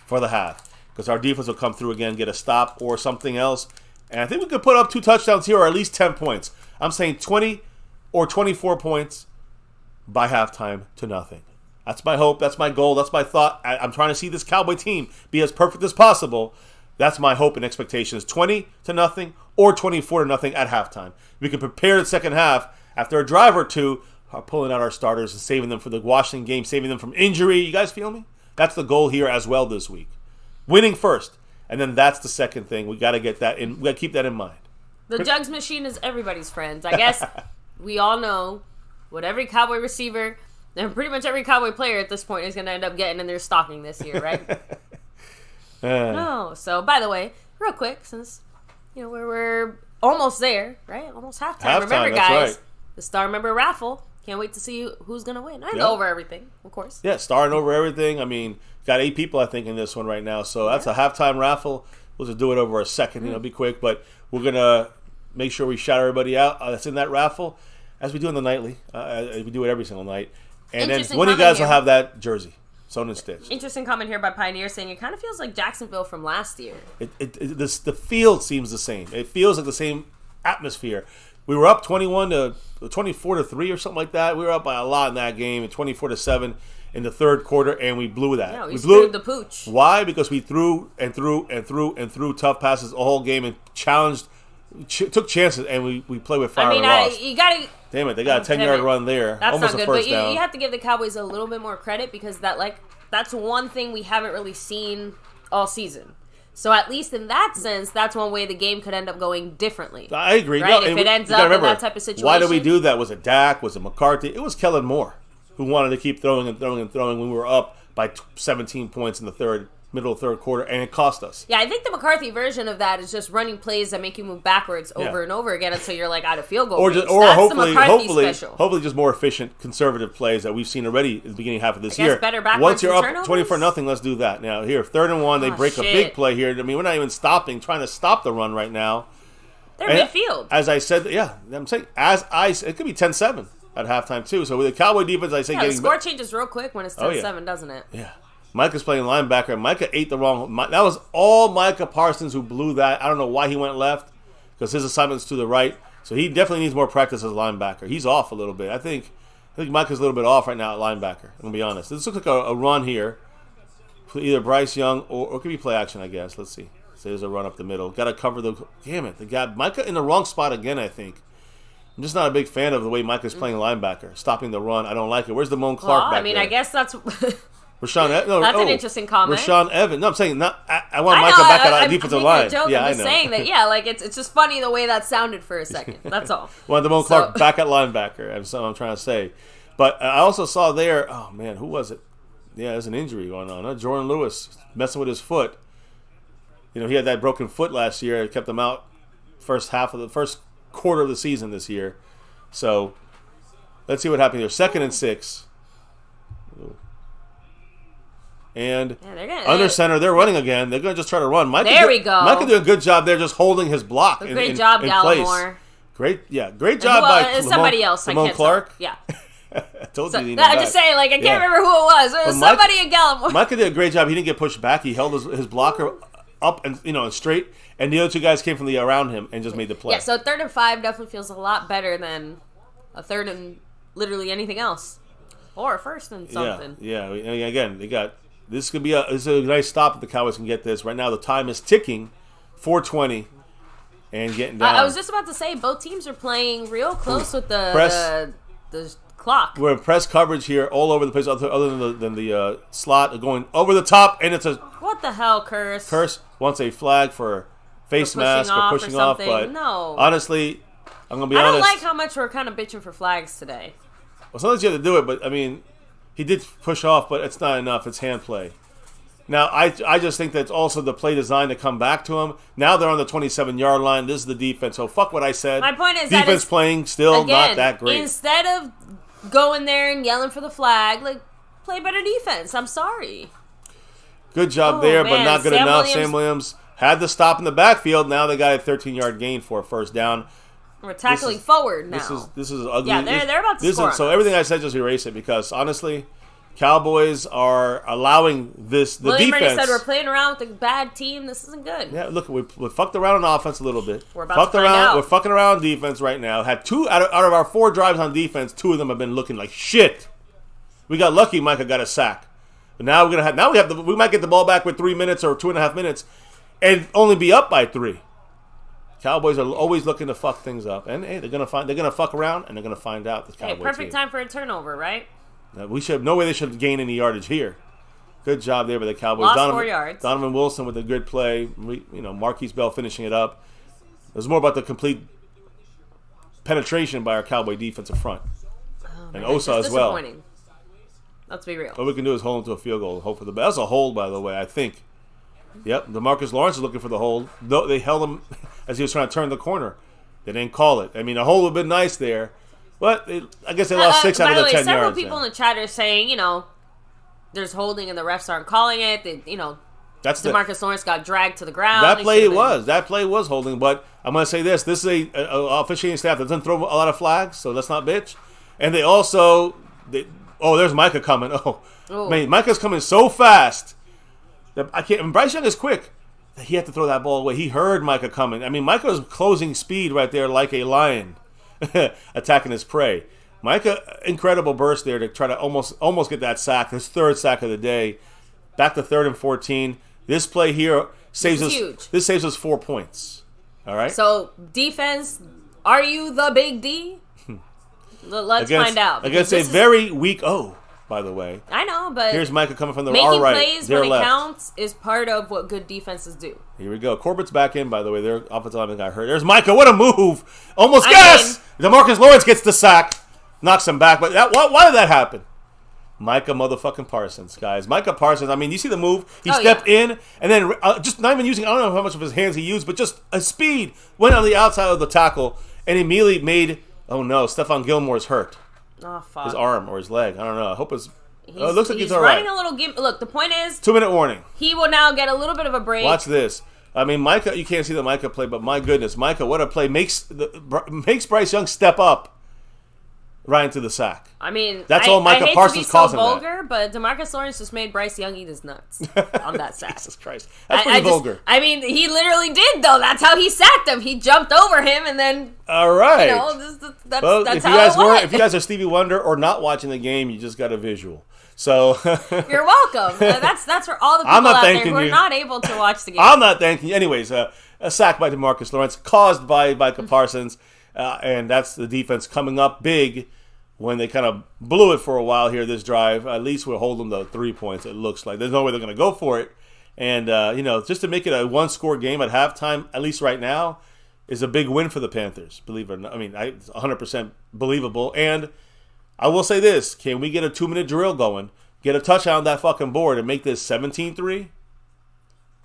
for the half, because our defense will come through again, get a stop or something else. And I think we could put up 2 touchdowns here or at least 10 points. I'm saying 20 or 24 points by halftime to nothing. That's my hope. That's my goal. That's my thought. I'm trying to see this Cowboy team be as perfect as possible. That's my hope and expectation is 20-0 or 24-0 at halftime. We can prepare the second half after a drive or two, pulling out our starters and saving them for the Washington game, saving them from injury. You guys feel me? That's the goal here as well this week. Winning first. And then that's the second thing. We got to get that in. We got to keep that in mind. The Jugs machine is everybody's friend. I guess we all know what every Cowboy receiver and pretty much every Cowboy player at this point is going to end up getting in their stocking this year, right? No. So, by the way, real quick, since we're almost there, right? Almost halftime. Remember, guys, right. The Star Member raffle. Can't wait to see who's going to win. And over everything, of course. Yeah, starring over everything. I mean, got 8 people, I think, in this one right now. So that's a halftime raffle. We'll just do it over a second, be quick. But we're going to make sure we shout everybody out that's in that raffle, as we do in the nightly. We do it every single night. And then one of you guys will have that jersey, sewn and stitched. Interesting comment here by Pioneer saying it kind of feels like Jacksonville from last year. The field seems the same. It feels like the same atmosphere. We were up 24-3 or something like that. We were up by a lot in that game, 24-7 in the third quarter, and we blew that. Yeah, we blew the pooch. Why? Because we threw tough passes the whole game and took chances, and we played with fire and lost. You gotta. Damn it! They got a 10-yard run there. That's almost not good. A first but down. You have to give the Cowboys a little bit more credit because that's one thing we haven't really seen all season. So at least in that sense, that's one way the game could end up going differently. I agree. Right? If it ends up in that type of situation. Why did we do that? Was it Dak? Was it McCarthy? It was Kellen Moore. who wanted to keep throwing and throwing and throwing when we were up by 17 points in the middle of third quarter, and it cost us. Yeah, I think the McCarthy version of that is just running plays that make you move backwards over and over again until you're like out of field goal range. That's hopefully just more efficient, conservative plays that we've seen already at the beginning half of this year. Better backwards. Once you're up 24-0, let's do that. Now here, 3rd and 1, they break a big play here. I mean, we're not even trying to stop the run right now. They're midfield. As I said, I'm saying it could be 10-7 at halftime too. So with the Cowboy defense, I say the score changes real quick when it's 10-7, doesn't it? Yeah. Micah's playing linebacker. Micah ate the wrong. That was all Micah Parsons who blew that. I don't know why he went left because his assignment's to the right. So he definitely needs more practice as a linebacker. He's off a little bit. I think Micah's a little bit off right now at linebacker. I'm going to be honest. This looks like a run here. Either Bryce Young or it could be play action, I guess. Let's see. So there's a run up the middle. Got to cover the. Damn it. They got Micah in the wrong spot again, I think. I'm just not a big fan of the way Micah's playing linebacker. Stopping the run. I don't like it. Where's Damone Clark back there? I guess that's. That's an interesting comment. Rashawn Evans. No, I'm saying I want Micah back at the defensive line. I'm just saying that. Yeah, like it's just funny the way that sounded for a second. That's all. Well, Damone Clark back at linebacker. That's what I'm trying to say. But I also saw there. Oh man, who was it? Yeah, there's an injury going on. Jordan Lewis messing with his foot. He had that broken foot last year. It kept him out first quarter of the season this year. So let's see what happens here. 2nd and 6. And under center, they're running again. They're going to just try to run. There we go. Micah did a good job there just holding his block Great job, Gallimore. Great job by somebody else. Damone Clark. Yeah. I told you. I'm just saying, I can't remember who it was. It was somebody in Gallimore. Micah did a great job. He didn't get pushed back. He held his blocker up and straight, and the other 2 guys came from around him and just made the play. Yeah, so 3rd and 5 definitely feels a lot better than a 3rd and literally anything else, or 1st and something. Yeah. Again, they got. This could be a nice stop if the Cowboys can get this. Right now, the time is ticking, 4:20, and getting down. I was just about to say, both teams are playing real close with the clock. We're in press coverage here all over the place, other than the slot going over the top, and it's a... What the hell, Curse? Curse wants a flag for face mask or pushing off, but no. Honestly, I'm going to be honest. I don't like how much we're kind of bitching for flags today. Well, sometimes you have to do it, but, I mean... He did push off, but it's not enough. It's hand play. Now, I just think that's also the play design to come back to him. Now they're on the 27-yard line. This is the defense. So fuck what I said. My point is defense playing still not that great. Instead of going there and yelling for the flag, play better defense. I'm sorry. Good job there, but not good enough. Sam Williams had the stop in the backfield. Now they got a 13-yard gain for a first down. We're tackling forward now. This is ugly. Yeah, they're about to score. So everything I said, just erase it because honestly, Cowboys are allowing the William defense. Said we're playing around with a bad team. This isn't good. Yeah, look, we fucked around on offense a little bit. We're about to find out. We're fucking around on defense right now. Had 2 out of our 4 drives on defense. 2 of them have been looking like shit. We got lucky. Micah got a sack, but now we might get the ball back with 3 minutes or 2.5 minutes, and only be up by 3. Cowboys are always looking to fuck things up, and hey, they're gonna fuck around, and they're gonna find out the Cowboys. Hey, perfect time for a turnover, right? We should no way they should gain any yardage here. Good job there by the Cowboys. Lost 4 yards. Donovan Wilson with a good play. Marquise Bell finishing it up. It was more about the complete penetration by our Cowboy defensive front, and Osa as well. Let's be real. What we can do is hold him to a field goal. Hope for the best. That's a hold, by the way. I think. Yep, DeMarcus Lawrence is looking for the hold. They held him as he was trying to turn the corner. They didn't call it. I mean, a hold would have been nice there. But I guess they lost 6 out of the 10 yards. Several people in the chat are saying, there's holding and the refs aren't calling it. DeMarcus Lawrence got dragged to the ground. That play was holding. But I'm going to say this. This is a officiating staff that doesn't throw a lot of flags, so let's not bitch. And they also... there's Micah coming. Man, Micah's coming so fast. And Bryce Young is quick. He had to throw that ball away. He heard Micah coming. I mean, Micah was closing speed right there like a lion attacking his prey. Micah, incredible burst there to try to almost get that sack, his 3rd sack of the day. Back to 3rd and 14. This play here saves us 4 points. All right? So, defense, are you the big D? Let's find out. Against a very weak by the way. I know, but here's Micah coming from our right. Making plays when it counts is part of what good defenses do. Here we go. Corbett's back in, by the way. Their offensive lineman got hurt. There's Micah. What a move. Almost DeMarcus Lawrence gets the sack. Knocks him back. But why did that happen? Micah motherfucking Parsons, guys. Micah Parsons, I mean, you see the move? He stepped in, and then just not even using, I don't know how much of his hands he used, but just a speed, went on the outside of the tackle, and immediately made, oh no, Stephon Gilmore's hurt. Oh, fuck. His arm or his leg. I don't know. I hope it's... it looks like he's all running right. a little game. Look, the point is... 2-minute warning. He will now get a little bit of a break. Watch this. I mean, Micah, you can't see the Micah play, but my goodness, Micah, what a play. Makes Bryce Young step up right into the sack. I mean, that's all Micah Parsons calls him. I hate to be so vulgar, but DeMarcus Lawrence just made Bryce Young eat his nuts on that sack. Jesus Christ. That's pretty vulgar. I mean, he literally did, though. That's how he sacked him. He jumped over him and then... All right. You know, that's how it went. If you guys are Stevie Wonder or not watching the game, you just got a visual. So you're welcome. That's for all the people out there who are not able to watch the game. I'm not thanking you. Anyways, a sack by DeMarcus Lawrence caused by Micah Parsons, and that's the defense coming up big when they kind of blew it for a while here this drive. At least we'll hold them to 3 points, it looks like. There's no way they're going to go for it. And, just to make it a one-score game at halftime, at least right now, is a big win for the Panthers, believe it or not. I mean, it's 100% believable. And I will say this. Can we get a 2-minute drill going, get a touchdown on that fucking board, and make this 17-3?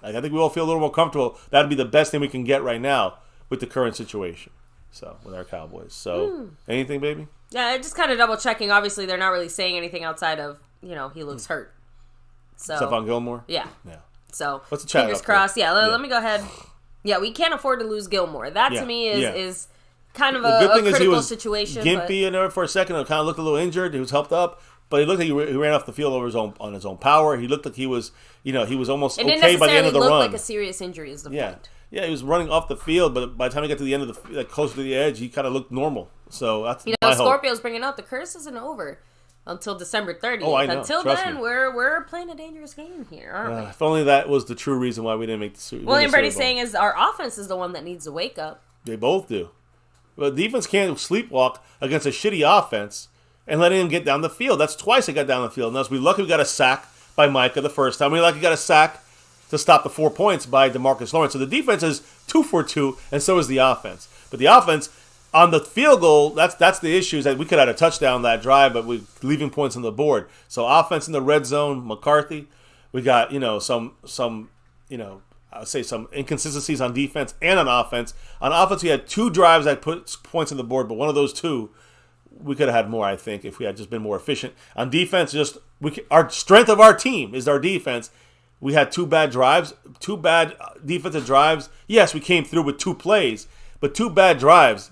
I think we all feel a little more comfortable. That would be the best thing we can get right now with the current situation. So, with our Cowboys. So, anything, baby? Yeah, just kind of double-checking. Obviously, they're not really saying anything outside of, he looks hurt. So Stephon Gilmore? Yeah. So, what's the chat fingers crossed. Yeah, let me go ahead. Yeah, we can't afford to lose Gilmore. That, to me, is kind of a critical situation. Gimpy in there for a second. It kind of looked a little injured. He was helped up. But he looked like he ran off the field on his own power. He looked like he was, he was almost okay by the end of the run. It didn't look like a serious injury is the point. Yeah, he was running off the field, but by the time he got to the end of closer to the edge, he kind of looked normal. So that's my hope. Scorpio's bringing out the curse isn't over until December 30th. Oh, I know. Until then, we're playing a dangerous game here, aren't we? If only that was the true reason why we didn't make the Super Bowl. William Birdie's saying is our offense is the one that needs to wake up. They both do. But defense can't sleepwalk against a shitty offense and letting him get down the field. That's twice they got down the field. Now, we lucky we got a sack by Micah the first time. We lucky got a sack to stop the 4 points by DeMarcus Lawrence. So the defense is 2 for 2, and so is the offense. But the offense, on the field goal, that's the issue, is that we could have had a touchdown that drive, but we're leaving points on the board. So offense in the red zone, McCarthy. We got, some I would say some inconsistencies on defense and on offense. On offense, we had 2 drives that put points on the board, but one of those 2, we could have had more, I think, if we had just been more efficient. On defense, our strength of our team is our defense. We had 2 bad drives, 2 bad defensive drives. Yes, we came through with 2 plays, but 2 bad drives.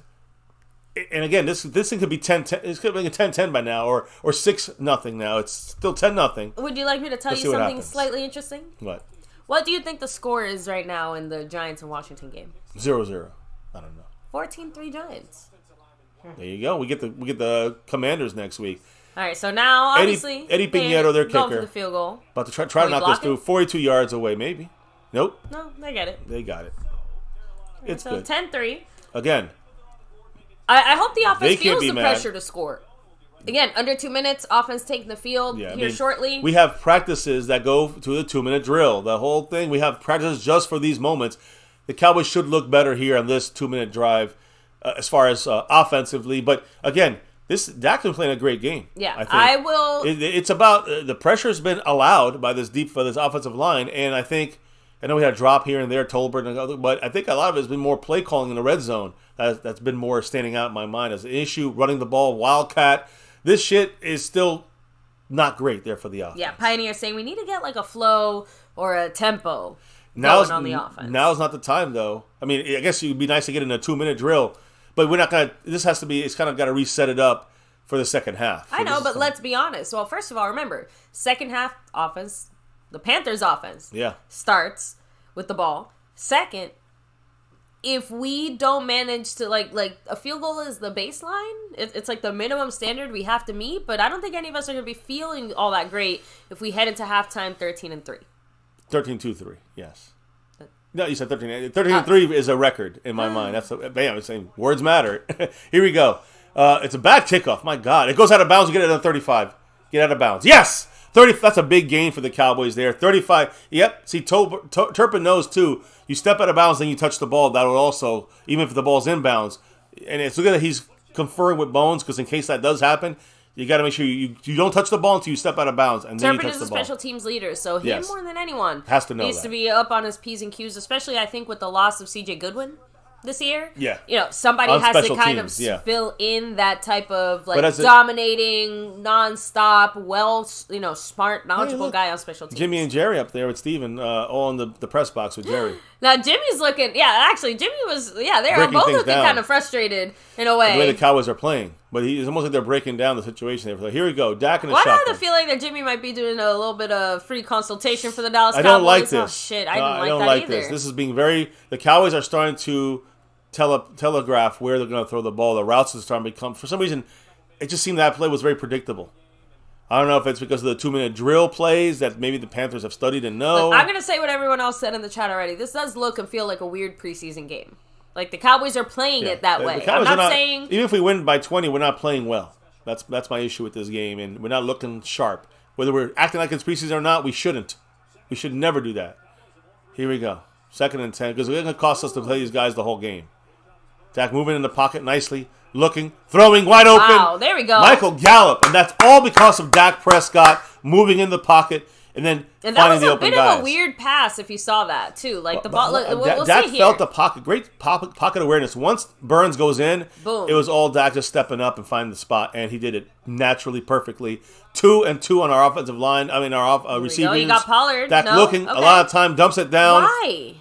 And again, this thing could be 10-10. It could be 10-10 by now, or 6-0 now. It's still 10-0. Would you like me to tell you something slightly interesting? What? What do you think the score is right now in the Giants and Washington game? 0-0. I don't know. 14-3 Giants. There you go. We get the Commanders next week. All right, so now obviously Eddie Piñeiro, their kicker, going for the field goal. About to try to knock this through. 42 yards away, maybe. Nope. No, they get it. They got it. It's good. 10-3. Again. I hope the offense feels the pressure to score. Again, under 2 minutes, offense taking the field shortly. We have practices that go to the 2-minute drill. The whole thing, we have practices just for these moments. The Cowboys should look better here on this 2-minute drive as far as offensively. But again, Dak's been playing a great game. Yeah, I will. It's about the pressure's been allowed by this offensive line, and I know we had a drop here and there, Tolbert and other, but I think a lot of it has been more play calling in the red zone. That's been more standing out in my mind as an issue. Running the ball, Wildcat. This shit is still not great there for the offense. Yeah, Pioneer saying we need to get like a flow or a tempo going on the offense. Now's not the time, though. I mean, I guess it would be nice to get in a 2-minute drill, but we're not going to – it's kind of got to reset it up for the second half. I know, but let's be honest. Well, first of all, remember, second half offense, the Panthers offense starts with the ball. Second, if we don't manage to, like a field goal is the baseline. It's like the minimum standard we have to meet, but I don't think any of us are going to be feeling all that great if we head into halftime 13-3. 13-2-3, yes. No, you said 13. 13-3 is a record in my mind. I'm saying words matter. Here we go. It's a bad kickoff. My God. It goes out of bounds. We get it on 35. Get out of bounds. Yes! 30. That's a big gain for the Cowboys there. 35. Yep. See, Turpin knows, too. You step out of bounds, then you touch the ball. That will also, even if the ball's inbounds. And it's look at he's conferring with Bones, because in case that does happen, You got to make sure you don't touch the ball until you step out of bounds, and then you Turpin touch is the a ball. special teams leader, so him more than anyone has to know needs that. to be up on his P's and Q's, especially I think with the loss of C.J. Goodwin this year. Yeah. You know, somebody On has to special kind teams, of fill in that type of like But dominating, nonstop, smart, knowledgeable guy on special teams. Jimmy and Jerry up there with Steven, all in the press box with Jerry. Now Jimmy's looking, Jimmy was, they're both looking kind of frustrated in a way. The way the Cowboys are playing. But it's almost like they're breaking down the situation there. Here we go, Dak in the Why shotgun. do I have the feeling that Jimmy might be doing a little bit of free consultation for the Dallas Cowboys? I don't like this. Oh, shit, I didn't like that either. This is being the Cowboys are starting to telegraph where they're going to throw the ball. The routes are starting to become, for some reason, it just seemed that play was very predictable. I don't know if it's because of the 2-minute drill plays that maybe the Panthers have studied and know. Look, I'm going to say what everyone else said in the chat already. This does look and feel like a weird preseason game. Like, the Cowboys are playing it that way. I'm not saying... Even if we win by 20, we're not playing well. That's my issue with this game, and we're not looking sharp. Whether we're acting like it's preseason or not, we shouldn't. We should never do that. Here we go. 2nd and 10, because it's going to cost us to play these guys the whole game. Dak moving in the pocket nicely, looking, throwing wide open. Wow, there we go. Michael Gallup, and that's all because of Dak Prescott moving in the pocket and then finding the open guys. And that was a bit of a weird pass if you saw that, too. Like, the ball, we'll Dak see here. felt the pocket, great pocket awareness. Once Burns goes in, boom. It was all Dak just stepping up and finding the spot, and he did it naturally, perfectly. 2 and 2 on our offensive line. I mean, our receivers. You got Pollard. Dak looking, a lot of time, dumps it down. Why?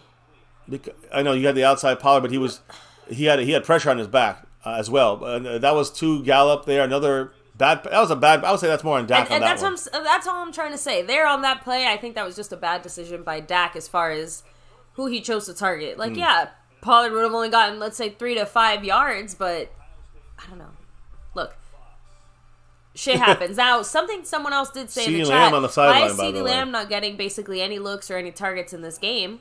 I know you had the outside Pollard, but he had pressure on his back as well. That was 2 Gallup there. Another bad. That was a bad. I would say that's more on Dak. And that's all I'm trying to say. There on that play, I think that was just a bad decision by Dak as far as who he chose to target. Like, Pollard would have only gotten, let's say, 3 to 5 yards, but I don't know. Look. Shit happens. Now, someone else did say in the chat, on the sideline, why is CeeDee Lamb not getting basically any looks or any targets in this game?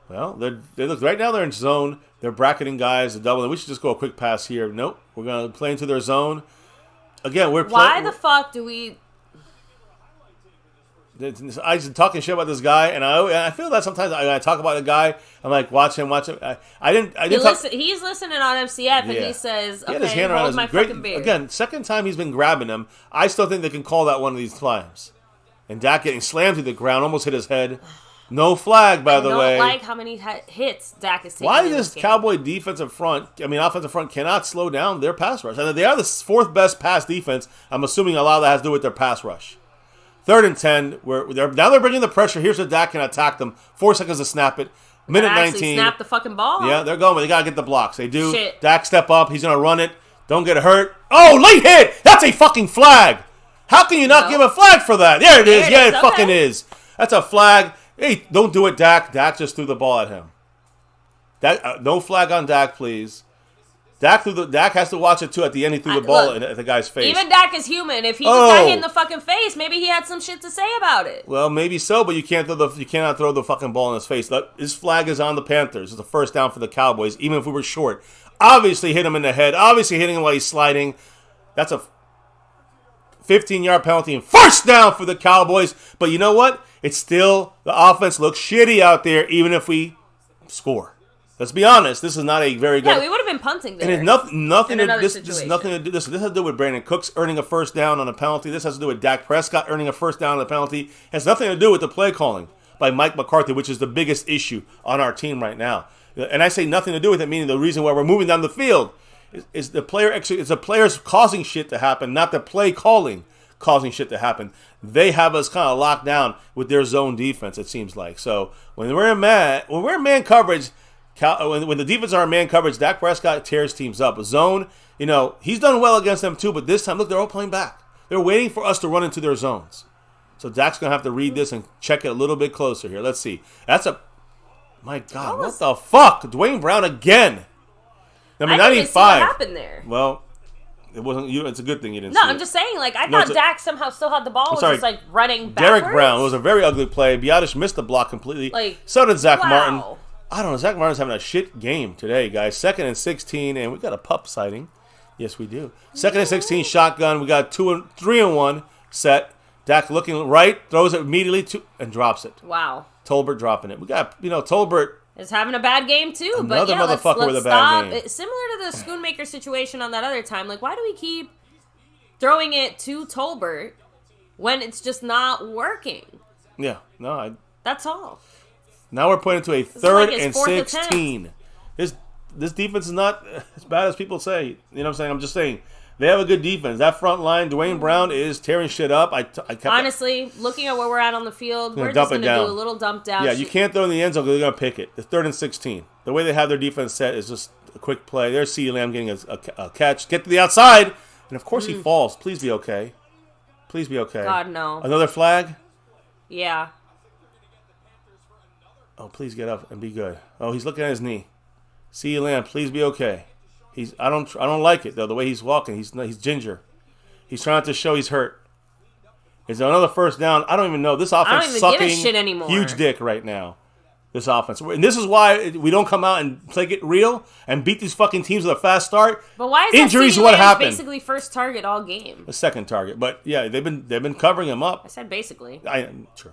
Well, they look right now. They're in zone. They're bracketing guys. The double. We should just go a quick pass here. Nope. We're going to play into their zone. Again, why the fuck do we? I just talking shit about this guy, and I feel that sometimes I talk about a guy. I'm like, watch him. I didn't. He's listening on MCF, and he says, "Okay, he had his hand around my fucking beard." Again, second time he's been grabbing him. I still think they can call that one of these times. And Dak getting slammed to the ground, almost hit his head. No flag, by the way. I don't like how many hits Dak is taking. Why this Cowboy offensive front cannot slow down their pass rush? And they are the 4th best pass defense. I'm assuming a lot of that has to do with their pass rush. 3rd and 10. Now they're bringing the pressure. Here's where Dak can attack them. 4 seconds to snap it. Minute 19. Snap the fucking ball. Yeah, they're going, but they got to get the blocks. They do. Shit. Dak step up. He's going to run it. Don't get hurt. Oh, late hit. That's a fucking flag. How can you not give a flag for that? There it is. Yeah, it fucking is. That's a flag. Hey, don't do it, Dak. Dak just threw the ball at him. No flag on Dak, please. Dak has to watch it, too, at the end he threw the ball at the guy's face. Even Dak is human. If he just got hit in the fucking face, maybe he had some shit to say about it. Well, maybe so, but you cannot throw the fucking ball in his face. His flag is on the Panthers. It's a first down for the Cowboys, even if we were short. Obviously hit him in the head. Obviously hitting him while he's sliding. That's a 15-yard penalty and first down for the Cowboys. But you know what? It's still, the offense looks shitty out there, even if we score. Let's be honest. This is not a very good. Yeah, we would have been punting there. And it's nothing. This has nothing to do. This has to do with Brandon Cooks earning a first down on a penalty. This has to do with Dak Prescott earning a first down on a penalty. It has nothing to do with the play calling by Mike McCarthy, which is the biggest issue on our team right now. And I say nothing to do with it, meaning the reason why we're moving down the field is the player. Actually, it's the players causing shit to happen, not the play calling causing shit to happen. They have us kind of locked down with their zone defense. It seems like so when we're in man coverage. When the defense are in man coverage, Dak Prescott tears teams up. A zone, he's done well against them too, but this time, look, they're all playing back. They're waiting for us to run into their zones. So Dak's going to have to read this and check it a little bit closer here. Let's see. My God, what the fuck? Dwayne Brown again. Number 95. See what happened there. Well, it wasn't you. It's a good thing you didn't see I'm just saying, I thought Dak somehow still had the ball. Was just running backwards. Derek Brown. It was a very ugly play. Biotish missed the block completely. So did Zach Martin. I don't know. Zach Martin's having a shit game today, guys. 2nd and 16, and we got a pup sighting. Yes, we do. 2nd and 16, shotgun. We got 3 and 1 set. Dak looking right, throws it immediately and drops it. Wow. Tolbert dropping it. We got, Tolbert is having a bad game too. Another but motherfucker let's with a bad game. Similar to the Schoonmaker situation on that other time. Why do we keep throwing it to Tolbert when it's just not working. Yeah, no, that's all. Now we're pointing to a third and 16. This defense is not as bad as people say. You know what I'm saying? I'm just saying they have a good defense. That front line, Dwayne Brown is tearing shit up. Honestly, looking at where we're at on the field, we're just going to do a little dump down. Yeah, you can't throw in the end zone because they're going to pick it. It's third and 16. The way they have their defense set is just a quick play. There's CeeDee Lamb getting a catch. Get to the outside. And, of course, he falls. Please be okay. Please be okay. God, no. Another flag? Yeah. Oh, please get up and be good. Oh, he's looking at his knee. CeeDee Lamb, please be okay. I don't like it though. The way he's walking, he's ginger. He's trying to show he's hurt. Is there another first down? I don't even know. This offense is sucking give a shit anymore. Huge dick right now. This offense, and this is why we don't come out and play it real and beat these fucking teams with a fast start. But why is injuries? That what happened? Basically, first target all game. The second target, but yeah, they've been covering him up. I said basically. True.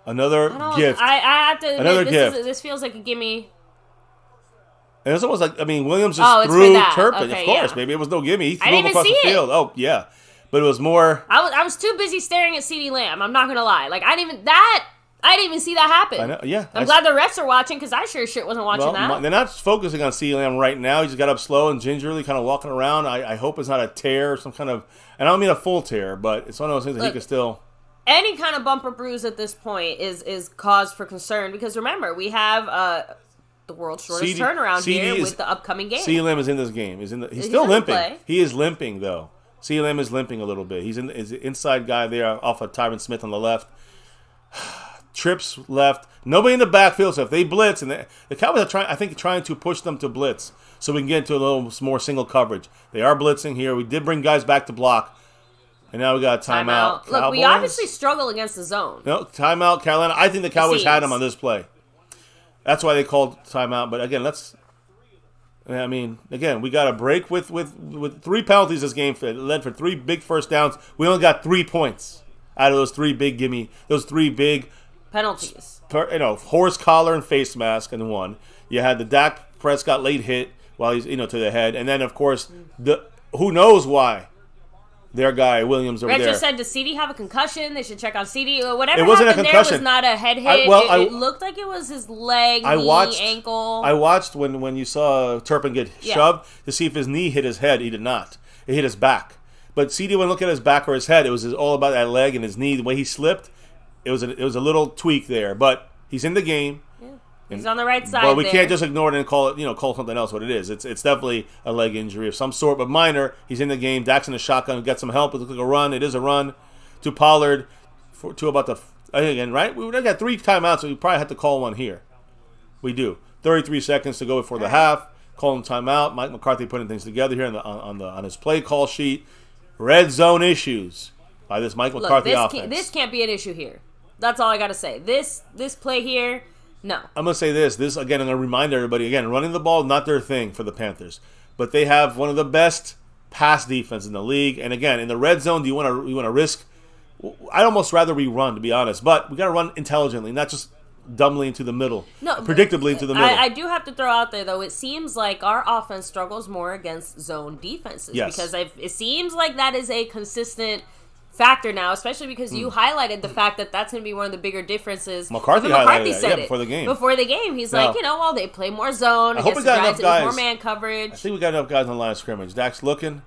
Another gift. I have to admit, Another gift. This feels like a gimme. And it's almost like, Williams just threw Turpin. Okay, of course, yeah. maybe it was no gimme. He threw him even across see the field. it. Oh, yeah. But it was more... I was too busy staring at CeeDee Lamb. I'm not going to lie. Like, I didn't even see that happen. I know, yeah. I'm glad the refs are watching because I sure shit wasn't watching that. They're not focusing on CeeDee Lamb right now. He just got up slow and gingerly kind of walking around. I hope it's not a tear or some kind of... And I don't mean a full tear, but it's one of those things that he can still... Any kind of bumper bruise at this point is cause for concern because remember, we have the world's shortest turnaround here with the upcoming game. CeeDee Lamb is in this game. He's still limping. He is limping, though. CeeDee Lamb is limping a little bit. He's the inside guy there off of Tyron Smith on the left. Trips left. Nobody in the backfield, so if they blitz, and the Cowboys are trying to push them to blitz so we can get into a little more single coverage. They are blitzing here. We did bring guys back to block. And now we got a timeout. Look, we obviously struggle against the zone. No, timeout, Carolina. I think the Cowboys had him on this play. That's why they called timeout. But again, we got a break with 3 penalties this game. It led for 3 big first downs. We only got 3 points out of those 3 big penalties. Horse collar and face mask and 1. You had the Dak Prescott late hit while he's to the head, and then of course who knows why. Their guy, Williams, over there. Retro said, does CeeDee have a concussion? They should check on CeeDee. Whatever it wasn't happened a there concussion. was not a head hit. It looked like it was his leg, ankle. I watched when you saw Turpin get shoved to see if his knee hit his head. He did not. It hit his back. But CeeDee wouldn't look at his back or his head. It was all about that leg and his knee. The way he slipped, it was a little tweak there. But he's in the game. He's on the right side. But we can't just ignore it and call something else what it is. It's definitely a leg injury of some sort, but minor. He's in the game. Dak's in the shotgun. Got some help. It looks like a run. It is a run to Pollard. To about the again, right? We got 3 timeouts, so we probably have to call one here. We do. 33 seconds to go before the half. Calling timeout. Mike McCarthy putting things together here on his play call sheet. Red zone issues by this Mike McCarthy offense. This can't be an issue here. That's all I got to say. This play here. No. I'm going to say this. Again, I'm going to remind everybody, again, running the ball, not their thing for the Panthers. But they have one of the best pass defense in the league. And again, in the red zone, do you want to risk? I'd almost rather we run, to be honest. But we got to run intelligently, not just dumbly into the middle. No, predictably into the middle. I do have to throw out there, though, it seems like our offense struggles more against zone defenses. Yes. Because it seems like that is a consistent factor now, especially because you highlighted the fact that that's going to be one of the bigger differences. McCarthy said it before the game. Before the game, he's like, they play more zone. I hope we got enough guys. More man coverage. I think we got enough guys on the line of scrimmage. Dak's looking.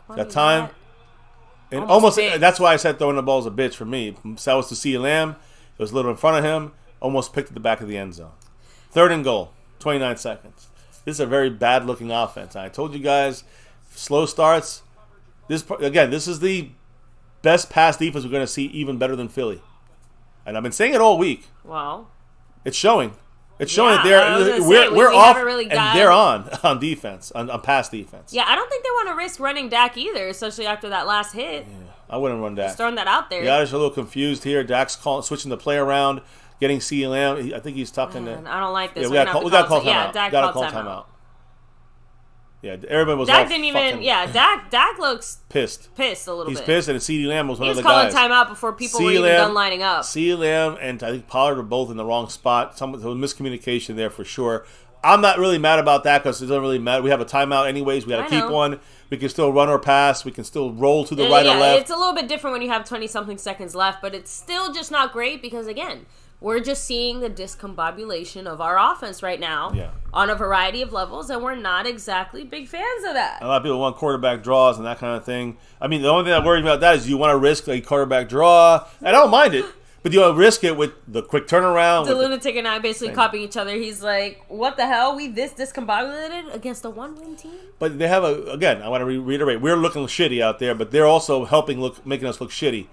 Got time. And almost that's why I said throwing the ball is a bitch for me. That was to CeeDee Lamb. It was a little in front of him. Almost picked at the back of the end zone. 3rd and goal. 29 seconds. This is a very bad-looking offense. I told you guys, slow starts. This is the best pass defense we're going to see, even better than Philly. And I've been saying it all week. Well, it's showing. It's showing that we're off really and they're on defense, on pass defense. Yeah, I don't think they want to risk running Dak either, especially after that last hit. Yeah, I wouldn't run Dak. Just throwing that out there. Yeah, I was a little confused here. Dak's switching the play around, getting CeeDee Lamb. I think he's talking to. I don't like this. Yeah, we got to call timeout. Yeah, Dak called timeout. Yeah, everybody was Dak didn't even. Yeah, Dak looks pissed a little bit. He's pissed, and CeeDee Lamb was one of the guys. He was calling timeout before people were even done lining up. CeeDee Lamb and I think Pollard were both in the wrong spot. Some miscommunication there for sure. I'm not really mad about that because it doesn't really matter. We have a timeout anyways. We got to keep one. We can still run or pass. We can still roll to the right or left. It's a little bit different when you have 20-something seconds left, but it's still just not great because, again, we're just seeing the discombobulation of our offense right now on a variety of levels, and we're not exactly big fans of that. A lot of people want quarterback draws and that kind of thing. I mean, the only thing that worries me about that is you want to risk a quarterback draw. I don't mind it. But you want to risk it with the quick turnaround. The lunatic and I basically copying each other. He's like, what the hell? We this discombobulated against a one-win team? But they have again, I want to reiterate, we're looking shitty out there, but they're also making us look shitty.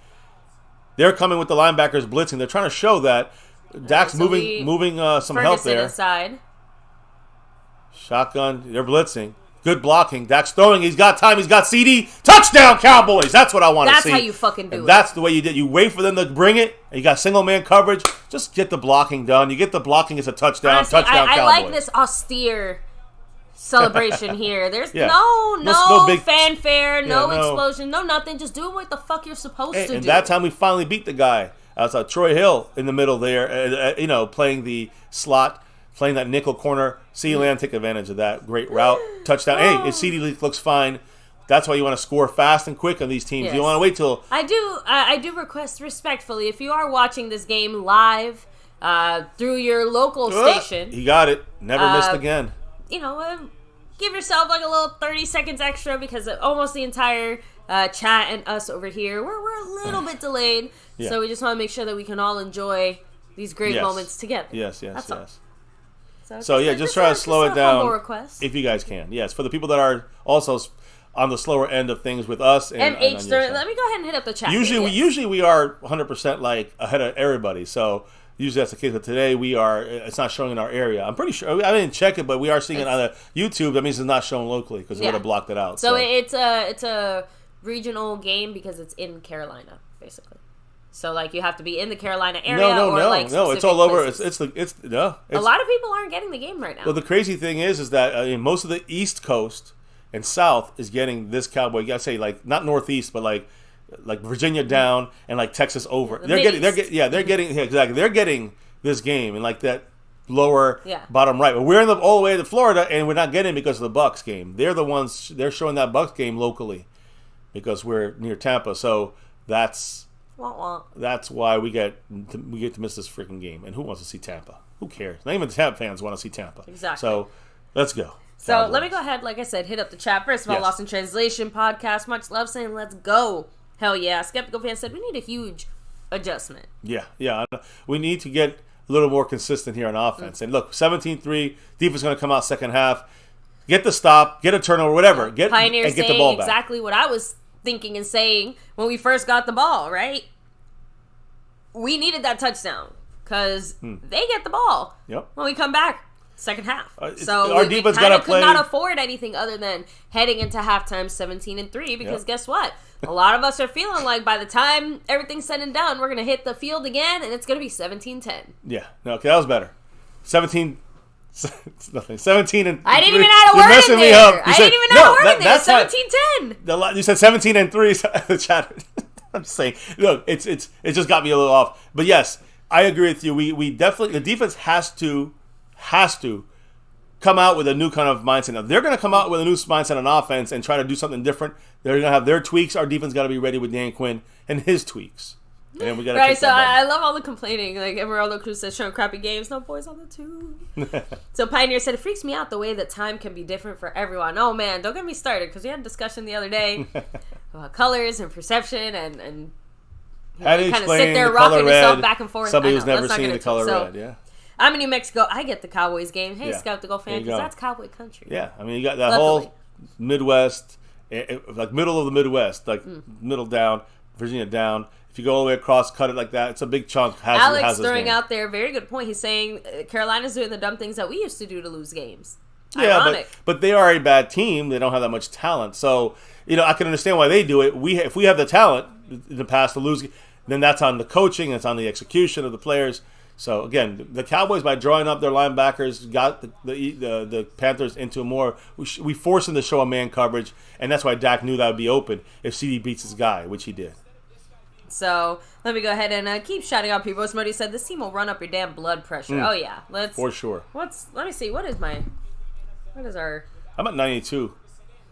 They're coming with the linebackers blitzing. They're trying to show that Dak's moving some help there. Inside. Shotgun, they're blitzing. Good blocking. Dak's throwing. He's got time. He's got CD. Touchdown, Cowboys. That's what I want to see. That's how you fucking do it. That's the way you did. You wait for them to bring it, and you got single man coverage. Just get the blocking done. You get the blocking, it's a touchdown. Honestly, touchdown, I Cowboys. like this austere celebration here. There's no big fanfare, no explosion, no nothing. Just do what the fuck you're supposed to do. And that time we finally beat the guy. Outside Troy Hill in the middle there, playing the slot. Playing that nickel corner. CeeDee Lamb take advantage of that. Great route. Touchdown. Hey, if CeeDee looks fine, that's why you want to score fast and quick on these teams. Yes. You don't want to wait till... I do request respectfully, if you are watching this game live through your local station... He got it. Never missed again. Give yourself like a little 30 seconds extra because almost the entire chat and us over here, we're a little bit delayed. Yeah. So we just want to make sure that we can all enjoy these great moments together. Yes. So just try to slow it down if you guys can. Yes, for the people that are also on the slower end of things with us. And H, let me go ahead and hit up the chat. Usually we are 100% like ahead of everybody. So usually that's the case. But today it's not showing in our area. I'm pretty sure. I didn't check it, but we are seeing it on the YouTube. That means it's not showing locally because we would have blocked it out. So it's a regional game because it's in Carolina, basically. So, you have to be in the Carolina area. No. It's all over. It's a lot of people aren't getting the game right now. Well, the crazy thing is that most of the East Coast and South is getting this Cowboy. You gotta say not Northeast, but like Virginia down and Texas over. They're getting this game and that lower bottom right. But we're all the way to Florida and we're not getting it because of the Bucs game. They're the ones. They're showing that Bucs game locally because we're near Tampa. So that's why we get to miss this freaking game. And who wants to see Tampa? Who cares? Not even the Tampa fans want to see Tampa. Exactly. So let's go. So Cowboys. Let me go ahead, like I said, hit up the chat. First of all, Lost in Translation podcast. Much love saying let's go. Hell yeah. Skeptical fan said we need a huge adjustment. Yeah. We need to get a little more consistent here on offense. And look, 17-3, defense going to come out second half. Get the stop, get a turnover, whatever. Get the ball back. Exactly what I was thinking and saying when we first got the ball, right? We needed that touchdown because they get the ball when we come back second half. So our defense got to play. Could not afford anything other than heading into halftime 17-3 because guess what? A lot of us are feeling like by the time everything's said and done, we're going to hit the field again and it's going to be 17-10. Yeah. No, okay, that was better. 17. It's nothing. 17 and I didn't even add a word in there. I didn't even add a word in there. 17-10. You said 17 and 3. The chat. I'm just saying. Look, it just got me a little off. But yes, I agree with you. We definitely, the defense has to come out with a new kind of mindset. Now, they're going to come out with a new mindset on offense and try to do something different. They're going to have their tweaks. Our defense got to be ready with Dan Quinn and his tweaks. And we got right, so I love all the complaining. Like Emeraldo Cruz says, showing crappy games, no boys on the tube. So Pioneer said, it freaks me out the way that time can be different for everyone. Oh man, don't get me started, because we had a discussion the other day about colors and perception and kind of sit there rocking yourself back and forth. Somebody who's never seen the color red, yeah. I'm in New Mexico. I get the Cowboys game. Hey, Skeptical fan, because that's Cowboy country. Yeah, I mean, you got that whole Midwest, like middle of the Midwest, like middle down, Virginia down. If you go all the way across, cut it like that, it's a big chunk. Alex throwing out there, very good point. He's saying Carolina's doing the dumb things that we used to do to lose games. Yeah, ironic. But they are a bad team. They don't have that much talent. So, I can understand why they do it. If we have the talent in the past to lose, then that's on the coaching, it's on the execution of the players. So, again, the Cowboys, by drawing up their linebackers, got the Panthers into a more... We forced them to show a man coverage, and that's why Dak knew that would be open if CD beats his guy, which he did. So let me go ahead and keep shouting out people. As Modi said, this team will run up your damn blood pressure. Oh yeah, for sure. Let me see. What is our? I'm at 92.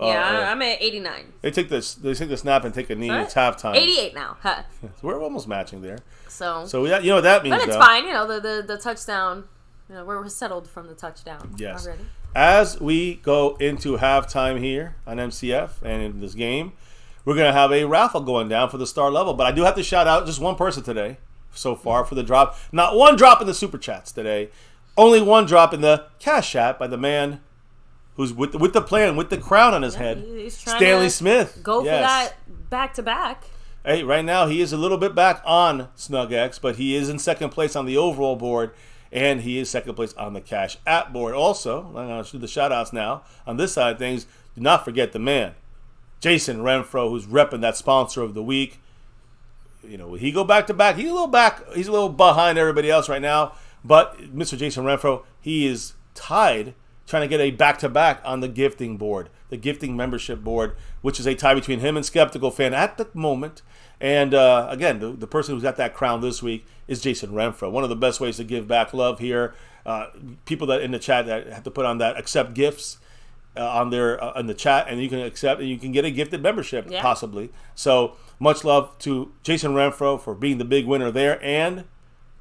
Yeah, I'm at 89. They take the snap and take a knee. It's halftime. 88 now. Huh. So we're almost matching there. So yeah, you know what that means. But it's fine. You know the touchdown. You know, we're settled from the touchdown. Yes. Already. As we go into halftime here on MCF and in this game, we're going to have a raffle going down for the star level. But I do have to shout out just one person today so far for the drop. Not one drop in the Super Chats today. Only one drop in the Cash App by the man who's with the plan, with the crown on his head. He's trying Stanley to Smith. Go for that back-to-back. Hey, right now he is a little bit back on SnugX, but he is in second place on the overall board. And he is second place on the Cash App board. Also, I'm going to do the shout-outs now. On this side of things, do not forget the man, Jason Renfro, who's repping that sponsor of the week. You know, he go back-to-back. He's a little behind everybody else right now. But Mr. Jason Renfro, he is tied trying to get a back-to-back on the gifting board, the gifting membership board, which is a tie between him and Skeptical Fan at the moment. And again, the person who's got that crown this week is Jason Renfro. One of the best ways to give back love here. People that in the chat that have to put on that accept gifts on the chat, and you can accept and you can get a gifted membership possibly. So much love to Jason Renfro for being the big winner there and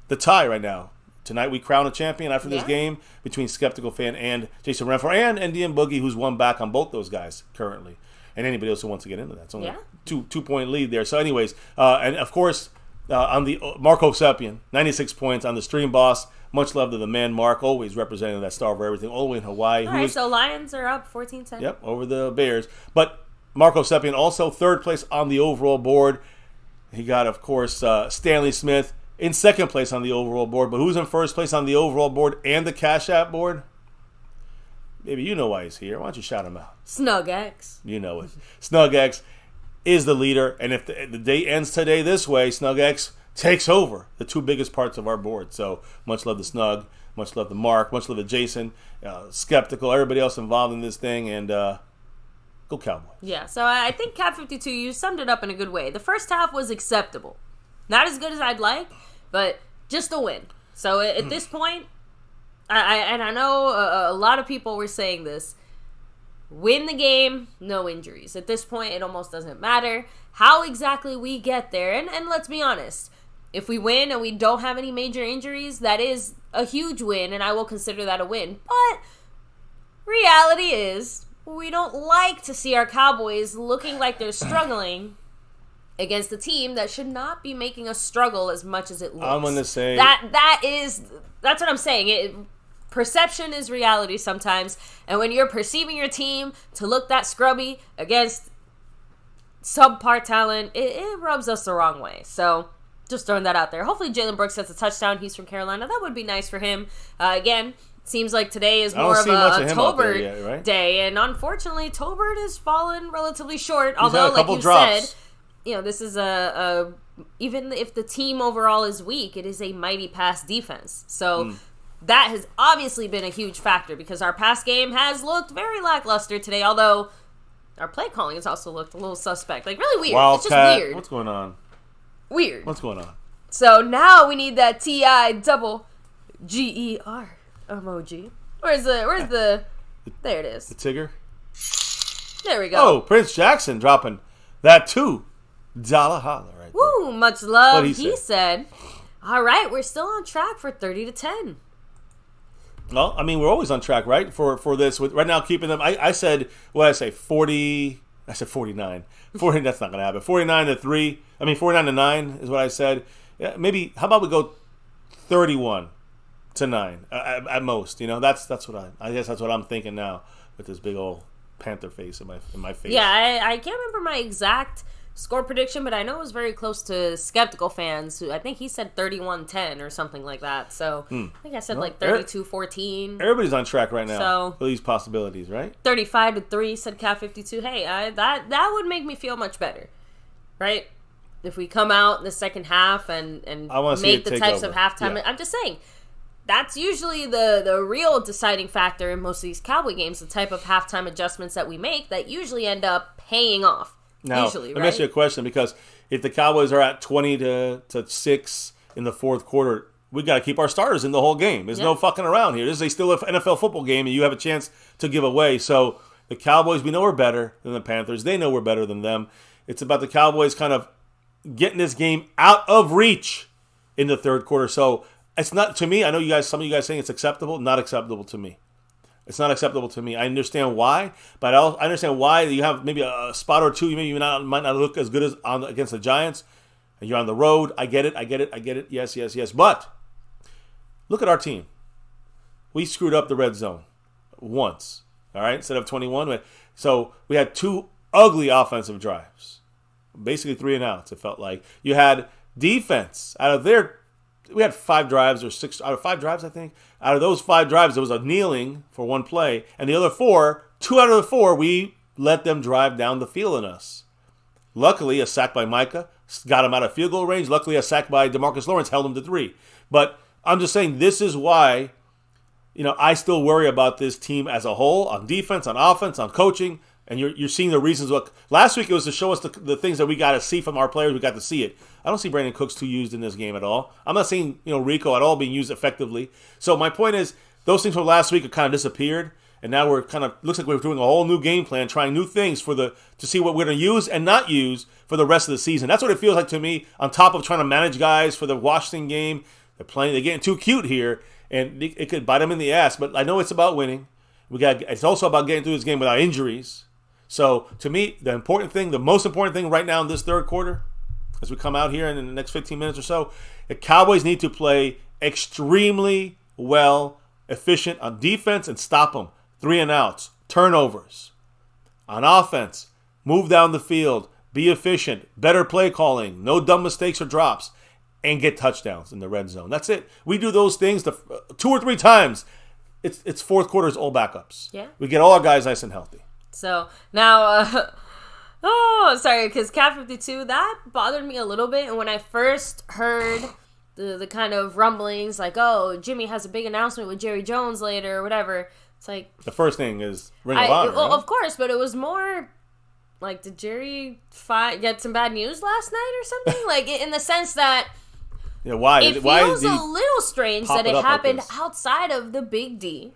the tie right now. Tonight we crown a champion after this game between Skeptical Fan and Jason Renfro and Indian Boogie, who's won back on both those guys currently. And anybody else who wants to get into that. It's only a 2-point lead there. So anyways, and of course, on the Marco Seppian, 96 points on the stream boss. Much love to the man Mark, always representing that star for everything, all the way in Hawaii. All right, so Lions are up 14-10. Yep, over the Bears. But Marco Seppian also third place on the overall board. He got, of course, Stanley Smith in second place on the overall board. But who's in first place on the overall board and the Cash App board? Maybe you know why he's here. Why don't you shout him out? SnugX. You know it. SnugX is the leader. And if the day ends today this way, SnugX takes over the two biggest parts of our board. So much love to Snug. Much love to Mark. Much love to Jason. Skeptical. Everybody else involved in this thing. And go Cowboys. Yeah, so I think Cap 52, you summed it up in a good way. The first half was acceptable. Not as good as I'd like, but just a win. So at this point, I know a lot of people were saying this. Win the game, no injuries. At this point, it almost doesn't matter how exactly we get there. And let's be honest, if we win and we don't have any major injuries, that is a huge win, and I will consider that a win. But reality is, we don't like to see our Cowboys looking like they're struggling against a team that should not be making us struggle as much as it looks. I'm going to say... That's what I'm saying. Perception is reality sometimes, and when you're perceiving your team to look that scrubby against subpar talent, it rubs us the wrong way. So, just throwing that out there. Hopefully Jalen Brooks gets a touchdown. He's from Carolina. That would be nice for him. Again, seems like today is more of a Tolbert day, and unfortunately, Tolbert has fallen relatively short. Although, like you said, you know, this is even if the team overall is weak, it is a mighty pass defense. So that has obviously been a huge factor because our pass game has looked very lackluster today, although our play calling has also looked a little suspect. Like, really weird. Wildcat. It's just weird. What's going on? Weird. What's going on? So now we need that TIGER emoji. Where's the there it is. The Tigger? There we go. Oh, Prince Jackson dropping that $2 holler right Woo, there. much love. What'd he said, all right, we're still on track for 30-10. Well, I mean, we're always on track, right? For this. Right now, keeping them. I said, what did I say? 40. I said 49. 40. That's not going to happen. 49-3. I mean, 49-9 is what I said. Yeah, maybe. How about we go 31-9 at most? You know, that's what I guess that's what I'm thinking now with this big old Panther face in my face. Yeah, I can't remember my exact score prediction, but I know it was very close to Skeptical Fans, who I think he said 31-10 or something like that. So I think I said 32-14. Everybody's on track right now so, for these possibilities, right? 35-3 said Cat 52. Hey, that would make me feel much better, right? If we come out in the second half and make the types of halftime. Yeah. I'm just saying, that's usually the real deciding factor in most of these Cowboy games, the type of halftime adjustments that we make that usually end up paying off. Now, usually, let me ask you a question, because if the Cowboys are at 20-6 in the fourth quarter, we got to keep our starters in the whole game. There's no fucking around here. This is still an NFL football game, and you have a chance to give away. So the Cowboys, we know we're better than the Panthers. They know we're better than them. It's about the Cowboys kind of getting this game out of reach in the third quarter. So it's not, to me, I know some of you guys saying it's acceptable. Not acceptable to me. It's not acceptable to me. I understand why, but I understand why you have maybe a spot or two. You might not look as good as against the Giants, and you're on the road. I get it. Yes. But look at our team. We screwed up the red zone once, all right, instead of 21. So we had 2 ugly offensive drives, basically 3 and outs, it felt like. You had defense we had 5 drives or 6 out of 5 drives, I think. Out of those 5 drives, there was a kneeling for 1 play. And the other 2 out of the 4, we let them drive down the field on us. Luckily, a sack by Micah got him out of field goal range. Luckily, a sack by DeMarcus Lawrence held him to 3. But I'm just saying this is why, I still worry about this team as a whole, on defense, on offense, on coaching. And you're seeing the reasons. Look, last week it was to show us the things that we got to see from our players. We got to see it. I don't see Brandon Cooks too used in this game at all. I'm not seeing Rico at all being used effectively. So my point is, those things from last week have kind of disappeared, and now we're kind of looks like we're doing a whole new game plan, trying new things to see what we're going to use and not use for the rest of the season. That's what it feels like to me. On top of trying to manage guys for the Washington game, they're getting too cute here, and it could bite them in the ass. But I know it's about winning. It's also about getting through this game without injuries. So, to me, the most important thing right now in this third quarter, as we come out here in the next 15 minutes or so, the Cowboys need to play extremely well, efficient on defense and stop them. 3 and outs, turnovers. On offense, move down the field, be efficient, better play calling, no dumb mistakes or drops, and get touchdowns in the red zone. That's it. We do those things 2 or 3 times. It's fourth quarter is all backups. Yeah. We get all our guys nice and healthy. So now, because Cat 52, that bothered me a little bit. And when I first heard the kind of rumblings, like, Jimmy has a big announcement with Jerry Jones later or whatever, it's like... The first thing is Ring of Honor, Well, right? Of course, but it was more like, did Jerry get some bad news last night or something? Like, in the sense that... Yeah, why? It feels a little strange that it happened outside of the Big D.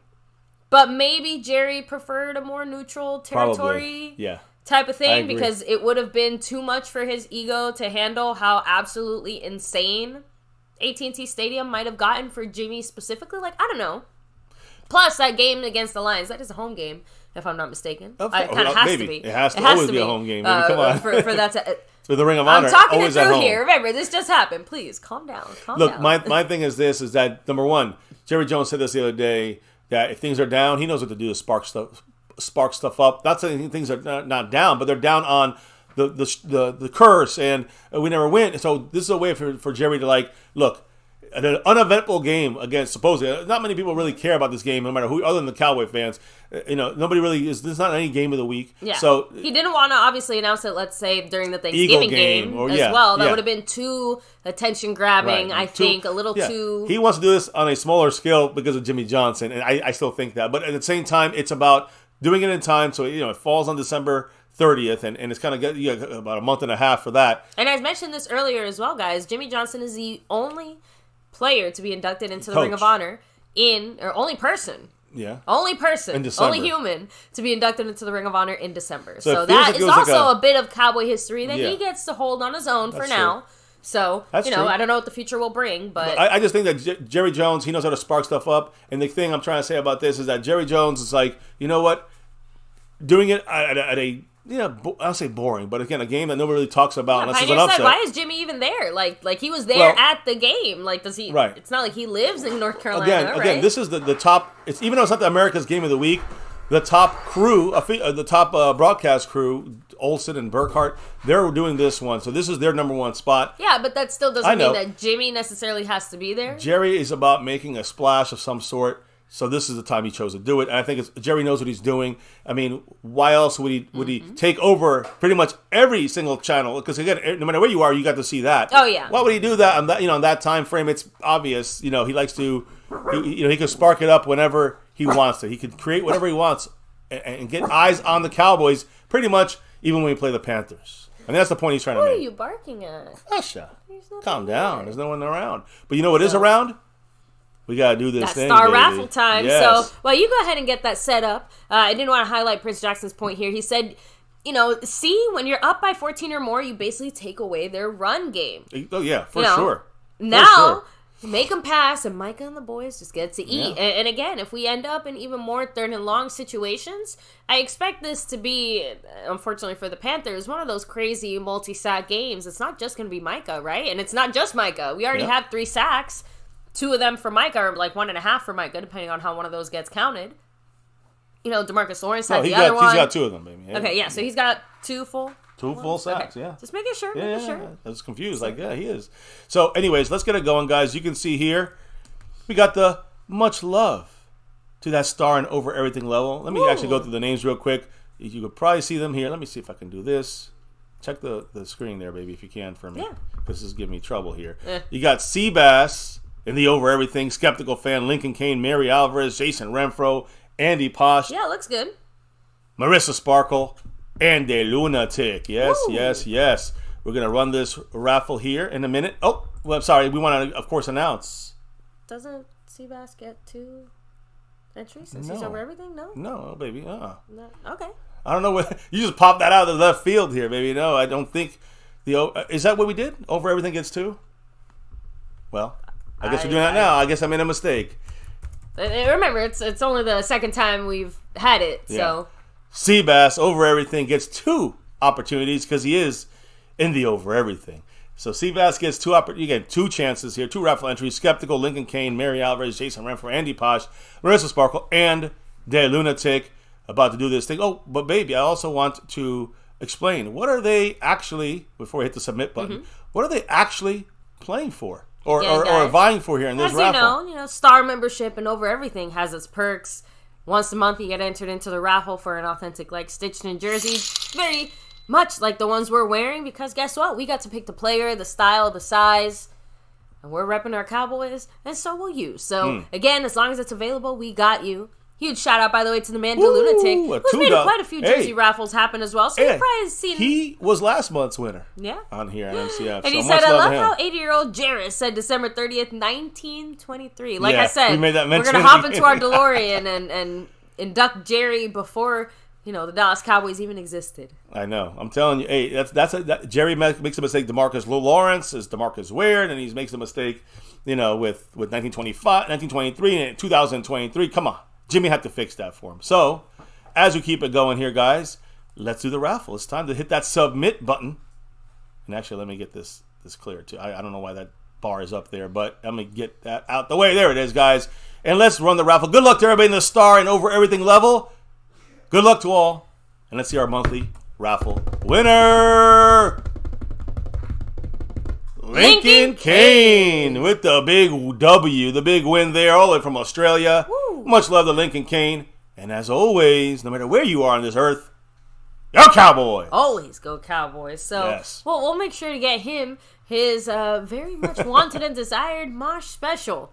But maybe Jerry preferred a more neutral territory type of thing because it would have been too much for his ego to handle how absolutely insane AT&T Stadium might have gotten for Jimmy specifically. Like, I don't know. Plus, that game against the Lions, that is a home game, if I'm not mistaken. It kind of has to be. It has to always be a home game. Come on. For that to... For the Ring of Honor, I'm talking always it through at home. here. Remember, this just happened. Please, calm down. Look, my thing is this, is that, number one, Jerry Jones said this the other day, that if things are down, he knows what to do to spark stuff up. Not saying things are not down, but they're down on the curse, and we never win. So this is a way for Jerry to, look, an uneventful game against, supposedly, not many people really care about this game, no matter who, other than the Cowboy fans. Nobody really is. There's not any game of the week. Yeah. So he didn't want to obviously announce it, let's say, during the Thanksgiving game as well. That would have been too attention grabbing, right. I think, a little too... He wants to do this on a smaller scale because of Jimmy Johnson, and I still think that. But at the same time, it's about doing it in time, so it falls on December 30th, and it's kind of about a month and a half for that. And I mentioned this earlier as well, guys. Jimmy Johnson is the only player to be inducted into the Ring of Honor only person, only human to be inducted into the Ring of Honor in December. So that is also a bit of Cowboy history that he gets to hold on his own for now. So, I don't know what the future will bring, but... I just think that Jerry Jones, he knows how to spark stuff up, and the thing I'm trying to say about this is that Jerry Jones is like, you know what? Doing it at a... I'll say boring, but again, a game that nobody really talks about unless it's an upset. Why is Jimmy even there? Like he was there at the game. Like, does he? Right. It's not like he lives in North Carolina. Again, this is the top. It's even though it's not the America's Game of the Week, the top crew, the top broadcast crew, Olsen and Burkhart, they're doing this one, so this is their number one spot. Yeah, but that still doesn't mean that Jimmy necessarily has to be there. Jerry is about making a splash of some sort. So this is the time he chose to do it, and I think Jerry knows what he's doing. I mean, why else would he take over pretty much every single channel? Because again, no matter where you are, you got to see that. Oh yeah. Why would he do that on that on that time frame? It's obvious. He likes to, he can spark it up whenever he wants to. He can create whatever he wants and get eyes on the Cowboys pretty much even when we play the Panthers. mean, that's the point he's trying to Who make. are you barking at? Usha, calm there. down. There's no one around. But you know what is around? We got to do this thing, Star baby. raffle time. Yes. So, well, you go ahead and get that set up. I didn't want to highlight Prince Jackson's point here. He said, see, when you're up by 14 or more, you basically take away their run game. Oh, yeah, for sure. Now, make them pass, and Micah and the boys just get to eat. Yeah. And again, if we end up in even more third and long situations, I expect this to be, unfortunately for the Panthers, one of those crazy multi-sack games. It's not just going to be Micah, right? And it's not just Micah. We already have 3 sacks. 2 of them for Micah, or like 1.5 for Micah, depending on how one of those gets counted. DeMarcus Lawrence had the other one. He's got 2 of them, baby. Yeah. Okay, yeah, so he's got 2 full. 2 full sacks, yeah. Just making sure, I was confused. He is. So, anyways, let's get it going, guys. You can see here, we got the much love to that star and over everything level. Let me actually go through the names real quick. You could probably see them here. Let me see if I can do this. Check the screen there, baby, if you can for me. Yeah. Because this is giving me trouble here. You got Seabass in the over everything, Skeptical Fan, Lincoln Kane, Mary Alvarez, Jason Renfro, Andy Posh. Yeah, looks good. Marissa Sparkle, and a lunatic. Yes, yes. We're going to run this raffle here in a minute. Oh, well, I'm sorry. We want to, of course, announce. Doesn't Seabass get 2 entries since he's over everything? No, baby. No. Okay. I don't know what. You just popped that out of the left field here, baby. No, I don't think. Is that what we did? Over everything gets 2? Well, I guess we're doing that now. I guess I made a mistake. Remember, it's only the second time we've had it, so. Seabass, over everything, gets 2 opportunities because he is in the over everything. So Seabass gets 2 you get 2 chances here, 2 raffle entries. Skeptical, Lincoln Kane, Mary Alvarez, Jason Renfro, Andy Posh, Marissa Sparkle, and the lunatic about to do this thing. Oh, but baby, I also want to explain, what are they actually, before we hit the submit button, what are they actually playing for? Or vying for here in this raffle? You know, Star membership and over everything has its perks. Once a month, you get entered into the raffle for an authentic, stitched in jersey. Very much like the ones we're wearing, because guess what? We got to pick the player, the style, the size, and we're repping our Cowboys, and so will you. So, again, as long as it's available, we got you. Huge shout out, by the way, to the man, the lunatic, who's made quite a few jersey raffles happen as well. So you've probably seen. He was last month's winner. Yeah. On here on MCF. And he said, I love how 80-year-old Jarris said December 30th, 1923. Like I said, we made that mention. We're going to hop into our DeLorean and induct Jerry before, the Dallas Cowboys even existed. I know. I'm telling you, hey, Jerry makes a mistake. DeMarcus Lawrence is DeMarcus Ware, and he makes a mistake, with 1925, 1923, and 2023. Come on. Jimmy had to fix that for him. So, as we keep it going here, guys, let's do the raffle. It's time to hit that submit button. And actually, let me get this clear, too. I don't know why that bar is up there, but let me get that out the way. There it is, guys. And let's run the raffle. Good luck to everybody in the star and over everything level. Good luck to all. And let's see our monthly raffle winner. Lincoln Kane with the big W, the big win there, all the way from Australia. Woo. Much love to Lincoln Kane. And as always, no matter where you are on this earth, go Cowboys! Always go Cowboys. So we'll make sure to get him his very much wanted and desired Mosh special.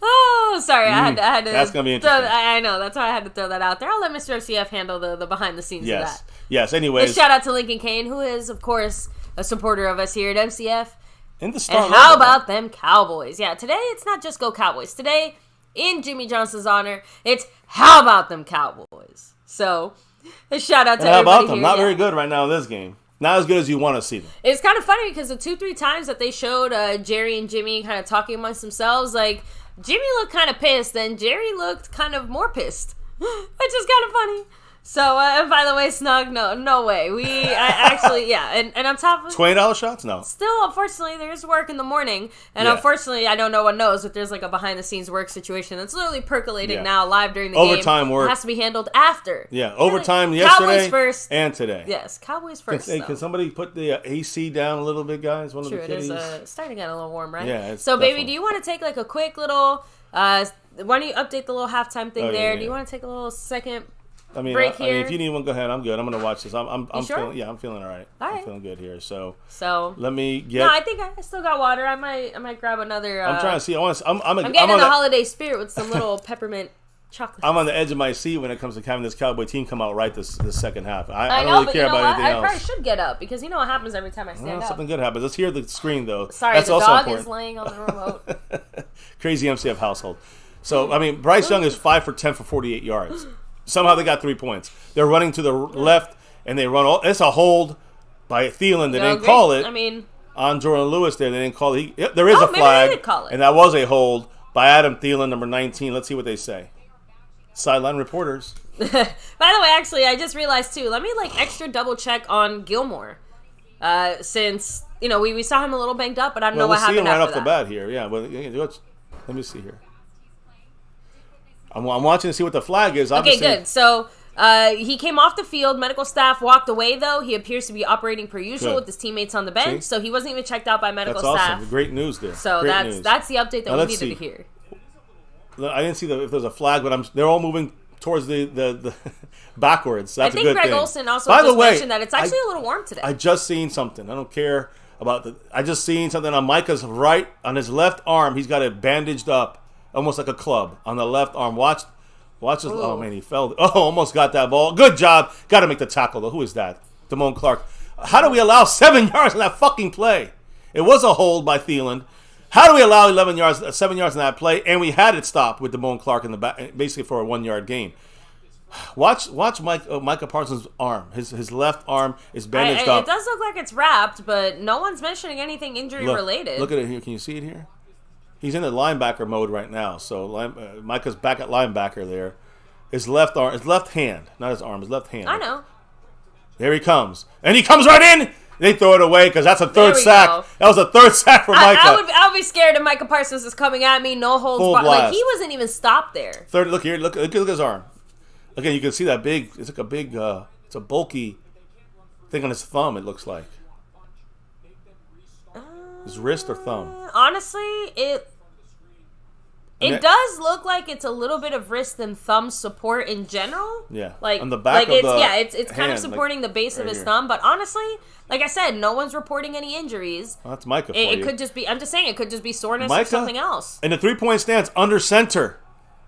Oh, sorry. I had to. That's going to be interesting. I know. That's why I had to throw that out there. I'll let Mr. FCF handle the behind the scenes of that. Yes, anyways. But shout out to Lincoln Kane, who is, of course, a supporter of us here at MCF. In the star and how about them Cowboys? Yeah, today it's not just go Cowboys. Today, in Jimmy Johnson's honor, it's how about them Cowboys? So, a shout out to everybody how about them? Here. Not very good right now in this game. Not as good as you want to see them. It's kind of funny because the 2-3 times that they showed Jerry and Jimmy kind of talking amongst themselves, Jimmy looked kind of pissed and Jerry looked kind of more pissed, which is kind of funny. So, and by the way, Snug, no way. And on top of $20 shots? No. Still, unfortunately, there's work in the morning. And unfortunately, I know no one knows, but there's a behind-the-scenes work situation that's literally percolating now live during the game. Overtime work. It has to be handled after. Yeah, overtime yesterday Cowboys first. And today. Yes, Cowboys first. Can somebody put the AC down a little bit, guys? One of the kitties? It's starting to get a little warm, right? Yeah, so, baby, do you want to take a quick little... why don't you update the little halftime thing there? Yeah. Do you want to take a little second... break here. If you need one, go ahead. I'm good. I'm gonna watch this. I'm sure? I'm feeling all right. I'm feeling good here. So let me get. No, I think I still got water. I might grab another. I'm trying to see. I'm getting in the holiday spirit with some little peppermint Chocolate. I'm on the edge of my seat when it comes to having this Cowboy team come out right this second half. I don't know, really but care about anything else. I probably should get up because you know what happens every time I stand up. Something good happens. Let's hear the screen, though. Sorry, That's the also dog important. is laying on the remote. Crazy MCF household. So, I mean, Bryce Young is 5 for 10 for 48 yards. Somehow they got 3 points. They're running to the left, and they run all. It's a hold by Thielen. They didn't call it. I mean, on Jordan Lewis there, they didn't call it. There is a flag. Maybe they did call it. And that was a hold by Adam Thielen, number 19. Let's see what they say. Sideline reporters. By the way, actually, I just realized too. Let me extra double check on Gilmore, since we saw him a little banged up, but I don't know what happened right after off the bat here. Yeah, well, let me see here. I'm watching to see what the flag is. Obviously. Okay, good. So he came off the field. Medical staff walked away, though. He appears to be operating per usual with his teammates on the bench. So he wasn't even checked out by medical staff. That's awesome. Great news there. So that's the update that we needed to hear. I didn't see if there's a flag, but they're all moving towards the backwards. That's a good thing. I think Greg Olson also mentioned that it's actually a little warm today. I just seen something. I don't care about I just seen something on Micah's right, on his left arm. He's got it bandaged up, almost like a club on the left arm. Watch his. Ooh. Oh man, he fell. Oh, almost got that ball. Good job. Got to make the tackle though. Who is that? Damone Clark. How do we allow 7 yards in that fucking play? It was a hold by Thielen. How do we allow 7 yards in that play? And we had it stopped with Damone Clark in the back, basically for a 1 yard gain. Watch Micah Parsons' arm. His left arm is bandaged up. It does look like it's wrapped, but no one's mentioning anything injury related. Look at it here. Can you see it here? He's in the linebacker mode right now. So Micah's back at linebacker there. His left hand, not his arm, his left hand. I know. There he comes. And he comes right in. They throw it away because that's a third sack. Go. That was a third sack for Micah. I would be scared if Micah Parsons is coming at me. No holds barred. He wasn't even stopped there. Third. Look here. Look at his arm. Again, you can see that big. It's like a big. It's a bulky thing on his thumb. It looks like his wrist or thumb. Honestly, it does look like it's a little bit of wrist and thumb support in general. Yeah, like on the back of it's kind of supporting the base of his thumb. But honestly, like I said, no one's reporting any injuries. Well, that's Micah. It could just be. I'm just saying, it could just be soreness or something else. And the 3-point stance under center.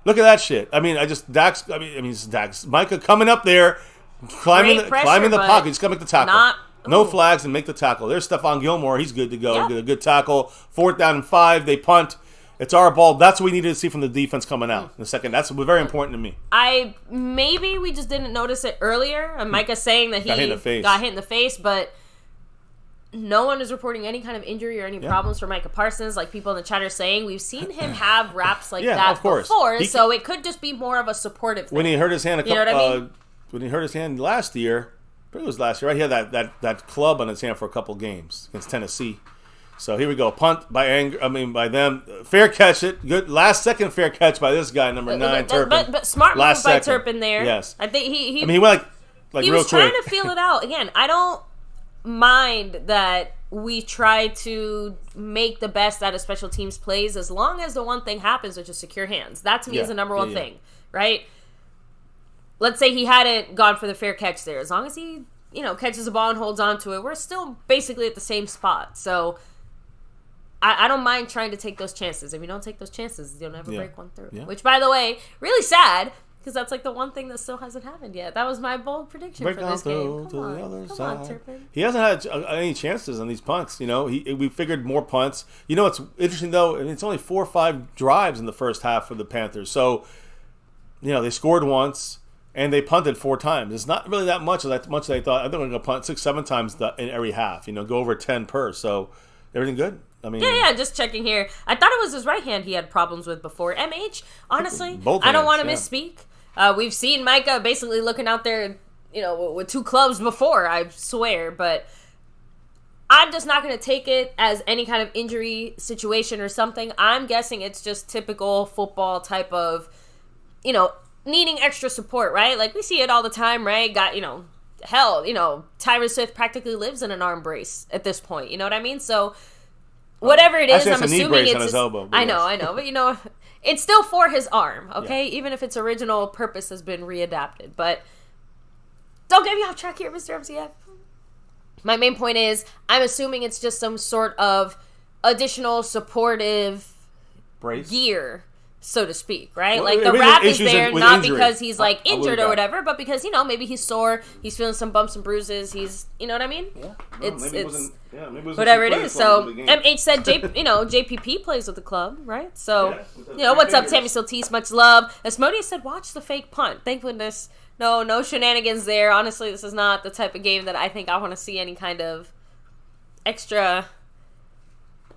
Look at that shit. I mean, it's Dax. Micah coming up there, climbing the pocket. He's gonna make the tackle. No flags and make the tackle. There's Stephon Gilmore. He's good to go. Yep. Get a good tackle. 4th down and 5. They punt. It's our ball. That's what we needed to see from the defense coming out in the second. That's very important to me. Maybe we just didn't notice it earlier. And Micah saying that he got hit in the face, but no one is reporting any kind of injury or any problems for Micah Parsons. Like people in the chat are saying, we've seen him have wraps like that before, so it could just be more of a supportive thing. When he hurt his hand when he hurt his hand last year, I think it was last year, right? He had that club on his hand for a couple games against Tennessee. So here we go. Punt by them. Fair catch it. Good last second fair catch by this guy, number 9, Turpin. But smart move by Turpin there. Yes. I think he he went like he real was trying quick. to feel it out. Again, I don't mind that we try to make the best out of special teams plays as long as the one thing happens, which is secure hands. That to me is the number one thing, right? Let's say he hadn't gone for the fair catch there. As long as he, catches the ball and holds on to it, we're still basically at the same spot. So I don't mind trying to take those chances. If you don't take those chances, you'll never break one through. Yeah. Which, by the way, really sad, because that's like the one thing that still hasn't happened yet. That was my bold prediction for this game. Come on, Turpin. He hasn't had any chances on these punts. We figured more punts. It's interesting, though, it's only 4 or 5 drives in the first half for the Panthers. So, they scored once, and they punted 4 times. It's not really that much as I thought. I think we're going to punt 6-7 times in every half. Go over 10 per. So, everything good? Just checking here. I thought it was his right hand he had problems with before. MH, honestly, I don't want to misspeak. We've seen Micah basically looking out there, with 2 clubs before, I swear. But I'm just not going to take it as any kind of injury situation or something. I'm guessing it's just typical football type of, needing extra support, right? Like we see it all the time, right? Tyron Smith practically lives in an arm brace at this point. You know what I mean? So whatever it is, I'm assuming it's on his elbow. I know, but it's still for his arm, okay? Yeah. Even if its original purpose has been readapted. But don't get me off track here, Mr. MCF. My main point is, I'm assuming it's just some sort of additional supportive brace gear so to speak, right? Well, like the rap is issues there with not injury. because he's like I will injured or back. whatever, but because maybe he's sore, he's feeling some bumps and bruises. He's, you know what I mean? Yeah. It's maybe it wasn't whatever it super is. close So to the game. MH said, JPP plays with the club, right? So Yeah, what's up, Tammy Siltis? Much love. Asmodeus said, watch the fake punt. Thank goodness. No shenanigans there. Honestly, this is not the type of game that I think I want to see any kind of extra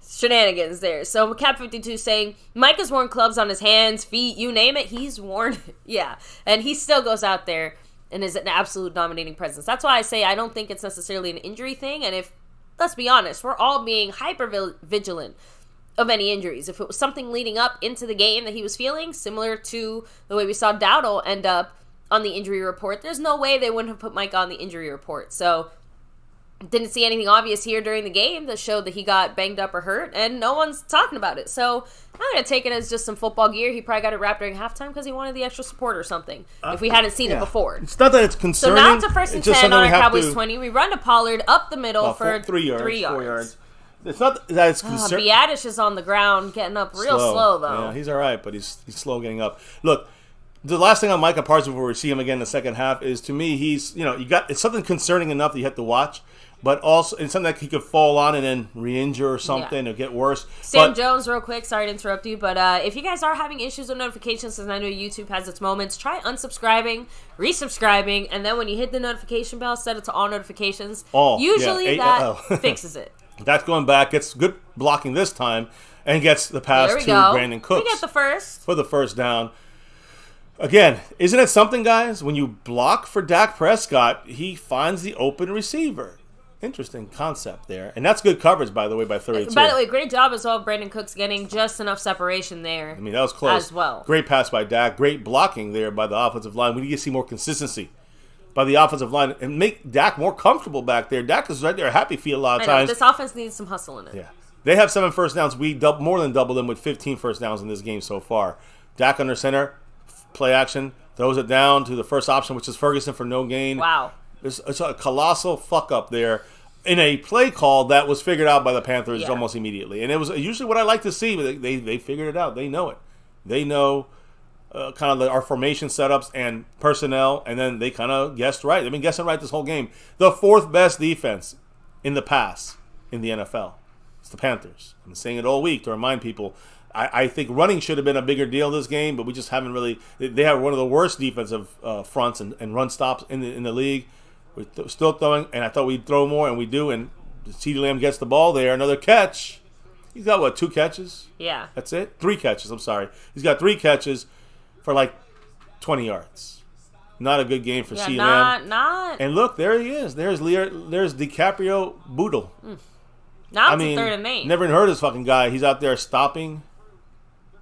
shenanigans there. So Cap52 saying, Mike has worn clubs on his hands, feet, you name it, he's worn it. Yeah. And he still goes out there and is an absolute dominating presence. That's why I say I don't think it's necessarily an injury thing. And if, let's be honest, we're all being hyper vigilant of any injuries. If it was something leading up into the game that he was feeling, similar to the way we saw Dowdle end up on the injury report, there's no way they wouldn't have put Mike on the injury report. So didn't see anything obvious here during the game that showed that he got banged up or hurt, and no one's talking about it. So I'm going to take it as just some football gear. He probably got it wrapped during halftime because he wanted the extra support or something, if we hadn't seen it before. It's not that it's concerning. So now it's a first and 10 on our Cowboys 20. To, We run to Pollard up the middle for 3 yards. 3 yards. 4 yards. It's not that it's concerning. Biadish is on the ground, getting up real slow though. Yeah, he's all right, but he's slow getting up. Look, the last thing on Micah Parsons before we see him again in the second half is, to me, he's, it's something concerning enough that you have to watch, but also it's something that he could fall on and then re-injure or something or get worse. Sam Jones, real quick, sorry to interrupt you, but if you guys are having issues with notifications, because I know YouTube has its moments, try unsubscribing, resubscribing, and then when you hit the notification bell, set it to all notifications. Usually that fixes it. That's going back, gets good blocking this time, and gets the pass to Brandon Cooks. We get the first. For the first down. Again, isn't it something, guys? When you block for Dak Prescott, he finds the open receiver. Interesting concept there. And that's good coverage, by the way, by 32. By the way, great job as well, Brandon Cooks getting just enough separation there. I mean, that was close. As well. Great pass by Dak. Great blocking there by the offensive line. We need to see more consistency by the offensive line and make Dak more comfortable back there. Dak is right there, happy feet a lot of times. This offense needs some hustle in it. Yeah. They have 7 first downs. We more than double them with 15 first downs in this game so far. Dak under center, play action, throws it down to the first option, which is Ferguson for no gain. Wow. It's a colossal fuck up there in a play call that was figured out by the Panthers almost immediately. And it was usually what I like to see, but they figured it out. They know it. They know kind of our formation setups and personnel, and then they kind of guessed right. They've been guessing right this whole game. The 4th best defense in the pass in the NFL. It's the Panthers. I'm saying it all week to remind people. I think running should have been a bigger deal this game, but we just haven't really. They have one of the worst defensive fronts and run stops in the league. We're still throwing, and I thought we'd throw more, and we do. And CeeDee Lamb gets the ball there. Another catch. He's got, 2 catches? Yeah. That's it? 3 catches, I'm sorry. He's got 3 catches for like 20 yards. Not a good game for CeeDee Lamb. Not. And look, there he is. There's DiCaprio Boodle. Now it's a 3rd and 8. Never even heard of this fucking guy. He's out there stopping.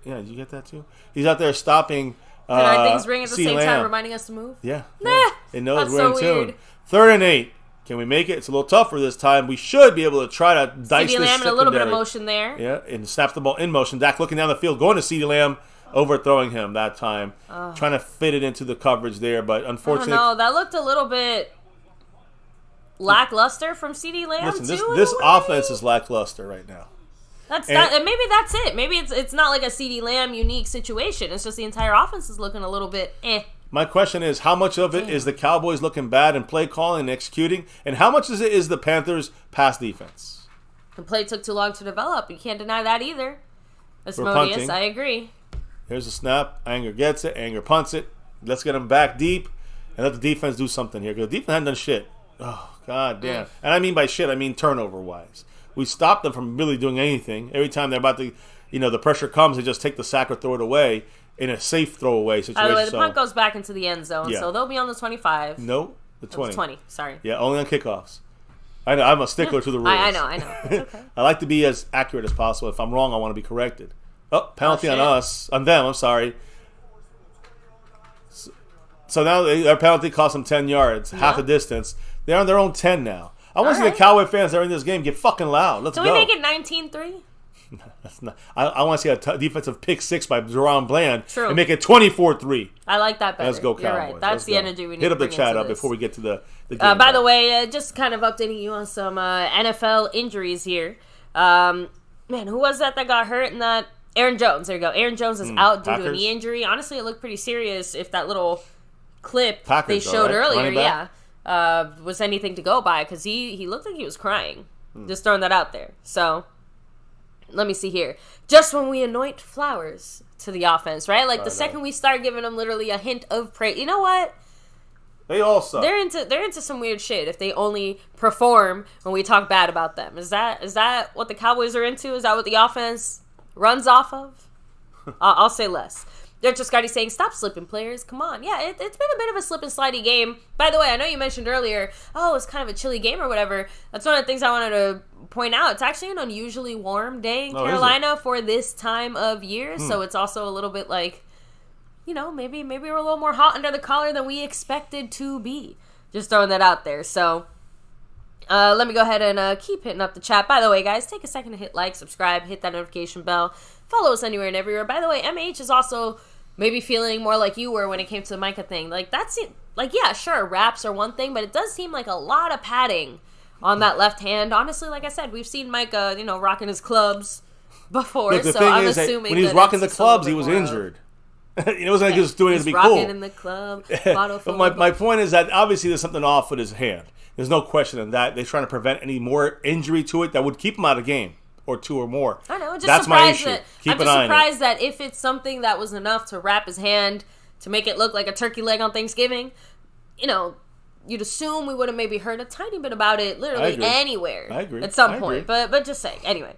Yeah, did you get that too? He's out there stopping. Can our things ring at the same Lamb. time, reminding us to move? Yeah. Nah. It knows That's we're so in tune. weird. 3rd and 8. Can we make it? It's a little tougher this time. We should be able to try to dice CeeDee this Lamb in a little bit of secondary. motion there. Yeah, and snaps the ball in motion. Dak looking down the field, going to CeeDee Lamb, overthrowing him that time. Trying to fit it into the coverage there, but unfortunately. I don't know. That looked a little bit lackluster from CeeDee Lamb, listen, too. this offense is lackluster right now. And maybe that's it. Maybe it's not like a CeeDee Lamb unique situation. It's just the entire offense is looking a little bit My question is, how much of it is the Cowboys looking bad and play calling and executing, and how much is the Panthers' pass defense? The play took too long to develop. You can't deny that either. punting. Asmodeus, I agree. Here's a snap. Anger gets it. Anger punts it. Let's get him back deep and let the defense do something here. Because the defense hadn't done shit. Oh, god damn. And I mean by shit, I mean turnover-wise. We stopped them from really doing anything. Every time they're about to, the pressure comes, they just take the sack or throw it away in a safe throwaway situation. By the way, the punt goes back into the end zone, so they'll be on the 25. No, the 20. The 20, sorry. Yeah, only on kickoffs. I know, I'm a stickler to the rules. I know. It's okay. I like to be as accurate as possible. If I'm wrong, I want to be corrected. Oh, penalty on us. On them, I'm sorry. So now their penalty cost them 10 yards, half the distance. They're on their own 10 now. I want to see the Cowboy fans that are in this game get fucking loud. Let's go. Can we make it 19-3? That's not. I want to see a defensive pick 6 by Jerron Bland. True. And make it 24-3 I like that better. Let's go, Cowboys. You're right. That's the energy we need Hit to up the bring chat into up this. before we get to the game. By the way, just kind of updating you on some NFL injuries here. Man, who was that got hurt in that Aaron Jones. There you go. Aaron Jones is out due to a Packers. knee injury. Honestly, it looked pretty serious if that little clip Packers, they showed right? earlier, was anything to go by, because he looked like he was crying. Just throwing that out there. So, let me see here. Just when we anoint flowers to the offense, right? Like, the second we start giving them literally a hint of praise. You know what? They all suck. They're into some weird shit if they only perform when we talk bad about them. Is that what the Cowboys are into? Is that what the offense runs off of? I'll say less. They're just saying, stop slipping, players. Come on. Yeah, it's been a bit of a slip and slidey game. By the way, I know you mentioned earlier, it's kind of a chilly game or whatever. That's one of the things I wanted to point out. It's actually an unusually warm day in Carolina for this time of year. So it's also a little bit like, maybe we're a little more hot under the collar than we expected to be. Just throwing that out there. So, let me go ahead and keep hitting up the chat. By the way, guys, take a second to hit like, subscribe, hit that notification bell. Follow us anywhere and everywhere. By the way, MH is also maybe feeling more like you were when it came to the Micah thing. Like, that's it. Like, yeah, sure, wraps are one thing, but it does seem like a lot of padding on that left hand. Honestly, like I said, we've seen Micah, rocking his clubs before. Look, the so thing I'm is assuming that when he was that rocking the it's clubs, he was injured. It wasn't like he was doing it to be cool. Rocking in the club. But my point is that obviously there's something off with his hand. There's no question in that. They're trying to prevent any more injury to it that would keep him out of the game. Or 2 or more. I know. That's my issue. I'm just surprised that if it's something that was enough to wrap his hand to make it look like a turkey leg on Thanksgiving, you'd assume we would have maybe heard a tiny bit about it literally anywhere. I agree. At some point. But just saying. Anyway.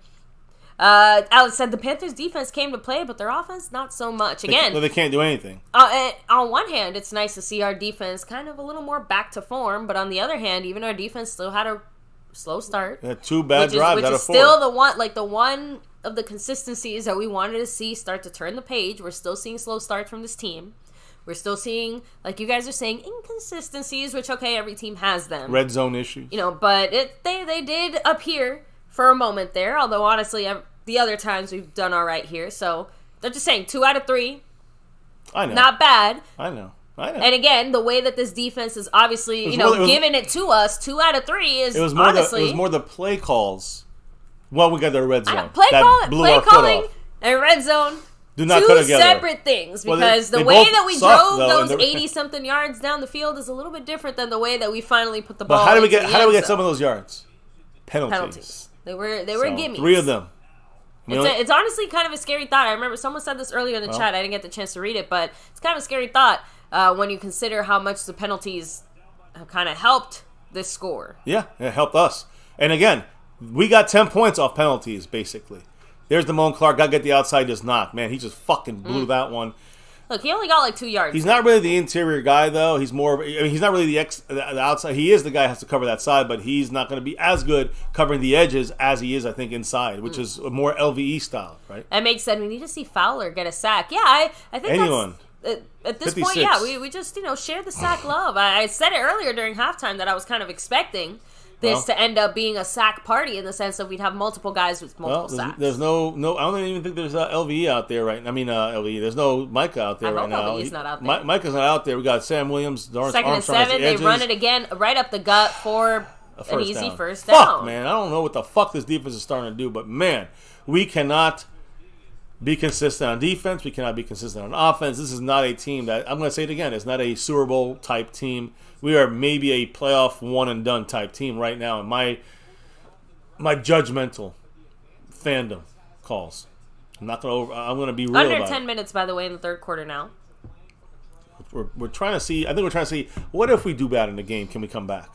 Alex said the Panthers defense came to play, but their offense not so much. Again, they can't do anything. On one hand, it's nice to see our defense kind of a little more back to form, but on the other hand, even our defense still had a slow start. 2 bad drives out of 4. Still the one of the consistencies that we wanted to see start to turn the page. We're still seeing slow starts from this team. We're still seeing, like you guys are saying, inconsistencies, which, okay, every team has them. Red zone issues. But they did appear for a moment there, although honestly, the other times we've done all right here. So they're just saying 2 out of 3. I know. Not bad. I know. And again, the way that this defense is obviously, giving it to us, 2 out of 3 is honestly. It was more the play calls. Well, we got the red zone. Play calling and red zone. Do not cut together. 2 separate things, because the way that we drove those 80-something yards down the field is a little bit different than the way that we finally put the ball. But how do we get some of those yards? Penalties. They were gimmies. 3 of them. It's honestly kind of a scary thought. I remember someone said this earlier in the chat. I didn't get the chance to read it, but it's kind of a scary thought when you consider how much the penalties have kind of helped this score. Yeah, it helped us. And again, we got 10 points off penalties, basically. There's Damone Clark. Got to get the outside just knocked. Man, he just fucking blew that one. Look, he only got like 2 yards. He's not really the interior guy, though. He's more. He's not really the outside. He is the guy who has to cover that side, but he's not going to be as good covering the edges as he is, I think, inside, which is a more LVE style, right? That makes sense. We need to see Fowler get a sack. Yeah, I think anyone. At this 56. point, yeah, we just share the sack love. I said it earlier during halftime that I was kind of expecting this to end up being a sack party in the sense that we'd have multiple guys with multiple sacks. There's no. I don't even think there's LVE out there right now. I mean, LVE. There's no Micah out there right now. LVE's not out there. Micah's not out there. We got Sam Williams, Lawrence Second Armstrong and 7. They run it again right up the gut for an easy first down. Fuck, man. I don't know what the fuck this defense is starting to do, but man, we cannot be consistent on defense. We cannot be consistent on offense. This is not a team that, I'm going to say it again, it's not a Super Bowl type team. We are maybe a playoff one and done type team right now. And my judgmental fandom calls. I'm going to be real under about 10 it. minutes, by the way, in the third quarter now. We're trying to see. I think we're trying to see, what if we do bad in the game? Can we come back?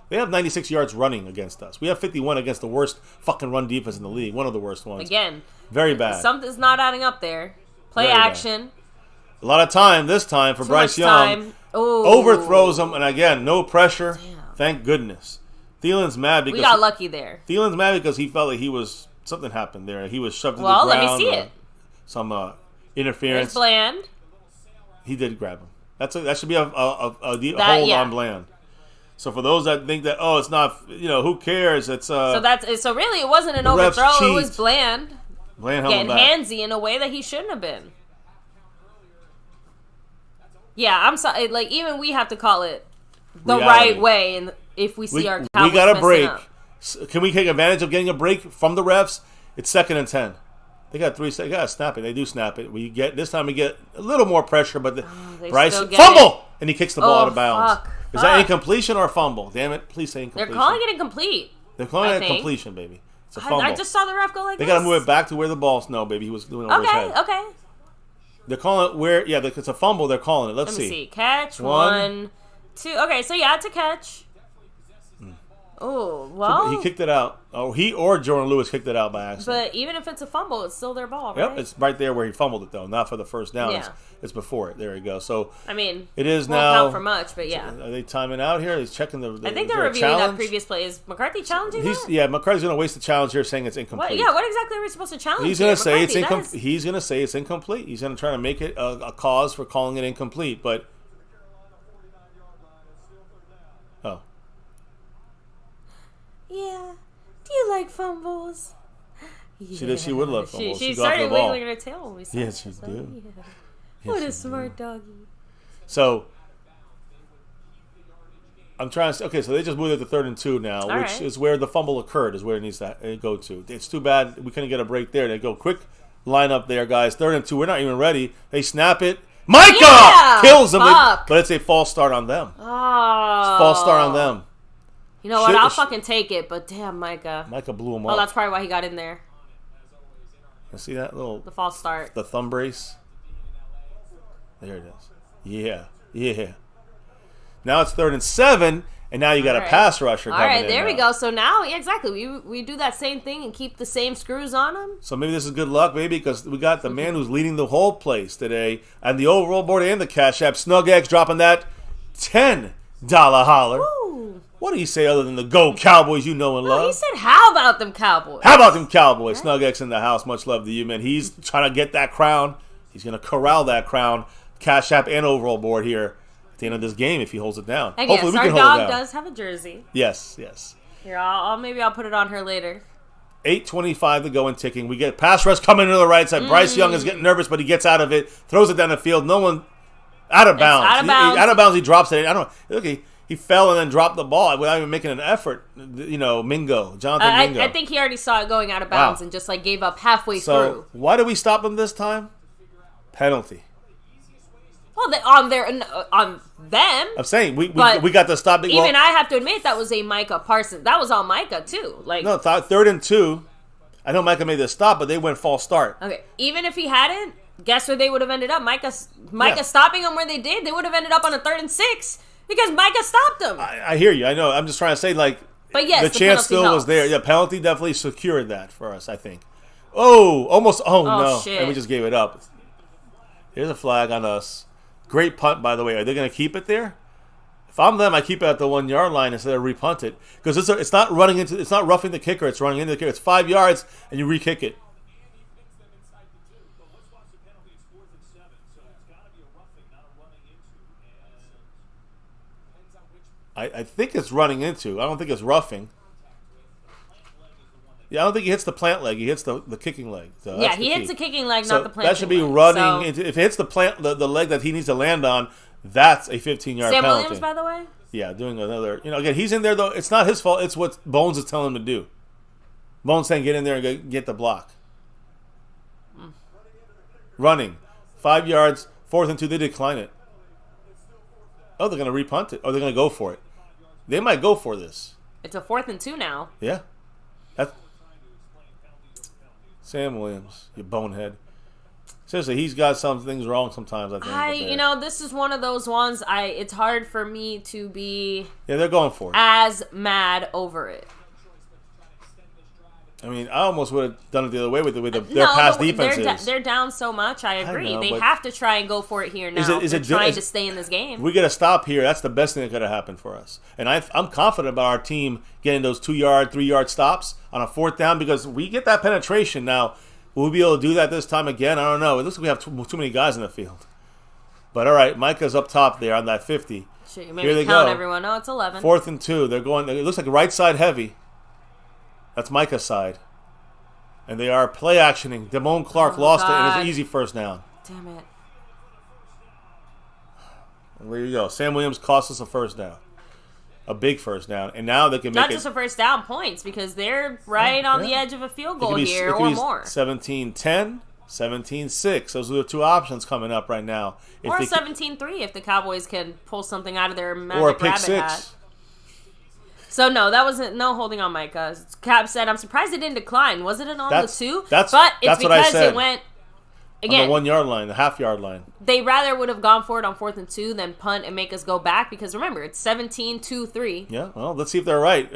They have 96 yards running against us. We have 51 against the worst fucking run defense in the league. One of the worst ones. Again. Very bad. Something's not adding up there. Play Very action. Bad. A lot of time this time for Bryce Young. Ooh. Overthrows him, and again, no pressure. Damn. Thank goodness. Thielen's mad because we got lucky there. Thielen's mad because he felt like something happened there. He was shoved to the ground. Well, let me see it. Some interference. There's Bland. He did grab him. That should be a hold on Bland. So for those that think that it's not, who cares? It's so really it wasn't an overthrow. It was Bland. Bland held him back. Getting handsy in a way that he shouldn't have been. Yeah, I'm sorry. Like, even we have to call it the right way, and if we see our Cowboys we got a break. up. Can we take advantage of getting a break from the refs? It's 2nd and 10. They got 3 seconds. They got to snap it. They do snap it. This time we get a little more pressure, but Bryce fumble! And he kicks the ball out of bounds. Is that incompletion or a fumble? Damn it. Please say incompletion. They're calling it incomplete. They're calling it completion, baby. It's a fumble. I just saw the ref go like they this. They got to move it back to where the ball's. No, baby. He was doing it over his head. Okay. They're calling it where. Yeah, it's a fumble. They're calling it. Let me see. Catch. 1, 2. Okay, so yeah, it's a catch. Oh, well. He kicked it out. Oh, he or Jordan Lewis kicked it out by accident. But even if it's a fumble, it's still their ball, right? Yep, it's right there where he fumbled it, though. Not for the first down. Yeah. It's before it. There you go. So, I mean, it is won't now. Count for much, but yeah. Are they timing out here? He's checking the I think they're reviewing that previous play. Is McCarthy challenging that? Yeah, McCarthy's going to waste the challenge here saying it's incomplete. What exactly are we supposed to challenge? He's going to say it's incomplete. He's going to say it's incomplete. He's going to try to make it a cause for calling it incomplete, but... Oh. Yeah. Do you like fumbles? Yeah. She would love fumbles. She started wiggling her tail when we said yes, she did. Yeah. What a smart doggy. So, I'm trying to... Okay, so they just moved it to 3rd and 2 now, which is where the fumble occurred, is where it needs to go to. It's too bad we couldn't get a break there. They go quick lineup there, guys. 3rd and 2. We're not even ready. They snap it. Micah kills them, but it's a false start on them. Oh. It's a false start on them. You know what? I'll fucking take it, but damn, Micah. Micah blew him off. Oh, that's probably why he got in there. You see that little... The false start. The thumb brace. There it is. Yeah. Now it's 3rd and 7, and now you got a pass rusher coming in. All right, there we go. So now, exactly. We do that same thing and keep the same screws on them. So maybe this is good luck, maybe, because we got the man who's leading the whole place today, and the overall board and the Cash App. Snug X dropping that $10 holler. Woo. What do you say other than the Go Cowboys you know and love? He said, how about them Cowboys? How about them Cowboys? Right. Snug X in the house. Much love to you, man. He's trying to get that crown. He's going to corral that crown. Cash App and overall board here at the end of this game if he holds it down. And hopefully yes, we can our hold it dog down. does have a jersey. Yes. Here, maybe I'll put it on her later. 8:25 to go and ticking. We get pass rush coming to the right side. Bryce Young is getting nervous, but he gets out of it, throws it down the field. No one out of bounds. Out of bounds. He drops it. I don't know. Look, he fell and then dropped the ball without even making an effort. Jonathan Mingo. I think he already saw it going out of bounds and just gave up halfway through. So why did we stop him this time? Penalty. Well, on them. I'm saying we got to stop. Even I have to admit that was a Micah Parsons. That was all Micah too. No, 3rd and 2. I know Micah made the stop, but they went false start. Okay, even if he hadn't, guess where they would have ended up? Micah stopping them where they did. They would have ended up on a 3rd and 6 because Micah stopped them. I hear you. I know. I'm just trying to say but yes, the chance still was there. Yeah, penalty definitely secured that for us. I think. Oh, almost. Oh no! Shit. And we just gave it up. Here's a flag on us. Great punt, by the way. Are they going to keep it there? If I'm them, I keep it at the 1 yard line instead of repunt it because it's not running into. It's not roughing the kicker. It's running into the kicker. It's 5 yards and you re-kick it. I think it's running into. I don't think it's roughing. Yeah, I don't think he hits the plant leg. He hits the kicking leg. So yeah, he hits the kicking leg, not the plant leg. That should be running into. If it hits the leg that he needs to land on, that's a 15-yard penalty. Sam Williams, by the way? Yeah, doing another. Again, he's in there, though. It's not his fault. It's what Bones is telling him to do. Bones saying, get in there and get the block. Running. 5 yards, 4th and 2. They decline it. Oh, they're going to repunt it. Oh, they're going to go for it. They might go for this. It's a 4th and 2 now. Yeah. That's Sam Williams, you bonehead. Seriously, he's got some things wrong sometimes, I think. This is one of those ones, it's hard for me to be... Yeah, they're going for it. ...as mad over it. I mean, I almost would have done it the other way with their past defenses. They're down so much, I agree. They have to try and go for it here now. They're trying to stay in this game. We get a stop here. That's the best thing that could have happened for us. And I'm confident about our team getting those 2-yard, 3-yard stops on a 4th down because we get that penetration now. Will we be able to do that this time again? I don't know. It looks like we have too many guys in the field. But all right, Micah's up top there on that 50. Here they count go. Everyone. No, it's 11. 4th and 2. They're going. It looks like right side heavy. That's Micah's side. And they are play actioning. Damone Clark lost it, and it's an easy first down. Damn it. And there you go. Sam Williams cost us a first down. a big first down, and now they can make not just a first down, points, because they're right on the edge of a field goal here or more. 17-10, 17-6. Those are the two options coming up right now. Or 17-3 if the Cowboys can pull something out of their magic or a pick rabbit six. hat. So no, that wasn't holding on Micah. Cap said, "I'm surprised it didn't decline. Wasn't it on the 2?" But it's because it went again on the 1 yard line, the half yard line. They rather would have gone for it on 4th and 2 than punt and make us go back, because remember, it's 17-2-3. Yeah, well, let's see if they're right.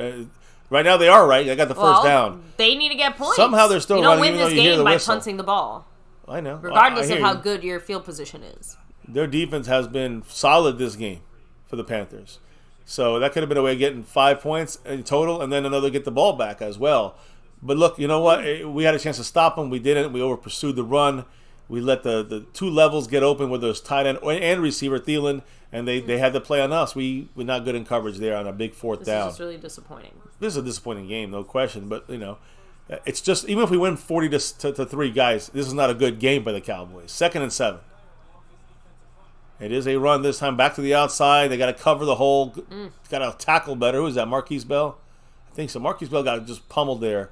Right now they are right. They got the first down. They need to get points. Somehow they're still running, even though you hear the whistle. You don't win this game by punting the ball. I know. Regardless of how good your field position is. Their defense has been solid this game for the Panthers. So that could have been a way of getting 5 points in total, and then another get the ball back as well. But look, you know what? We had a chance to stop them. We didn't. We over-pursued the run. We let the two levels get open with those tight end and receiver, Thielen, and they had to play on us. We're not good in coverage there on a big fourth down. This is really disappointing. This is a disappointing game, no question. But, you know, it's just, even if we win 40-3, guys, this is not a good game by the Cowboys. 2nd and 7. It is a run this time back to the outside. They got to cover the hole. Got to tackle better. Who is that, Marquise Bell? I think so. Marquise Bell got just pummeled there.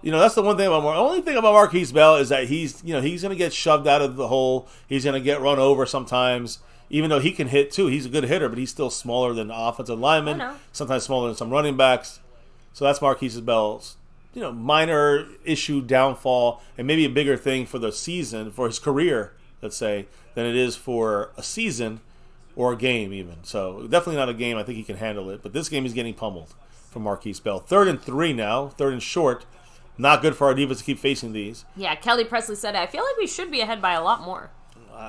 You know, that's the one thing about only thing about Marquise Bell is that he's going to get shoved out of the hole. He's going to get run over sometimes. Even though he can hit too, he's a good hitter, but he's still smaller than offensive linemen. Sometimes smaller than some running backs. So that's Marquise Bell's, minor issue, downfall, and maybe a bigger thing for the season, for his career, let's say, than it is for a season or a game even. So definitely not a game. I think he can handle it. But this game is getting pummeled from Marquise Bell. 3rd and 3 now. 3rd and short. Not good for our defense to keep facing these. Yeah, Kelly Presley said, I feel like we should be ahead by a lot more.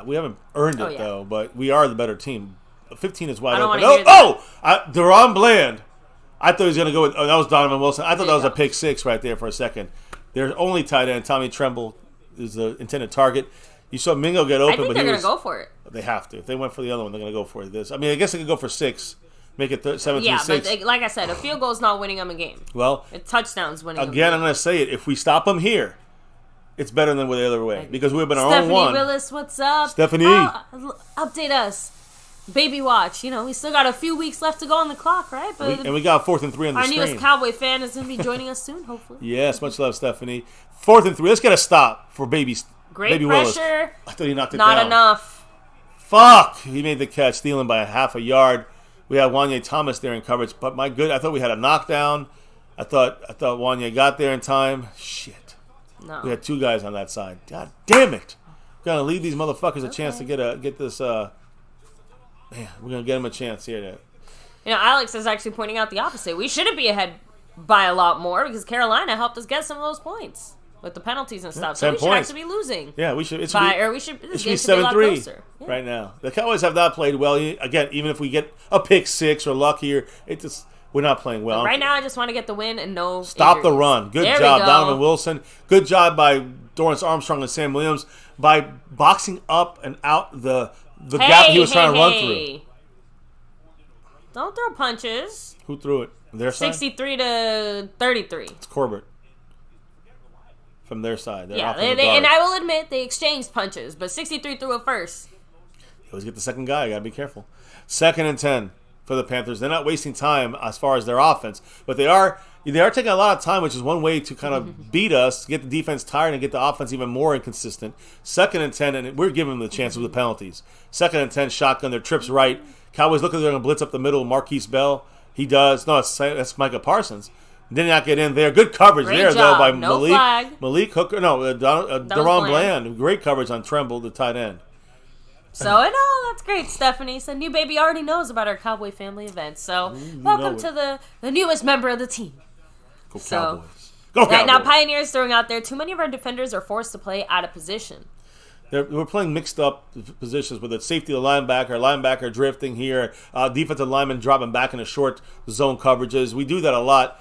We haven't earned it, though, but we are the better team. 15 is wide open. Deron Bland. I thought he was going to go with, that was Donovan Wilson. I thought that was a pick six right there for a second. Their only tight end, Tommy Tremble, is the intended target. You saw Mingo get open, I think they're going to go for it. They have to. If they went for the other one, they're going to go for this. I mean, I guess they could go for 6, make it 17-6. Yeah, but like I said, a field goal is not winning them a game. Well, a touchdown's winning them a game. Again, I'm going to say it. If we stop them here, it's better than the other way. Because we've been our own one. Stephanie Willis, what's up? Stephanie. Update us. Baby watch. We still got a few weeks left to go on the clock, right? But we got 4th and 3 on the screen. Our newest Cowboy fan is going to be joining us soon, hopefully. Yes, much love, Stephanie. 4th and 3. Let's get a stop for Baby pressure. Willis. I thought he knocked it down. Not enough. Fuck. He made the catch, stealing by a half a yard. We had Wanye Thomas there in coverage, but my good, I thought we had a knockdown. I thought Wanye got there in time. Shit. No. We had 2 guys on that side. God damn it. We're going to leave these motherfuckers a chance to get this. Man, we're going to get them a chance here. Alex is actually pointing out the opposite. We shouldn't be ahead by a lot more because Carolina helped us get some of those points with the penalties and stuff. So we should actually be losing. Yeah, we should. It should be 7-3 right now. The Cowboys have not played well. Again, even if we get a pick 6 or luckier, we're not playing well. But right now, I just want to get the win and no stop injuries. The run. Good job, Donovan Wilson. Good job by Dorrance Armstrong and Sam Williams by boxing up and out the gap he was trying to run through. Don't throw punches. Who threw it? Their side? 63-33. It's Corbett. From their side. And I will admit they exchanged punches, but 63 threw it first. You always get the second guy. You got to be careful. 2nd and 10 for the Panthers. They're not wasting time as far as their offense, but they are taking a lot of time, which is one way to kind of beat us, get the defense tired, and get the offense even more inconsistent. 2nd and 10, and we're giving them the chance with the penalties. 2nd and 10, shotgun. Their trips right. Cowboys look like they're going to blitz up the middle. Marquise Bell, he does. No, that's Micah Parsons. Did not get in there. Good coverage though, by Malik Hooker. No, Deron Bland. Great coverage on Tremble, the tight end. So, that's great, Stephanie. So, new baby already knows about our Cowboy Family event. So, welcome to the newest member of the team. Go Cowboys. Go Cowboys. Now, Pioneers throwing out there, too many of our defenders are forced to play out of position. We're playing mixed up positions with the safety of the linebacker drifting here, defensive lineman dropping back into short zone coverages. We do that a lot.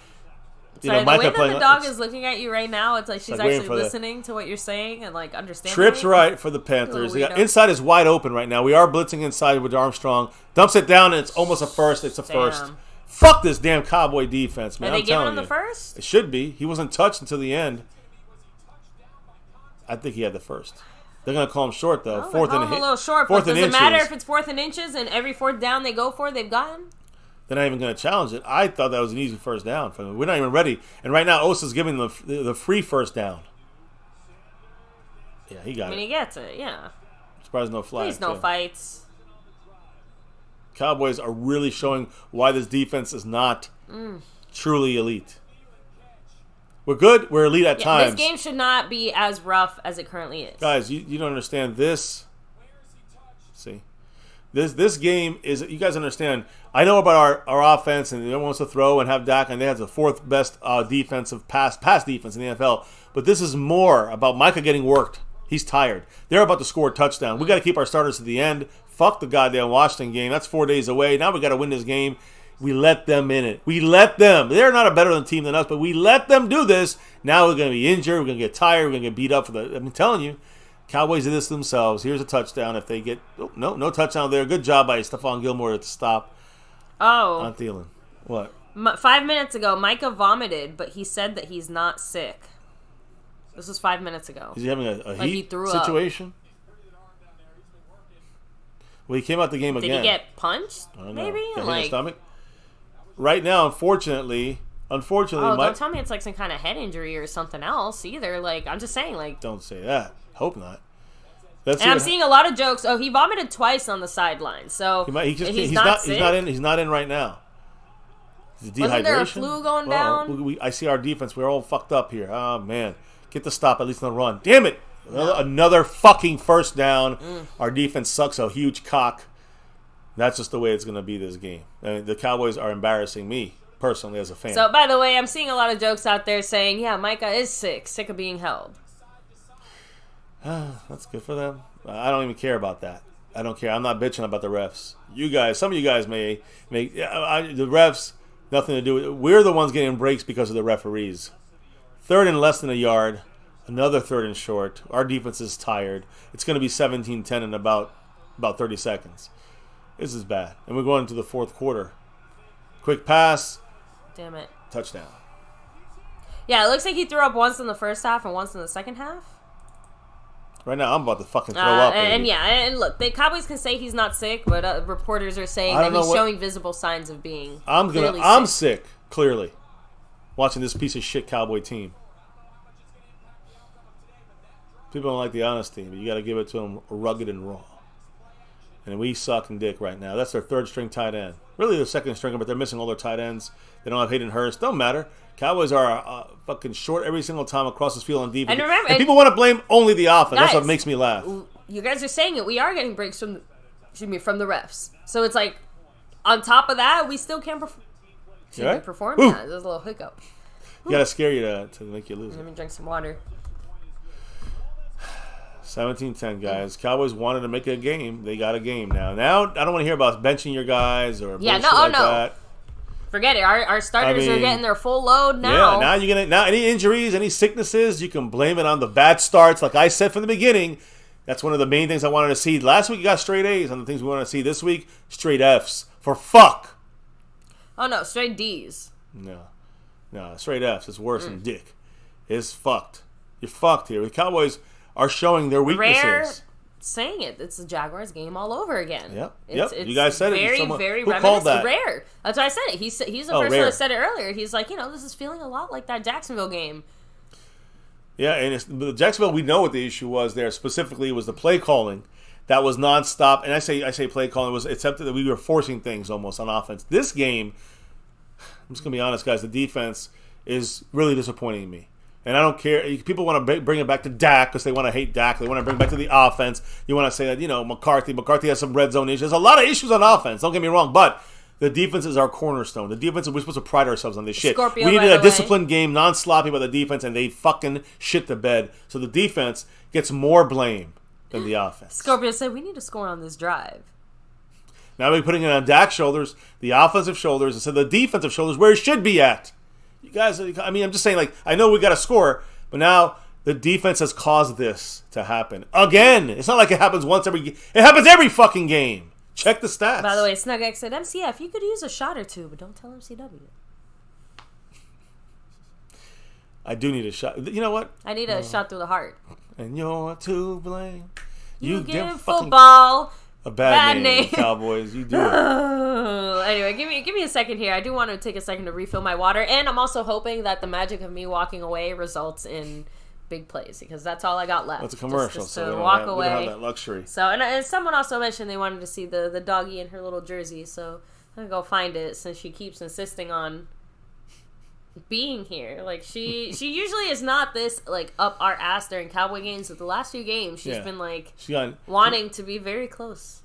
Sorry, the way that the dog is looking at you right now, it's like she's actually listening to what you're saying and like understanding. Trips right for the Panthers. Inside is wide open right now. We are blitzing inside with Armstrong. Dumps it down and it's almost a first. It's a first. Fuck this damn Cowboy defense, man. Are they giving him the first? It should be. He wasn't touched until the end. I think he had the first. They're going to call him short, though. Fourth and a little short, but does it matter if it's 4th and inches and every 4th down they go for, they've gotten? they're not even going to challenge it. I thought that was an easy first down for them. We're not even ready. And right now, Osa's giving them the free first down. Yeah, he got it. He gets it, yeah. Surprised no flags. Please no fights. Cowboys are really showing why this defense is not truly elite. We're good. We're elite at times. This game should not be as rough as it currently is. Guys, you don't understand this. See? This game is, you guys understand, I know about our offense and everyone wants to throw and have Dak, and they have the fourth best defensive pass defense in the NFL. But this is more about Micah getting worked. He's tired. They're about to score a touchdown. We got to keep our starters to the end. Fuck the goddamn Washington game. That's 4 days away. Now we got to win this game. We let them in it. We let them. They're not a better team than us, but we let them do this. Now we're going to be injured. We're going to get tired. We're going to get beat up for the. I'm telling you, Cowboys did this themselves. Here's a touchdown. If they get no touchdown there. Good job by Stephon Gilmore to stop. On Thielen. What? 5 minutes ago, Micah vomited, but he said that he's not sick. This was 5 minutes ago. Is he having a he heat threw situation? Up. Well, he came out the game again. Did he get punched? I don't maybe? Know. Like, stomach? Right now, unfortunately, don't tell me it's like some kind of head injury or something else either. Like, I'm just saying, like, don't say that. Hope not. I'm seeing a lot of jokes. Oh, he vomited twice on the sideline. So he's not in right now. Wasn't there a flu going down? I see our defense. We're all fucked up here. Oh man, get the stop at least on the run. Damn it! Another fucking first down. Our defense sucks a huge cock. That's just the way it's going to be this game. I mean, the Cowboys are embarrassing me personally as a fan. So, by the way, I'm seeing a lot of jokes out there saying, yeah, Micah is sick of being held. That's good for them. I don't even care about that. I don't care. I'm not bitching about the refs. You guys, some of you guys may make the refs nothing to do with it. We're the ones getting breaks because of the referees. Third and less than a yard. Another third and short. Our defense is tired. It's going to be 17-10 in about 30 seconds. This is bad. And we're going into the fourth quarter. Quick pass. Damn it. Touchdown. Yeah, it looks like he threw up once in the first half and once in the second half. Right now, I'm about to fucking throw up. And look, the Cowboys can say he's not sick, but reporters are saying that he's showing visible signs of being I'm sick, clearly, watching this piece of shit Cowboy team. People don't like the honesty, but you got to give it to them rugged and raw. And we suck and dick right now. That's their third string tight end. Really their second stringer, but they're missing all their tight ends. They don't have Hayden Hurst. Don't matter. Cowboys are fucking short every single time across this field on defense. And people want to blame only the offense. That's what makes me laugh. You guys are saying it. We are getting breaks from the refs. So it's like, on top of that, we still can't perform. Yeah, there's a little hiccup. You got to scare you to make you lose. Let me drink some water. 17-10, guys. Cowboys wanted to make it a game. They got a game now. Now, I don't want to hear about benching your guys or bullshit like that. Forget it. Our starters are getting their full load now. Yeah, now any injuries, any sicknesses, you can blame it on the bad starts. Like I said from the beginning, that's one of the main things I wanted to see. Last week, you got straight A's on the things we want to see. This week, straight F's. For fuck. Oh, no. Straight D's. No, straight F's. It's worse than dick. It's fucked. You're fucked here. The Cowboys are showing their weaknesses. Rare saying it. It's the Jaguars game all over again. Yep. It's you guys said very, it. Very who called that? Rare. That's why I said it. He's the first one that said it earlier. He's like, this is feeling a lot like that Jacksonville game. Yeah, and the Jacksonville, we know what the issue was there. Specifically, it was the play calling that was nonstop. And I say play calling. It was accepted that we were forcing things almost on offense. This game, I'm just going to be honest, guys, the defense is really disappointing me. And I don't care. People want to bring it back to Dak because they want to hate Dak. They want to bring it back to the offense. You want to say that, McCarthy has some red zone issues. There's a lot of issues on offense. Don't get me wrong. But the defense is our cornerstone. The defense, we're supposed to pride ourselves on this shit. Scorpio, we needed a disciplined game, non-sloppy by the defense, and they fucking shit the bed. So the defense gets more blame than the offense. Scorpio said, we need to score on this drive. Now we're putting it on Dak's shoulders, the offensive shoulders, instead of the defensive shoulders where it should be at. You guys, I'm just saying, I know we got to score, but now the defense has caused this to happen. Again, it's not like it happens it happens every fucking game. Check the stats. By the way, SnugX said, MCF, you could use a shot or two, but don't tell MCW. I do need a shot. You know what? I need a shot through the heart. And you're to blame. You give football A bad name, Cowboys. You do it. Anyway, give me a second here. I do want to take a second to refill my water, and I'm also hoping that the magic of me walking away results in big plays, because that's all I got left. That's a commercial, just so to we walk don't away. have that luxury. So, and someone also mentioned they wanted to see the doggy in her little jersey, so I'm gonna go find it since she keeps insisting on being here. Like, she usually is not this like up our ass during Cowboy games, but the last few games she's been like wanting to be very close.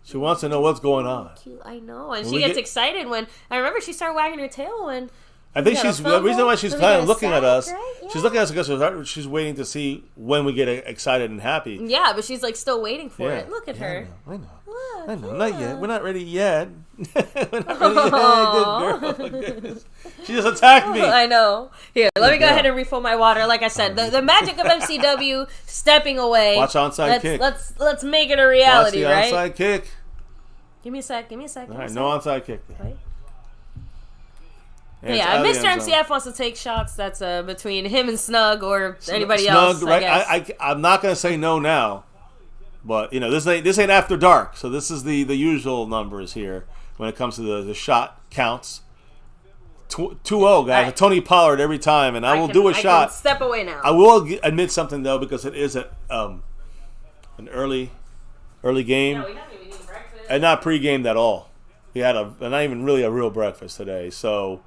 She wants to know what's going on. Cute, I know, and she gets excited when I remember she started wagging her tail when. I think the reason why she's kind of looking at us. Right? Yeah. She's looking at us because she's waiting to see when we get excited and happy. Yeah, but she's like still waiting for it. Look at her. I know. Look, I know. Not yet. We're not ready yet. We're not ready yet. Good girl. Oh, my goodness. She just attacked me. I know. Here, let me go ahead and refill my water. Like I said, the magic of MCW stepping away. Watch onside kick. Let's make it a reality, Watch the right? onside kick. Give me a sec. All right, no onside kick. Right. Yeah, Mr. MCF wants to take shots. That's between him and Snug or anybody else. Right? I guess. I'm not gonna say no now, but this ain't after dark, so this is the usual numbers here when it comes to the shot counts. 2-0, guys. Right. Tony Pollard every time, and I will do a shot. Can step away now. I will admit something though, because it is an early game, No, we haven't even eaten breakfast. and not pre-gamed at all. We had not even really a real breakfast today, so.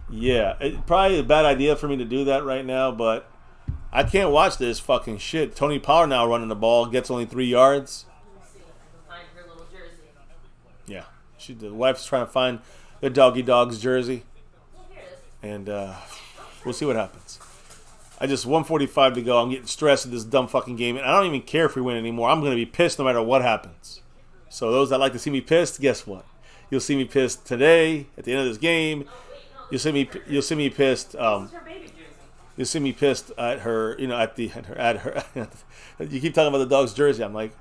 Yeah, it's probably a bad idea for me to do that right now, but I can't watch this fucking shit. Tony Pollard now running the ball, gets only 3 yards. Let me see if I can find her little jersey. Yeah, the wife's trying to find the doggy dog's jersey, Here it is. and we'll see what happens. 1:45 to go. I'm getting stressed at this dumb fucking game, and I don't even care if we win anymore. I'm going to be pissed no matter what happens. So those that like to see me pissed, guess what? You'll see me pissed today at the end of this game. You'll see me pissed. You'll see me pissed at her. At her. You keep talking about the dog's jersey. I'm like,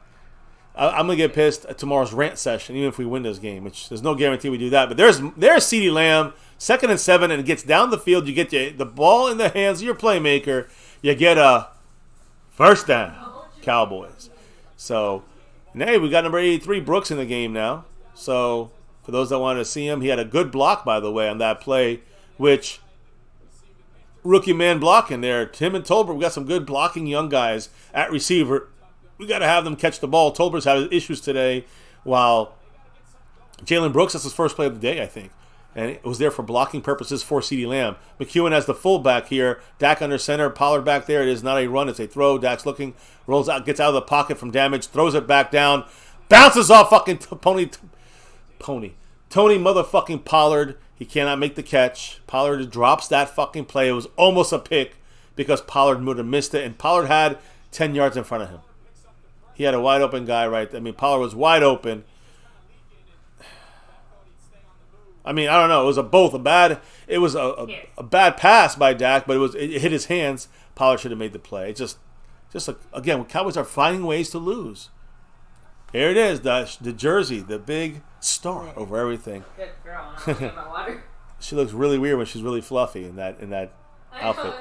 I'm gonna get pissed at tomorrow's rant session, even if we win this game. Which there's no guarantee we do that. But there's CeeDee Lamb, 2nd and 7, and it gets down the field. You get the ball in the hands of your playmaker. You get a first down, Cowboys. So, hey, we got number 83 Brooks in the game now. So. For those that wanted to see him, he had a good block, by the way, on that play, which rookie man blocking there. Tim and Tolbert, we got some good blocking young guys at receiver. We got to have them catch the ball. Tolbert's had issues today, while Jalen Brooks, that's his first play of the day, I think. And it was there for blocking purposes for CeeDee Lamb. McEwen has the fullback here. Dak under center. Pollard back there. It is not a run, it's a throw. Dak's looking, rolls out, gets out of the pocket from damage, throws it back down, bounces off fucking Tony motherfucking Pollard. He cannot make the catch. Pollard drops that fucking play. It was almost a pick because Pollard would have missed it, and Pollard had 10 yards in front of him. He had a wide open guy right there. Pollard was wide open. I don't know. It was a bad pass by Dak, but it hit his hands. Pollard should have made the play. Again, Cowboys are finding ways to lose. Here it is, the jersey, the big star over everything. Good girl. I'm gonna get my water. She looks really weird when she's really fluffy in that outfit.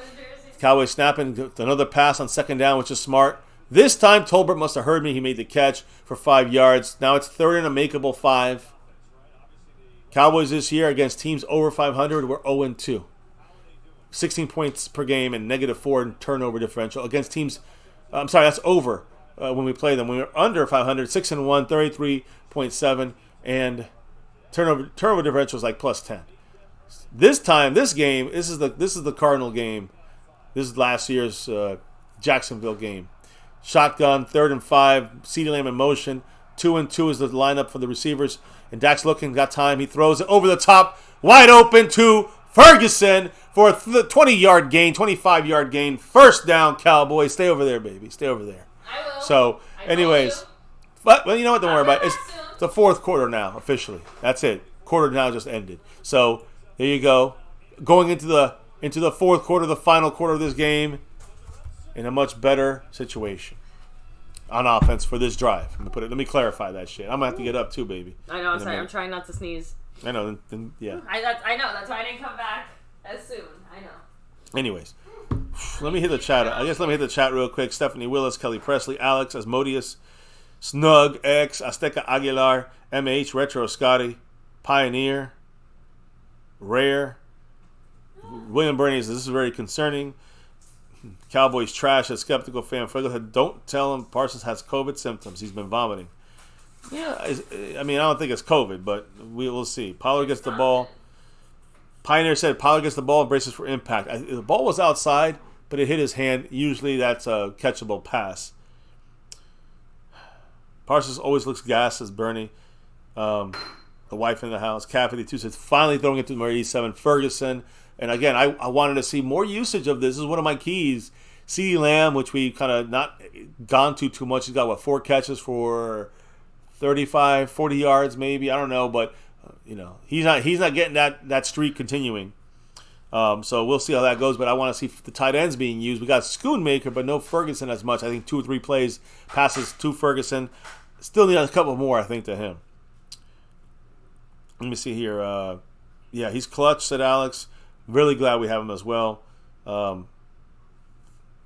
Cowboys snapping another pass on 2nd down, which is smart. This time, Tolbert must have heard me. He made the catch for 5 yards. Now it's 3rd and a makeable 5. Cowboys this year against teams over 500 were 0-2. 16 points per game and -4 in turnover differential against teams. I'm sorry, that's over. When we play them, when we were under 500, 6-1, 33.7, and turnover differential was like +10. This time, this game, this is the Cardinal game. This is last year's Jacksonville game. Shotgun, 3rd and 5, CeeDee Lamb in motion. 2-2 is the lineup for the receivers, and Dak's looking, got time. He throws it over the top, wide open to Ferguson for a 20-yard gain, 25-yard gain. First down, Cowboys. Stay over there, baby. Stay over there. I will. So, anyways, but you know what? Don't worry about it. It's the 4th quarter now, officially. That's it. Quarter now just ended. So there you go. Going into the 4th quarter, the final quarter of this game, in a much better situation on offense for this drive. Let me clarify that shit. I'm gonna have to get up too, baby. I know. I'm sorry. I'm trying not to sneeze. I know. Yeah. I know. That's why I didn't come back as soon. I know. Anyways. Let me hit the chat. Let me hit the chat real quick. Stephanie Willis, Kelly Presley, Alex Asmodeus, Snug, X, Azteca Aguilar, MH, Retro Scotty, Pioneer, Rare, William Bernie says, this is very concerning. Cowboys trash, a skeptical fan. Fuego said, don't tell him Parsons has COVID symptoms. He's been vomiting. Yeah, I mean, I don't think it's COVID, but we'll see. Pollard gets the ball. Pioneer said Pollard gets the ball and braces for impact. The ball was outside, but it hit his hand. Usually that's a catchable pass. Parsons always looks gassed, says Bernie. The wife in the house. Cat52 says, finally throwing it to number 87, Ferguson. And again, I wanted to see more usage of this. This is one of my keys. CeeDee Lamb, which we kind of not gone to too much. He's got, 4 catches for 35, 40 yards maybe. I don't know, but, he's not getting that streak continuing. So we'll see how that goes, but I want to see the tight ends being used. We got Schoonmaker, but no Ferguson as much. I think 2 or 3 plays, passes to Ferguson. Still need a couple more, I think, to him. Let me see here. Yeah, he's clutch, said Alex. Really glad we have him as well.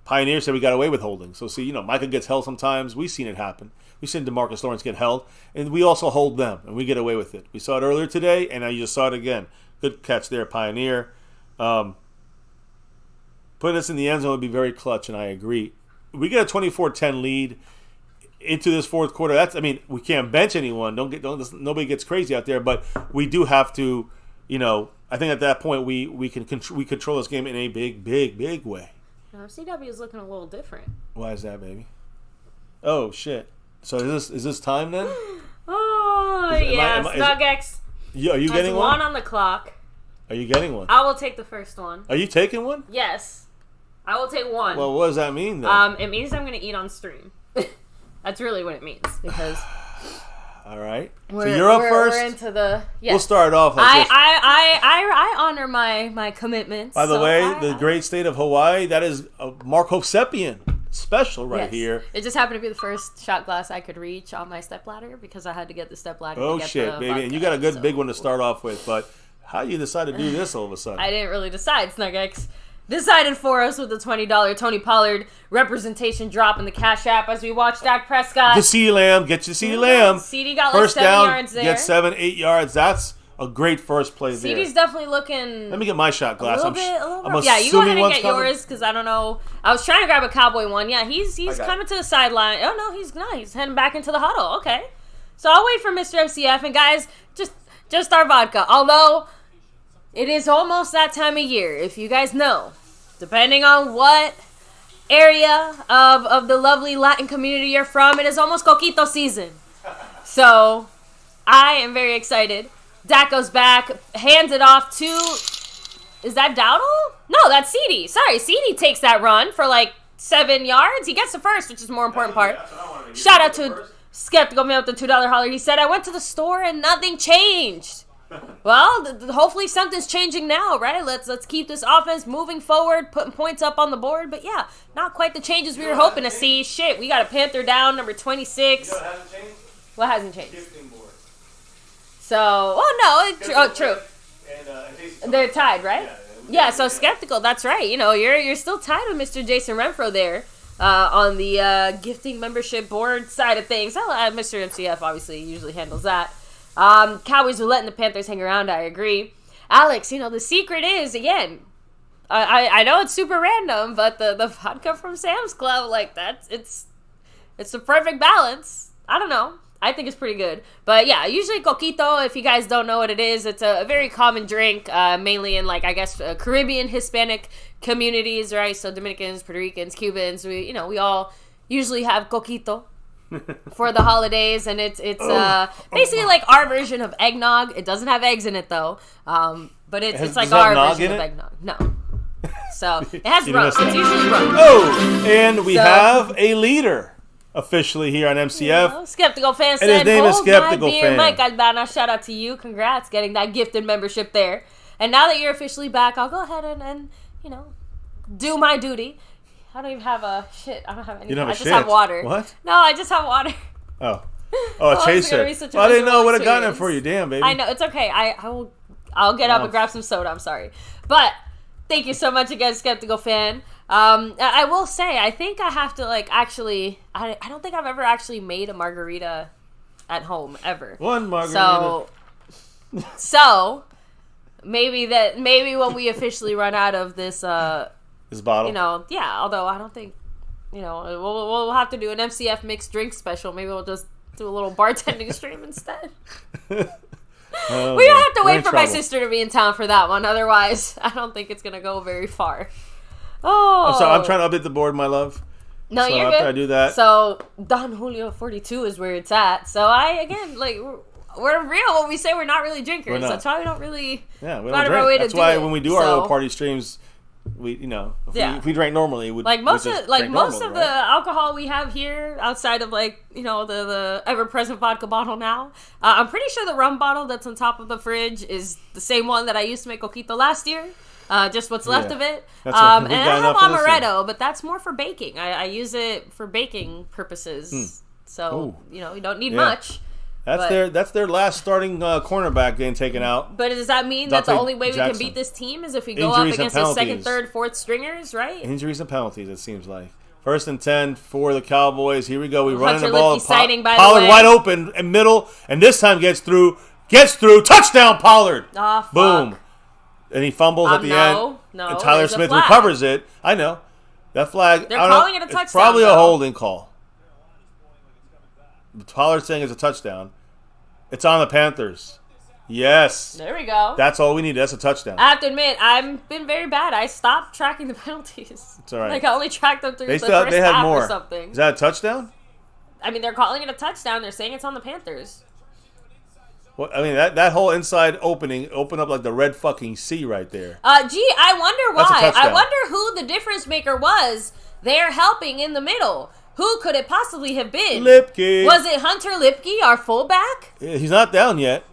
Pioneer said we got away with holding. So, see, Micah gets held sometimes. We've seen it happen. We've seen DeMarcus Lawrence get held, and we also hold them, and we get away with it. We saw it earlier today, and now you just saw it again. Good catch there, Pioneer. Putting us in the end zone would be very clutch, and I agree. We get a 24-10 lead into this fourth quarter. We can't bench anyone. Nobody gets crazy out there, but we do have to, I think at that point we control this game in a big way. CW is looking a little different. Why is that, baby? Oh shit! So is this time then? SnugX. Are you getting one? One on the clock. Are you getting one? I will take the first one. Are you taking one? Yes, I will take one. Well, what does that mean then? It means I'm going to eat on stream. That's really what it means because. All right. So you're up first. We're into the. Yes. We'll start off. I honor my commitments. By the way, the great state of Hawaii. That is a Mark Hovsepian special right here. It just happened to be the first shot glass I could reach on my stepladder because I had to get the stepladder. Oh shit, baby! And you got a good big one to start off with, but how you decide to do this all of a sudden? I didn't really decide. SnugX decided for us with the $20 Tony Pollard representation drop in the Cash App as we watch Dak Prescott. The CeeDee Lamb, get your CeeDee Lamb. CeeDee got first 7 down, yards there. Get 7-8 yards. That's a great first play there. CeeDee's definitely looking. Let me get my shot glass. A little bit. Yeah, you go ahead and get yours because I don't know. I was trying to grab a Cowboy one. Yeah, he's coming to the sideline. Oh no, he's not. He's heading back into the huddle. Okay, so I'll wait for Mr. MCF and guys, just our vodka. Although it is almost that time of year, if you guys know. Depending on what area of the lovely Latin community you're from, it is almost coquito season. So, I am very excited. Dak goes back, hands it off to... Is that Dowdle? No, that's CeeDee. Sorry, CeeDee takes that run for 7 yards. He gets the first, which is the more important part. Shout out to Skeptical Man with the $2 holler. He said, I went to the store and nothing changed. Well, hopefully something's changing now, right? Let's keep this offense moving forward, putting points up on the board. But yeah, not quite the changes we were hoping to see. Shit, we got a Panther down, number 26. You know what hasn't changed? What hasn't changed? Gifting board. So, true. And, they're tied, right? Yeah, so Skeptical, that's right. You're still tied with Mr. Jason Renfro there on the gifting membership board side of things. Mr. MCF obviously usually handles that. Cowboys are letting the Panthers hang around, I agree. Alex, the secret is, again, I know it's super random, but the vodka from Sam's Club, it's the perfect balance. I don't know. I think it's pretty good. But yeah, usually coquito, if you guys don't know what it is, it's a very common drink, mainly in, Caribbean, Hispanic communities, right? So Dominicans, Puerto Ricans, Cubans, we all usually have coquito for the holidays, and it's basically like our version of eggnog. It doesn't have eggs in it though, but it's like our version of eggnog. No, so it has rum. It's usually rum. Oh, and we have a leader officially here on MCF. Skeptical fan and said, his name is "Hold Skeptical my beer, Fan." Mike Aldana. Shout out to you. Congrats, getting that gifted membership there. And now that you're officially back, I'll go ahead and do my duty. I don't even have a shit. I don't have anything. I just have water. What? No, I just have water. Oh, a chaser. Well, I didn't know what I got in for you. Damn, baby. I know. It's okay. I'll get up and grab some soda. I'm sorry. But Thank you so much again, Skeptical Fan. I will say, I think I have to, like, actually... I don't think I've ever actually made a margarita at home, ever. One margarita. So maybe when we officially run out of this... this bottle? You know, yeah, although I don't think... You know, we'll have to do an MCF mixed drink special. Maybe we'll just do a little bartending stream instead. Oh, we don't have to wait for trouble. my sister to be in town for that one. Otherwise, I don't think it's going to go very far. Oh. I'm sorry. I'm trying to update the board, my love. No, so you're after good. I do that. So, Don Julio 42 is where it's at. So, we're real when we say we're not really drinkers. That's why we don't really... Yeah, we don't drink. That's why when we do our little party streams... If we drank normally, most of the alcohol we have here, outside of the ever-present vodka bottle now, I'm pretty sure the rum bottle that's on top of the fridge is the same one that I used to make coquito last year. Just what's left of it. And I have amaretto, but that's more for baking. I use it for baking purposes. So you don't need much. That's their last starting cornerback getting taken out. But does that mean that the only way we can beat this team is if we go up against the second, third, fourth stringers, right? Injuries and penalties, it seems like. 1st and 10 for the Cowboys. Here we go. We running the Hunter ball. Lipke sighting, by the Pollard way. wide open in middle, and this time gets through. Touchdown, Pollard. Oh, fuck. Boom. And he fumbles at the end. No, and Tyler Smith recovers it. I know. That flag. They're calling it a touchdown. It's probably a holding call. Pollard's saying it's a touchdown. It's on the Panthers. Yes. There we go. That's all we need. That's a touchdown. I have to admit, I've been very bad. I stopped tracking the penalties. It's all right. Like, I only tracked them through the first half or something. Is that a touchdown? I mean, they're calling it a touchdown. They're saying it's on the Panthers. Well, I mean, that whole inside opened up like the red fucking sea right there. I wonder why. That's a touchdown. I wonder who the difference maker was there helping in the middle. Who could it possibly have been? Lipke. Was it Hunter Lipke, our fullback? He's not down yet.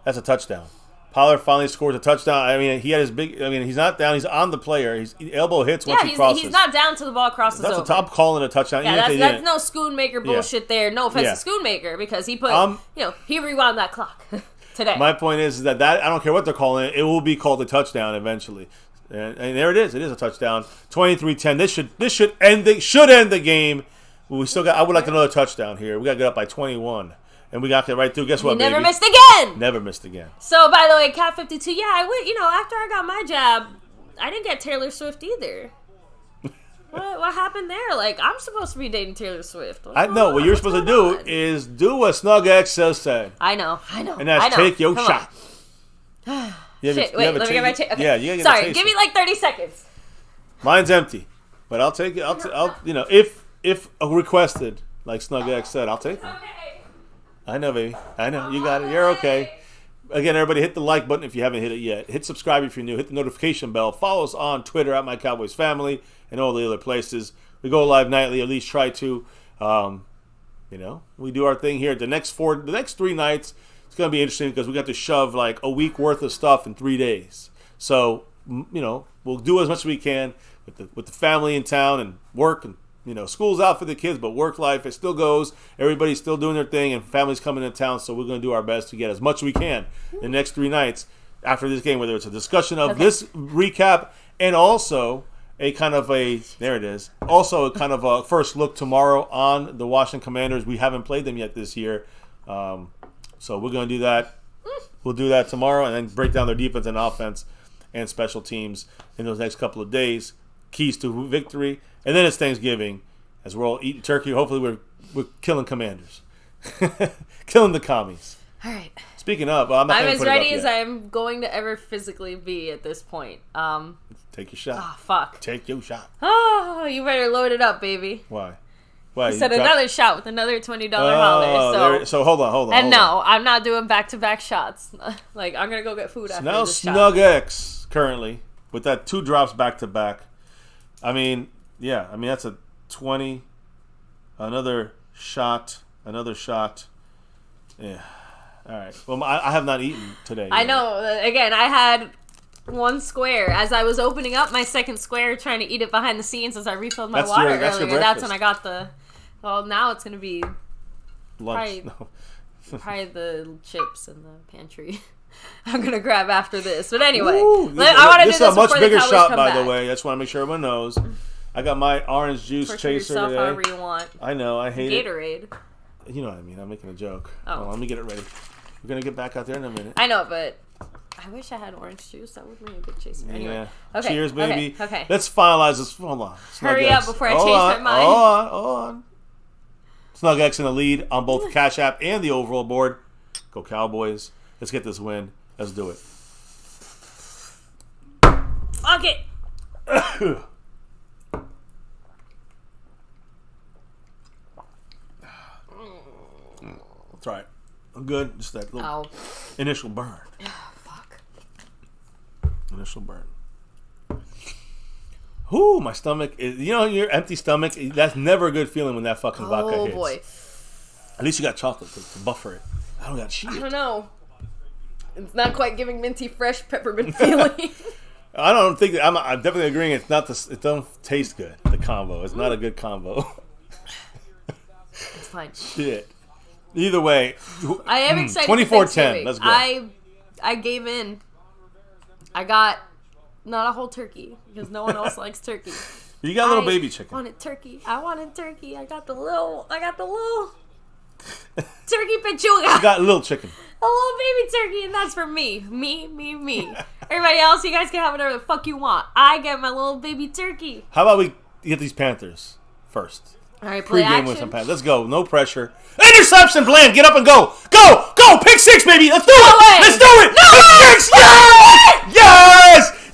That's a touchdown. Pollard finally scores a touchdown. I mean, he's not down. He's on the player. His elbow hits once he crosses. He's not down till the ball crosses over. That's a top call and a touchdown. Yeah, that's no Schoonmaker bullshit there. No offense to Schoonmaker, because he put, he rewound that clock today. My point is that I don't care what they're calling it. It will be called a touchdown eventually. And there it is. It is a touchdown. 23-10. This should end the game. We still got. I would like another touchdown here. We got to get up by 21, and we got to get right through. Guess what? Never missed again. Never missed again. So by the way, Cat 52. Yeah, I would. After I got my jab, I didn't get Taylor Swift either. What happened there? Like, I'm supposed to be dating Taylor Swift. I know. What you're supposed to do is do what Snug X said. I know. And that's take your shot. Shit, wait, let me get my change. Okay. Yeah, you gotta Sorry, give me like 30 seconds. Mine's empty, but I'll take it. I'll if requested, like Snug X said, I'll take it. Okay. I know, baby. I know. You got it. You're okay. Again, everybody, hit the like button if you haven't hit it yet. Hit subscribe if you're new. Hit the notification bell. Follow us on Twitter at MyCowboysFamily and all the other places. We go live nightly. At least try to. We do our thing here. The next 3 nights. It's going to be interesting because we got to shove like a week worth of stuff in 3 days. So, we'll do as much as we can with the family in town and work and, school's out for the kids, but work life, it still goes. Everybody's still doing their thing and family's coming to town. So we're going to do our best to get as much as we can the next 3 nights after this game, whether it's a discussion of this recap and also also a kind of a first look tomorrow on the Washington Commanders. We haven't played them yet this year. So we're going to do that. We'll do that tomorrow and then break down their defense and offense and special teams in those next couple of days. Keys to victory. And then it's Thanksgiving as we're all eating turkey. Hopefully we're killing Commanders. Killing the commies. All right. Speaking of, I'm as ready as I'm going to ever physically be at this point. Take your shot. Oh, fuck. Take your shot. Oh, you better load it up, baby. Why? He said another shot with another $20 holiday. So hold on. And no, I'm not doing back-to-back shots. Like, I'm going to go get food after now this shot. Snug X currently with that 2 drops back-to-back. I mean, that's a 20. Another shot. Yeah. All right. Well, I have not eaten today. I know. Again, I had 1 square. As I was opening up my second square, trying to eat it behind the scenes as I refilled my water earlier. That's when I got well, now it's going to be lunch. Probably the chips in the pantry. I'm gonna grab after this. But anyway, Ooh, I want to do this this is a much before bigger the Cowboys shot, come by back. the way. I just want to make sure everyone knows. I got my orange juice Torture chaser yourself today. however you want. I know, I hate Gatorade. it. You know what I mean. I'm making a joke. Oh. Hold on, let me get it ready. We're gonna get back out there in a minute. I know, but I wish I had orange juice. That would be a good chaser. Anyway. Yeah. Okay. Cheers, baby. Okay. Let's finalize this. Hold on. Hurry up before I change my mind. Hold on. Snug X in the lead on both the Cash App and the overall board. Go Cowboys. Let's get this win. Let's do it. Fuck it. That's right. I'm good. Just that little initial burn. Fuck. Initial burn. Ooh, my stomach is. You know, your empty stomach. That's never a good feeling when that fucking vodka hits. Oh boy. At least you got chocolate to buffer it. I don't got shit. I don't know. It's not quite giving minty fresh peppermint feeling. I don't think that, I'm definitely agreeing. It's not the. It don't taste good. The combo. It's not a good combo. It's fine. Shit. Either way, I am excited. 24-10. Let's go. I gave in. I got not a whole turkey because no one else likes turkey. You got a little baby chicken. I wanted turkey. I got the little turkey pechuga. You got a little chicken. A little baby turkey, and that's for me. Me. Everybody else, you guys can have whatever the fuck you want. I get my little baby turkey. How about we get these Panthers first? All right, play Pregame action. with some Panthers. Let's go. No pressure. Interception, Bland. Get up and go. Go. Pick six, baby. Let's do it. way. Let's do it. No Pick six.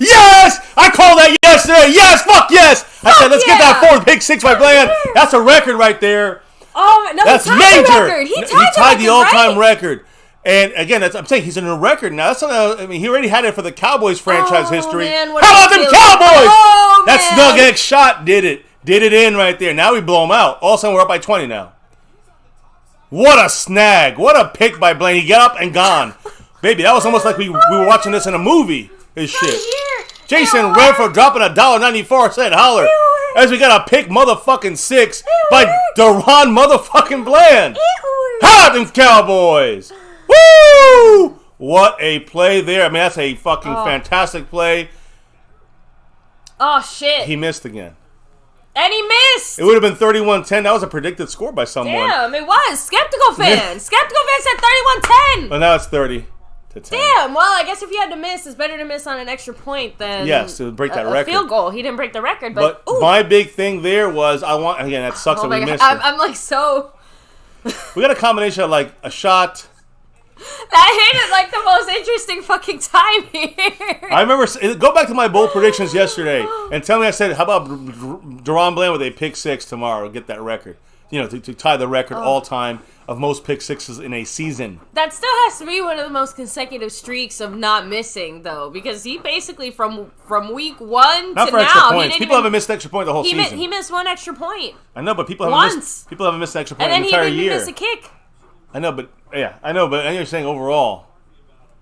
Yes. I called that yesterday. Yes. Fuck yes. I said, let's get that fourth pick six by Bland. That's a record right there. Oh, no, That's he tied major. the record. He tied the all-time right? record. And again, I'm saying he's in a record now. That's something. I mean, he already had it for the Cowboys franchise history. Man, How about them Cowboys? Oh, that man. Snug X shot did it. Did it in right there. Now we blow them out. All of a sudden, we're up by 20 now. What a snag. What a pick by Blaine. He got up and gone. Baby, that was almost like we were watching this in a movie. This shit. Jason Redford dropping $1.94 holler. As we got a pick motherfucking six by Deron motherfucking Bland. How about them Cowboys? Woo! What a play there. I mean, that's a fucking fantastic play. Oh, shit. He missed again. And he missed. It would have been 31-10. That was a predicted score by someone. Damn, it was. Skeptical fan. Skeptical fan said 31-10. Well, now it's 30-10. Damn. Well, I guess if you had to miss, it's better to miss on an extra point than to break that record. A field goal. He didn't break the record, but my big thing there was that sucks that we missed it. I'm like so. We got a combination of like a shot. That hit at like the most interesting fucking time here. I remember, go back to my bold predictions yesterday and tell me I said, how about Deron Bland with a pick six tomorrow, get that record. You know, to tie the record all time of most pick sixes in a season. That still has to be one of the most consecutive streaks of not missing, though, because he basically from week one not to for now, extra points. People haven't missed an extra point the whole season. He missed one extra point. I know, but people haven't missed an extra point and the then entire he didn't year. miss a kick. I know, but you're saying overall.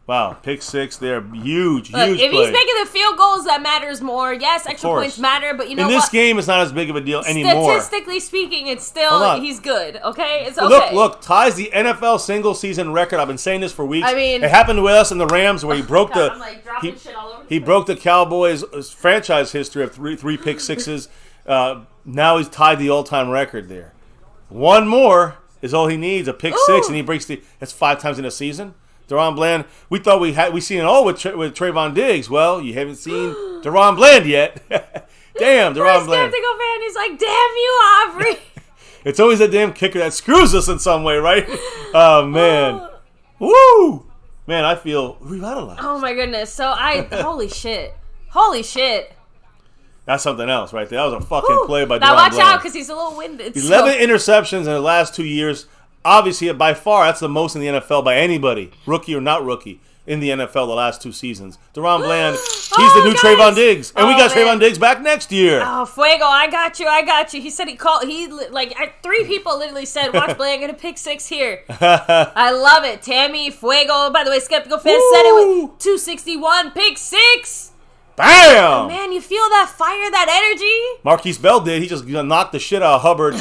Wow, pick six there, huge Look, if play. he's making the field goals, that matters more. Yes, extra points matter, but you know what? In this game, it's not as big of a deal anymore. Statistically speaking, it's still, he's good, okay? It's okay. Okay. Look, ties the NFL single-season record. I've been saying this for weeks. I mean, it happened with us in the Rams where he broke I'm like dropping shit all over he broke the Cowboys' franchise history of three pick sixes. Now he's tied the all-time record there. One more is all he needs, a pick six, and he breaks that's 5 times in a season. Deron Bland, we thought we seen it all with Trayvon Diggs. Well, you haven't seen Deron Bland yet. Damn, Deron Bland. Skeptical fan, he's like, damn you, Aubrey. It's always a damn kicker that screws us in some way, right? Oh, man. Woo! Man, I feel revitalized. Oh, my goodness. So, holy shit. That's something else right there. That was a fucking play by Deron Now, watch Bland. out, because he's a little winded. 11 interceptions in the last 2 years. Obviously, by far, that's the most in the NFL by anybody, rookie or not rookie, in the NFL the last 2 seasons. Deron Bland, he's the new Trayvon Diggs. And we got Trayvon Diggs back next year. Oh, Fuego, I got you. He said 3 people literally said, watch Bland gonna pick 6 here. I love it. Tammy, Fuego, by the way, Skeptical fan said it with 261, pick 6. Bam! Oh, man, you feel that fire, that energy? Marquise Bell did. He just knocked the shit out of Hubbard.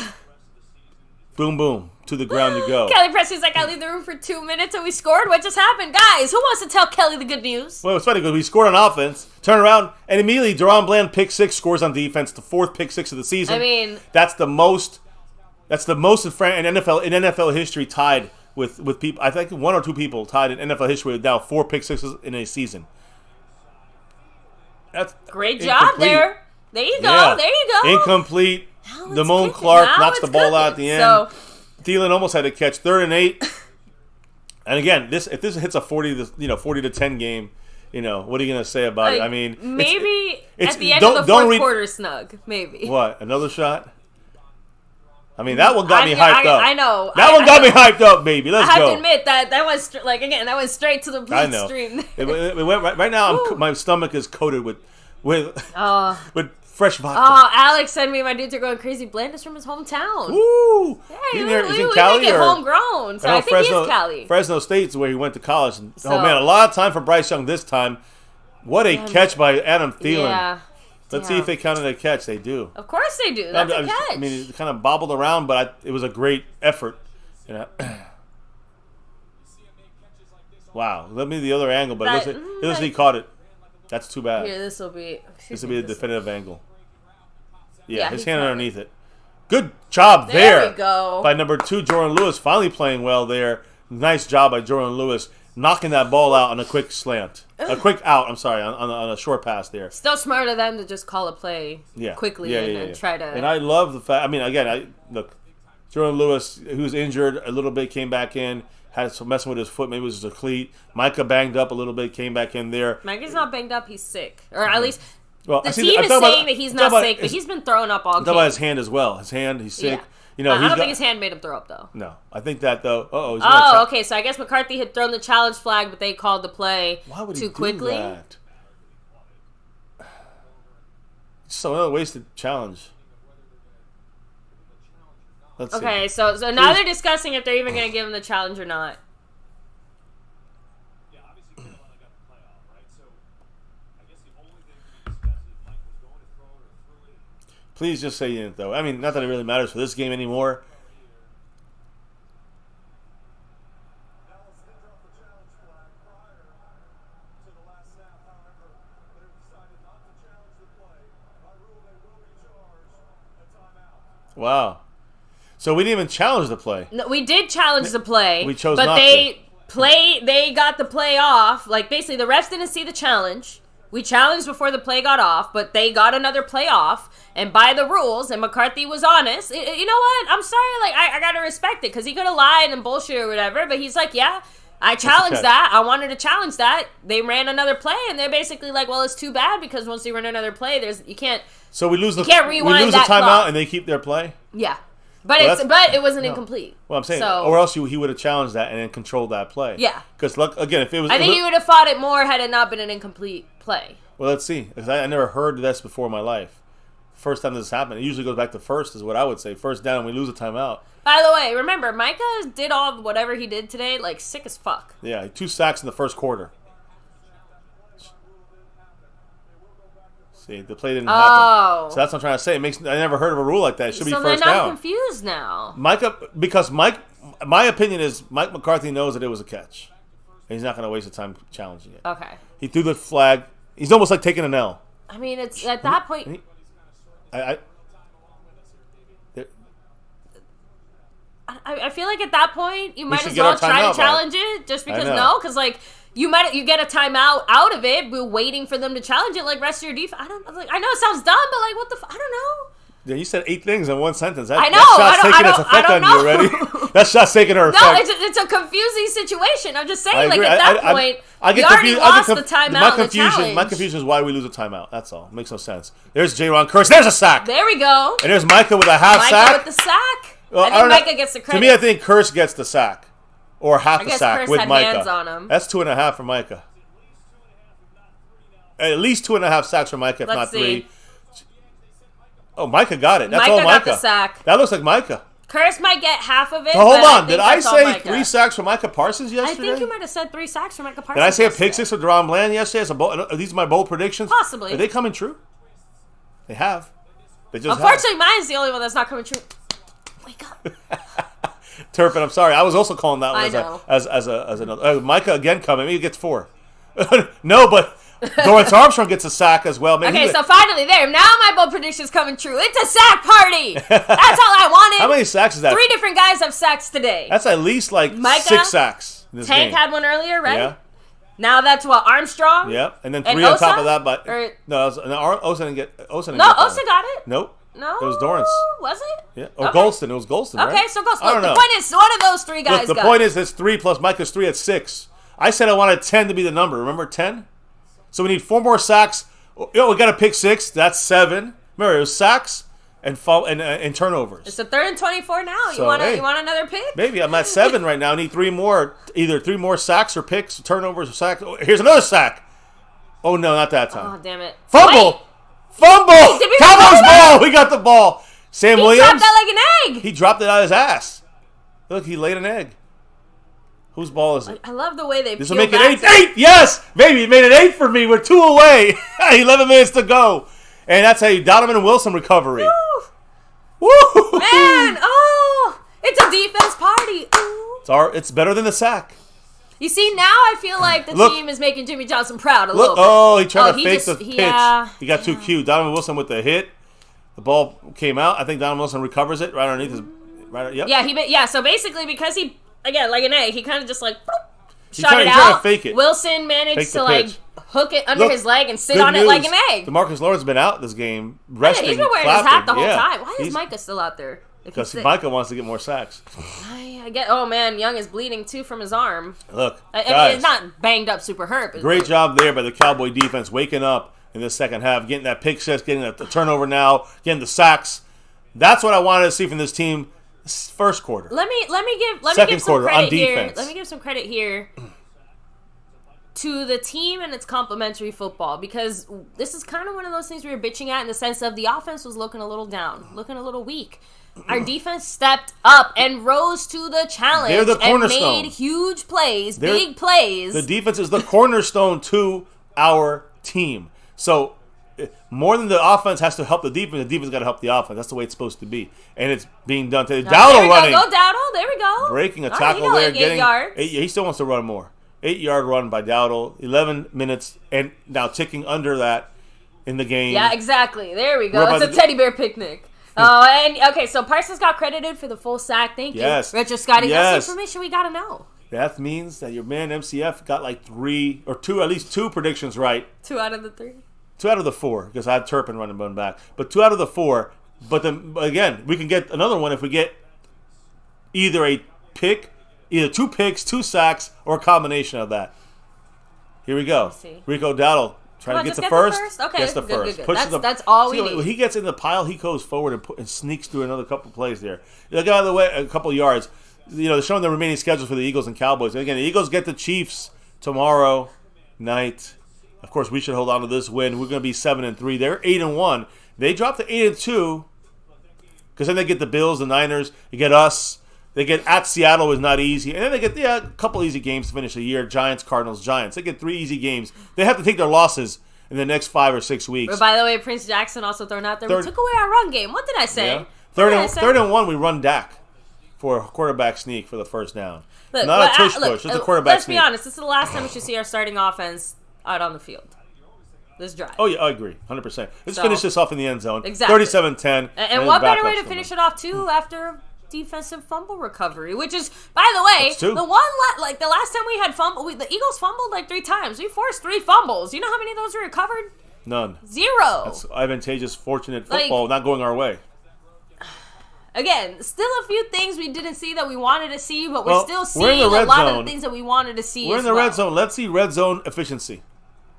Boom, boom. to the ground you go. Kelly Presley's like, I leave the room for 2 minutes and we scored. What just happened? Guys, who wants to tell Kelly the good news? Well, it's funny because we scored on offense, turn around, and immediately Deron Bland pick six, scores on defense, the 4th pick six of the season. I mean, that's the most in NFL history, tied with people. I think 1 or 2 people tied in NFL history with now 4 pick sixes in a season. That's great job there. There you go. Yeah. There you go. Incomplete. Damone Clark knocks the ball out at the end. So, Thielen almost had to catch 3rd and 8. And again, if this hits a 40 to 10 game, what are you gonna say about it? I mean, maybe at the end of the fourth quarter, snug. Maybe. What? Another shot? I mean, that one got me hyped up. I know. That one got me hyped up, baby. Let's go. I have to admit that went that went straight to the bloodstream. It went right now. My stomach is coated with fresh vodka. Oh, Alex sent me. My dudes are going crazy. Blandis from his hometown. Woo! Yeah, he's in Cali make it homegrown. So I think he's Cali. Fresno State's where he went to college. And, oh man, a lot of time for Bryce Young this time. What a catch by Adam Thielen. Yeah. Let's see if they counted a catch. They do. Of course they do. That's a catch. I mean, it kind of bobbled around, but it was a great effort. Wow. Let me the other angle, but it looks like he caught it. That's too bad. Here, this will be the definitive angle. Yeah, his hand underneath it. Good job there. There we go. By number 2, Jordan Lewis, finally playing well there. Nice job by Jordan Lewis, knocking that ball out on a quick slant. A quick out, I'm sorry, on a short pass there. Still smart of them to just call a play quickly and try to... And I love the fact, I mean, again, look, Jordan Lewis, who's injured a little bit, came back in. Had some messing with his foot. Maybe it was just a cleat. Micah banged up a little bit. Came back in there. Micah's not banged up. He's sick. Or at least the team is saying that he's not sick, but he's been throwing up all game. I'm talking about his hand as well. His hand, he's sick. Yeah. I don't think his hand made him throw up, though. No. I think that, though. Okay. So I guess McCarthy had thrown the challenge flag, but they called the play too quickly. Why would he do that? It's another wasted challenge. Let's see. So now they're discussing if they're even going to give him the challenge or not. Yeah, obviously Carolina got the playoff, right? So I guess the only thing we discussed is Mike was going to throw it or threw it. Please just say it, though. I mean, not that it really matters for this game anymore. Wow. So we didn't even challenge the play. No, we did challenge the play. We chose not to. They got the play off. Like, basically, the refs didn't see the challenge. We challenged before the play got off, but they got another play off. And by the rules, and McCarthy was honest. You know what? I'm sorry. Like, I got to respect it because he could have lied and bullshit or whatever. But he's like, yeah, I challenged that. I wanted to challenge that. They ran another play, and they're basically like, well, it's too bad because once you run another play, you can't. So we lose the timeout, clock. And they keep their play. Yeah. But it wasn't incomplete. Well, I'm saying, or else he would have challenged that and then controlled that play. Yeah. Because again, if it was, I think he would have fought it more had it not been an incomplete play. Well, let's see. Because I never heard this before in my life. First time this happened, it usually goes back to first, is what I would say. First down, we lose a timeout. By the way, remember Micah did all whatever he did today, like sick as fuck. Yeah, 2 sacks in the first quarter. See, the play didn't happen. So that's what I'm trying to say. I never heard of a rule like that. It should be first down. So I'm confused now. My opinion is Mike McCarthy knows that it was a catch. And he's not going to waste the time challenging it. Okay. He threw the flag. He's almost like taking an L. I mean, it's at that point. I feel like at that point you might as well try to challenge it just because because like. You get a timeout out of it. We're waiting for them to challenge it like rest of your defense. I know it sounds dumb, but like what the I don't know. Yeah, you said 8 things in one sentence. I know. That shot's taking its effect on you already. That shot's taking her effect. No, it's a confusing situation. I'm just saying, like at that point, we already lost the timeout. My confusion is why we lose a timeout. That's all. Makes no sense. There's J-Ron Curse. There's a sack. There we go. And there's Micah with a half sack. Micah with the sack. Well, I think Micah gets the credit. To me, I think Curse gets the sack. Or half a sack Curse with had Micah. Hands on him. That's 2.5 for Micah. At least 2.5 sacks for Micah, if not 3. Oh, Micah got it. That's all Micah. Got the sack. That looks like Micah. Curse might get half of it. So hold on. Did I say 3 sacks for Micah Parsons yesterday? I think you might have said 3 sacks for Micah Parsons. Did I say a pick 6 for Deron Bland yesterday? Are these my bold predictions? Possibly. Are they coming true? They have. They just Unfortunately, mine's the only one that's not coming true. Wake up. Turpin, I'm sorry. I was also calling that one I know. as another. Micah again coming. Maybe he gets 4. No, but Dorrance Armstrong gets a sack as well. Maybe Okay, so finally there. Now my bold prediction's coming true. It's a sack party. That's all I wanted. How many sacks is that? 3 different guys have sacks today. That's at least like Micah, 6 sacks in this Tank game. had one earlier, right? Yeah. Now that's what, Armstrong? Yep, and then And 3 on top Osa? of that. But Or- Osa didn't get. Osa didn't No, get that Osa one. got it. Nope. No. It was Dorrance. Was it? Yeah. Or Okay. Golston. It was Golston, right? Okay, so Golston. I don't know. The point is, one of those 3 guys Look, the got point it. is, it's 3 plus Micah's 3 at 6. I said I wanted 10 to be the number. Remember 10? So we need 4 more sacks. We got to pick 6. That's 7. Remember, it was sacks and turnovers. It's a 3rd and 24 now. So, you want hey. another pick? Maybe I'm at 7 right now. I need 3 more. Either 3 more sacks or picks, turnovers or sacks. Oh, here's another sack. Oh, no, not that time. Oh, damn it. Fumble! Wait, Fumble! did we Cowboys fumble ball! We got the ball. Sam he Williams? dropped that like an egg. He dropped it out of his ass. Look, he laid an egg. Whose ball is it? I love the way they This peel will make it back 8. 8! Yes! Baby, it made it 8 for me. We're 2 away. 11 minutes to go. And that's a Donovan Wilson recovery. Woo! Man, oh, it's a defense party. Ooh. It's better than the sack. You see, now I feel like the Look. team is making Jimmy Johnson proud a Look, little bit. oh, he tried to he fake just- the pitch. yeah, He got too cute. Donovan Wilson with the hit. The ball came out. I think Donovan Wilson recovers it right underneath his. Yep. Yeah, so basically, because he, again, like an egg, he kind of just like shot tried- it he tried out. to fake it. Wilson managed Fake to the like pitch. hook it under Look, his leg and sit good on it like news. an egg. DeMarcus Lawrence been out this game, Yeah, resting, he's been wearing his hat clapping. the whole Yeah. time. Why is He's- Micah still out there? If he's Because sick? Micah wants to get more sacks. I get. Oh man, Young is bleeding too from his arm. Look, I mean, guys, it's not banged up, super hurt. But great job there by the Cowboy defense, waking up in the second half, getting that pick six, getting the turnover now, getting the sacks. That's what I wanted to see from this team first quarter. Let me give Second some quarter on credit here. defense. Let me give some credit here to the team and its complementary football, because this is kind of one of those things we were bitching at in the sense of the offense was looking a little down, looking a little weak. Our defense stepped up and rose to the challenge. They're the and cornerstone. made huge plays, They're- big plays. The defense is the cornerstone to our team. So more than the offense has to help the defense got to help the offense. That's the way it's supposed to be, and it's being done today. Now, there Dowdle we running, Go Dowdle. There we go. breaking a All right, tackle he got there, like 8 getting yards. he still wants to run more. 8-yard run by Dowdle, 11 minutes, and now ticking under that in the game. Yeah, exactly. There we We're go. about It's a to teddy bear picnic. Oh, and okay, so Parsons got credited for the full sack. Thank Yes. you. Retro Scotty, Yes. that's information we gotta know. That means that your man MCF got like 3 or 2, at least 2 predictions right. 2 out of the 3. 2 out of the 4, because I had Turpin running one back. But 2 out of the 4. But then again, we can get another one if we get either a pick, either 2 picks, 2 sacks, or a combination of that. Here we go. see. Rico Dowdle trying Come on, to just get the get the first. first? Okay, Gets the good, first. good. Pushes That's all we See, need. When he gets in the pile, he goes forward and sneaks through another couple plays there. Look out of the way, a couple yards. You know, they're showing the remaining schedules for the Eagles and Cowboys. And again, the Eagles get the Chiefs tomorrow night. Of course, we should hold on to this win. We're going to be 7-3. They're 8-1. They drop to 8-2 because then they get the Bills, the Niners. They get us. They get at Seattle, is not easy. And then they get a couple easy games to finish the year. Giants, Cardinals, Giants. They get 3 easy games. They have to take their losses in the next 5 or 6 weeks. But by the way, Prince Jackson also thrown out there. We Third- took away our run game. What did I say? Yeah. What Third did I and, say? third and 1, we run Dak for a quarterback sneak for the first down. Look, Not well, a tush look, push, just a quarterback let's sneak. be honest. This is the last time we should see our starting offense out on the field. This drive. Oh, yeah, I agree. 100%. Let's So- finish this off in the end zone. Exactly. 37-10. And what better way to finish it off, too, after defensive fumble recovery, which is, by the way, That's two. the one, like, the last time we had the Eagles fumbled like 3 times. We forced 3 fumbles. You know how many of those we recovered? None. 0. That's advantageous, fortunate Like- football not going our way. Again, still a few things we didn't see that we wanted to see, but Well, we're still we're in seeing the a red lot of zone. the things that we wanted to see. We're as in the well. red zone. Let's see red zone efficiency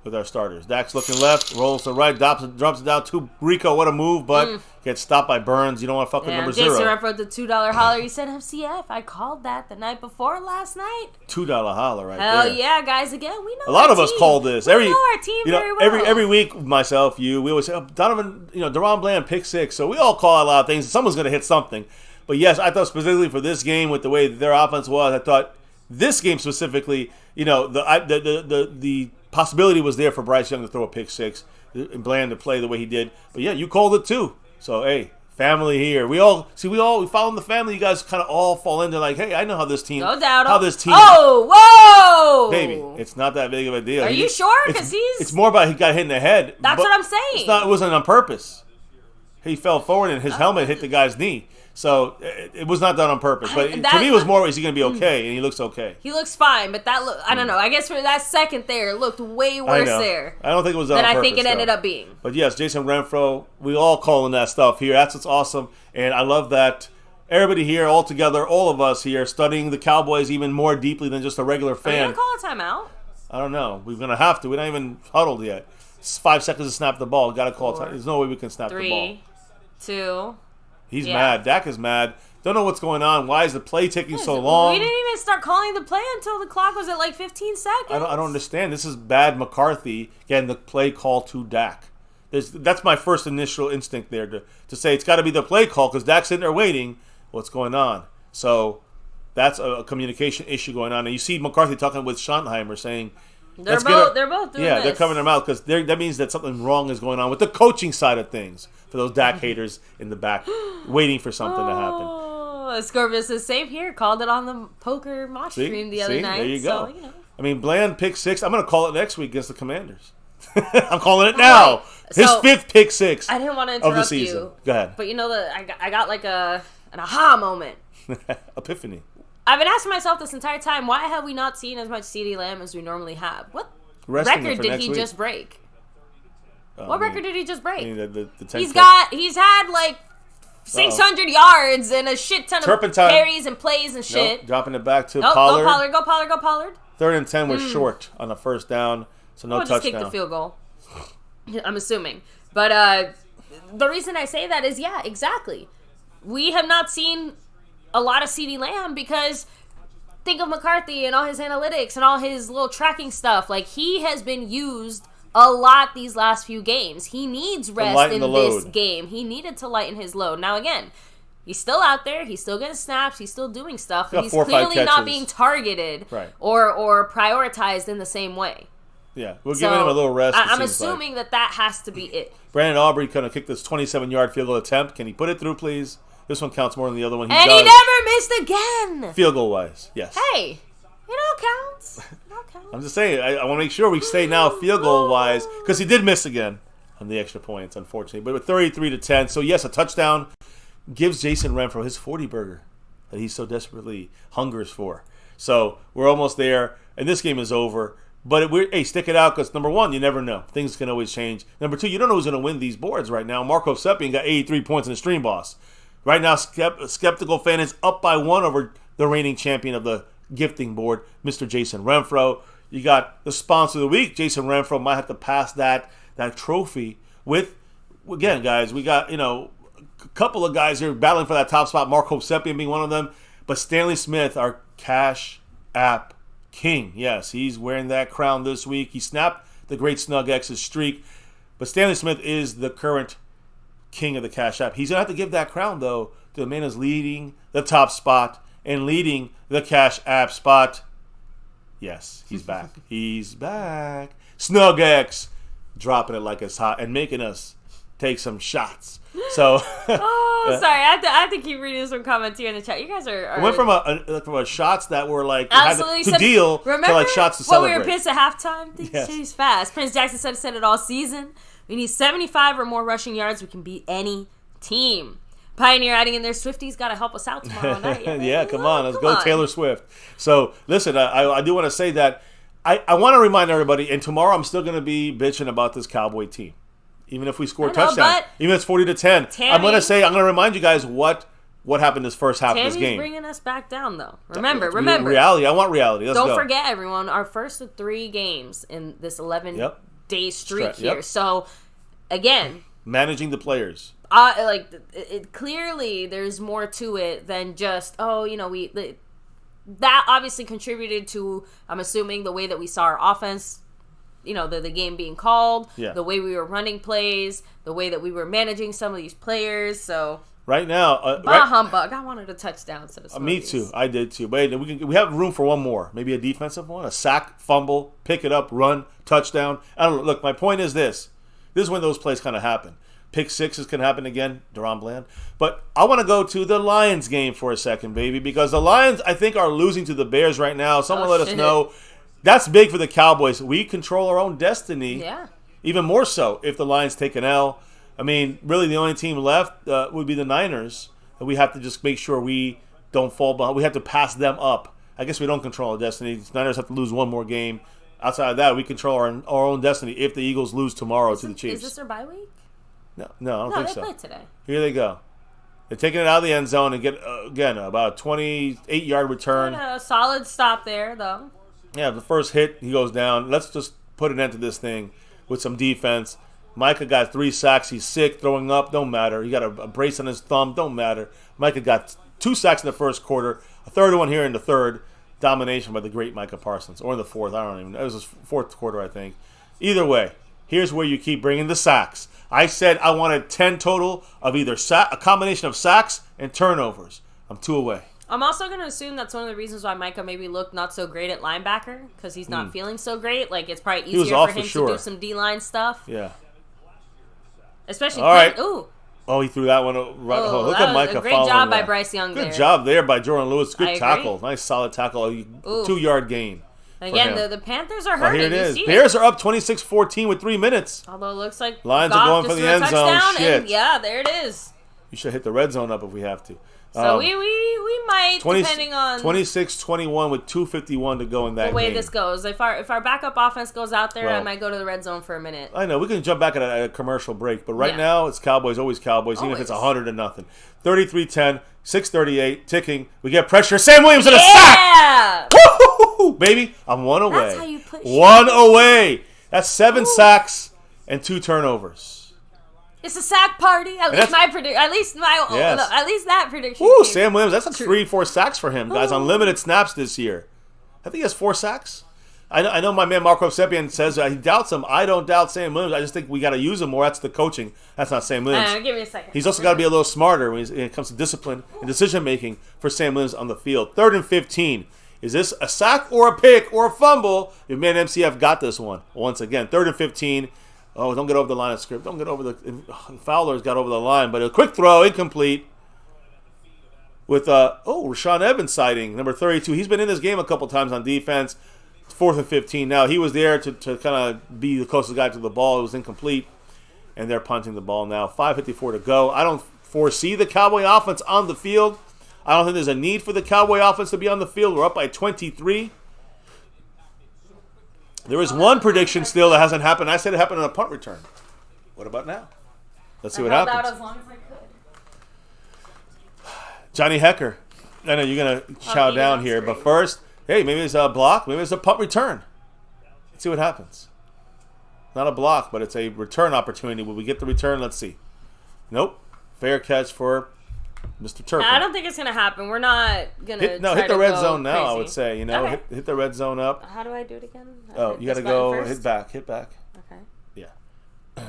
with our starters. Dak's looking left, rolls to right, drops it down to Rico. What a move, but gets stopped by Burns. You don't want to fuck with Yeah, number Jason 0. Rupp wrote the $2 holler. He said MCF. I called that the night before last night. $2 holler right Hell there. yeah, guys! Again, we know A lot our of us team. call this. We Every know our team very well. every week, myself, you, we always say, oh, Donovan, Deron Bland pick 6. So we all call a lot of things. Someone's going to hit something. But yes, I thought specifically for this game with the way their offense was, I thought this game specifically, the possibility was there for Bryce Young to throw a pick 6 and Bland to play the way he did. But yeah, you called it too. So hey, Family here. We follow the family. You guys kind of all fall into like, hey, I know how this team. No doubt. How this team. Oh, whoa! Baby, it's not that big of a deal. Are you sure? Because it's more about he got hit in the head. That's what I'm saying. It wasn't on purpose. He fell forward and his helmet hit the guy's knee. So it was not done on purpose. But to me, it was more, is he going to be okay? And he looks okay. He looks fine, but I don't know. I guess for that second there, it looked way worse there. I don't think it was done on purpose. Than I think it ended up being. But yes, Jason Renfro, we all calling that stuff here. That's what's awesome. And I love that everybody here, all together, all of us here, studying the Cowboys even more deeply than just a regular fan. Are you going to call a timeout? I don't know. We're going to have to. We're not even huddled yet. It's 5 seconds to snap the ball. Got to call time. There's no way we can snap the ball. 3, 2. He's mad. Dak is mad. Don't know what's going on. Why is the play taking so long? We didn't even start calling the play until the clock was at like 15 seconds. I don't understand. This is bad McCarthy getting the play call to Dak. That's my first initial instinct there to say it's got to be the play call because Dak's sitting there waiting. What's going on? So that's a communication issue going on. And you see McCarthy talking with Schottenheimer saying, they're both doing this. Yeah, they're covering their mouth because that means that something wrong is going on with the coaching side of things for those Dak haters in the back waiting for something to happen. Scorpio says, same here. Called it on the poker mosh stream the other night. There you go. So, I mean, Bland pick 6. I'm going to call it next week against the Commanders. I'm calling it now. His 5th pick 6. I didn't want to interrupt you. Go ahead. But you know that I got like an aha moment. Epiphany. I've been asking myself this entire time, why have we not seen as much CeeDee Lamb as we normally have? What record did he just break? What record did he just break? I mean, the he's had like 600 yards and a shit ton of carries and plays and shit. Nope, dropping it back to Pollard. Go Pollard. 3rd and 10 was short on the first down, so no touchdown. Just kick the field goal. I'm assuming. But the reason I say that is, yeah, exactly. We have not seen a lot of CeeDee Lamb because think of McCarthy and all his analytics and all his little tracking stuff. Like, he has been used a lot these last few games. He needs rest in this game. He needed to lighten his load. Now, again, he's still out there. He's still getting snaps. He's still doing stuff. But he's clearly not being targeted or prioritized in the same way. Yeah, we're giving him a little rest. I'm assuming that has to be it. Brandon Aubrey kind of kicked this 27-yard field goal attempt. Can he put it through, please? This one counts more than the other one. He never missed again. Field goal-wise, yes. Hey, it all counts. I'm just saying, I want to make sure we stay now field goal-wise because he did miss again on the extra points, unfortunately. But with 33-10, so yes, a touchdown gives Jason Renfro his 40-burger that he so desperately hungers for. So we're almost there, and this game is over. But stick it out because, number one, you never know. Things can always change. Number two, you don't know who's going to win these boards right now. Marco Seppian got 83 points in the Stream Boss. Right now, Skeptical Fan is up by 1 over the reigning champion of the gifting board, Mr. Jason Renfro. You got the sponsor of the week, Jason Renfro. Might have to pass that trophy with, again, guys, we got, a couple of guys here battling for that top spot, Marco Seppian being one of them. But Stanley Smith, our Cash App King. Yes, he's wearing that crown this week. He snapped the great Snug X's streak. But Stanley Smith is the current king of the Cash App. He's going to have to give that crown, though, to the man who's leading the top spot and leading the Cash App spot. Yes, he's back. He's back. Snug X dropping it like it's hot and making us take some shots. So, sorry, I have to keep reading some comments here in the chat. You guys are went from a shots that were like absolutely to deal to like shots to celebrate. When we were pissed at halftime, she's fast. Prince Jackson said it all season. We need 75 or more rushing yards. We can beat any team. Pioneer adding in there, Swifty's got to help us out tomorrow night. Yeah, come on, let's go Taylor Swift. So listen, I do want to say that I want to remind everybody, and tomorrow I'm still going to be bitching about this Cowboy team. Even if we score a touchdown, even if it's 40-10, I'm going to remind you guys what happened this first half of this game. Tammy's bringing us back down, though. Remember. Reality. I want reality. Let's go. Don't forget, everyone, our first of 3 games in this 11-day streak here. So, again, managing the players. Clearly, there's more to it than just that obviously contributed to, I'm assuming, the way that we saw our offense. The game being called, the way we were running plays, the way that we were managing some of these players. So right now, humbug. I wanted a touchdown. Me too. I did too. But we have room for one more, maybe a defensive one, a sack, fumble, pick it up, run, touchdown. I don't know. Look, my point is this: this is when those plays kind of happen. Pick sixes can happen again, Deron Bland. But I want to go to the Lions game for a second, baby, because the Lions, I think, are losing to the Bears right now. Someone let us know. That's big for the Cowboys. We control our own destiny. Yeah. Even more so if the Lions take an L. I mean, really the only team left would be the Niners. And we have to just make sure we don't fall behind. We have to pass them up. I guess we don't control our destiny. The Niners have to lose one more game. Outside of that, we control our own destiny if the Eagles lose tomorrow to the Chiefs. Is this their bye week? No, I don't think so. No, they played today. Here they go. They're taking it out of the end zone and get, again, about a 28-yard return. A solid stop there, though. Yeah, the first hit, he goes down. Let's just put an end to this thing with some defense. Micah got 3 sacks. He's sick, throwing up. Don't matter. He got a brace on his thumb. Don't matter. Micah got 2 sacks in the first quarter. A third one here in the third. Domination by the great Micah Parsons. Or in the fourth. I don't even know. It was his fourth quarter, I think. Either way, here's where you keep bringing the sacks. I said I wanted 10 total of either a combination of sacks and turnovers. I'm 2 away. I'm also going to assume that's one of the reasons why Micah maybe looked not so great at linebacker, because he's not feeling so great. Like, it's probably easier for him to do some D-line stuff. Yeah. Especially, all right. Ooh. Oh, he threw that one right. Oh, look at Micah. A great job by Bryce Young there. Good job there by Jordan Lewis. Good I tackle. agree. Nice solid tackle. 2-yard gain. Again, the Panthers are hurting. Oh, here it is. Bears are up 26-14 with 3 minutes. Although it looks like Lions are going for the end zone. Shit. And yeah, there it is. You should hit the red zone up if we have to. So we might, depending on 26-21 with 2:51 to go in that game. The way this goes. If our backup offense goes out there, well, I might go to the red zone for a minute. I know we can jump back at a commercial break, but right now it's Cowboys, always Cowboys, even if it's 100-0. 33-10, 6:38, ticking. We get pressure. Sam Williams in a sack. Woo-hoo-hoo-hoo, baby, I'm 1 away. That's how you put 1 away. That's 7 sacks and 2 turnovers. It's a sack party. At least that prediction. Ooh, Sam Williams, that's 3-4 sacks for him, guys, on limited snaps this year. I think he has 4 sacks. I know my man Marco Seppian says he doubts him. I don't doubt Sam Williams. I just think we got to use him more. That's the coaching. That's not Sam Williams. Give me a second. He's also got to be a little smarter when it comes to discipline and decision making for Sam Williams on the field. 3rd and 15. Is this a sack or a pick or a fumble? Your man MCF got this one. Once again, 3rd and 15. Oh, don't get over the line of script. Don't get over Fowler's got over the line, but a quick throw, incomplete. With Rashaan Evans sighting, number 32. He's been in this game a couple times on defense. 4th and 15. Now he was there to kind of be the closest guy to the ball. It was incomplete, and they're punting the ball now. 5:54 to go. I don't foresee the Cowboy offense on the field. I don't think there's a need for the Cowboy offense to be on the field. We're up by 23. There is one prediction still that hasn't happened. I said it happened on a punt return. What about now? Let's see what happens. Out as long as I could. Johnny Hecker. I know you're going to chow down here, but first, hey, maybe it's a block. Maybe it's a punt return. Let's see what happens. Not a block, but it's a return opportunity. Will we get the return? Let's see. Nope. Fair catch for Mr. Turpin. I don't think it's going to happen. We're not going to hit the red zone now, I would say. Okay. Hit the red zone up. How do I do it again? You got to go hit back. Okay. Yeah.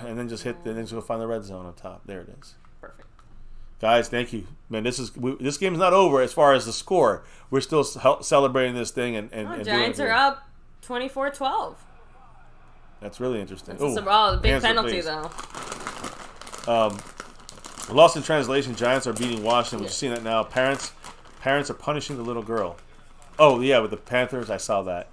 And then just go find the red zone on top. There it is. Perfect. Guys, thank you. Man, this game's not over as far as the score. We're still celebrating this thing and Giants are up 24-12. That's really interesting. A big penalty, though. Lost in translation, Giants are beating Washington. We've seen it now. Parents are punishing the little girl. Oh, yeah, with the Panthers, I saw that.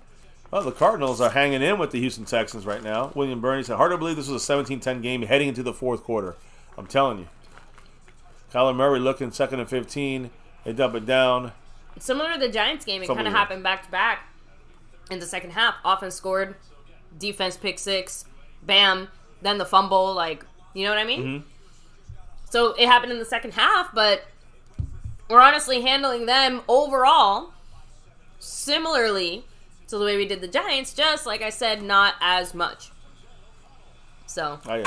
Well, the Cardinals are hanging in with the Houston Texans right now. William Burney said, hard to believe this was a 17-10 game heading into the 4th quarter. I'm telling you. Kyler Murray looking 2nd and 15. They dump it down. Similar to the Giants game, it kind of happened back-to-back in the second half. Offense scored, defense pick 6, bam, then the fumble, you know what I mean? Mm-hmm. So it happened in the second half, but we're honestly handling them overall similarly to the way we did the Giants, just like I said, not as much. So. And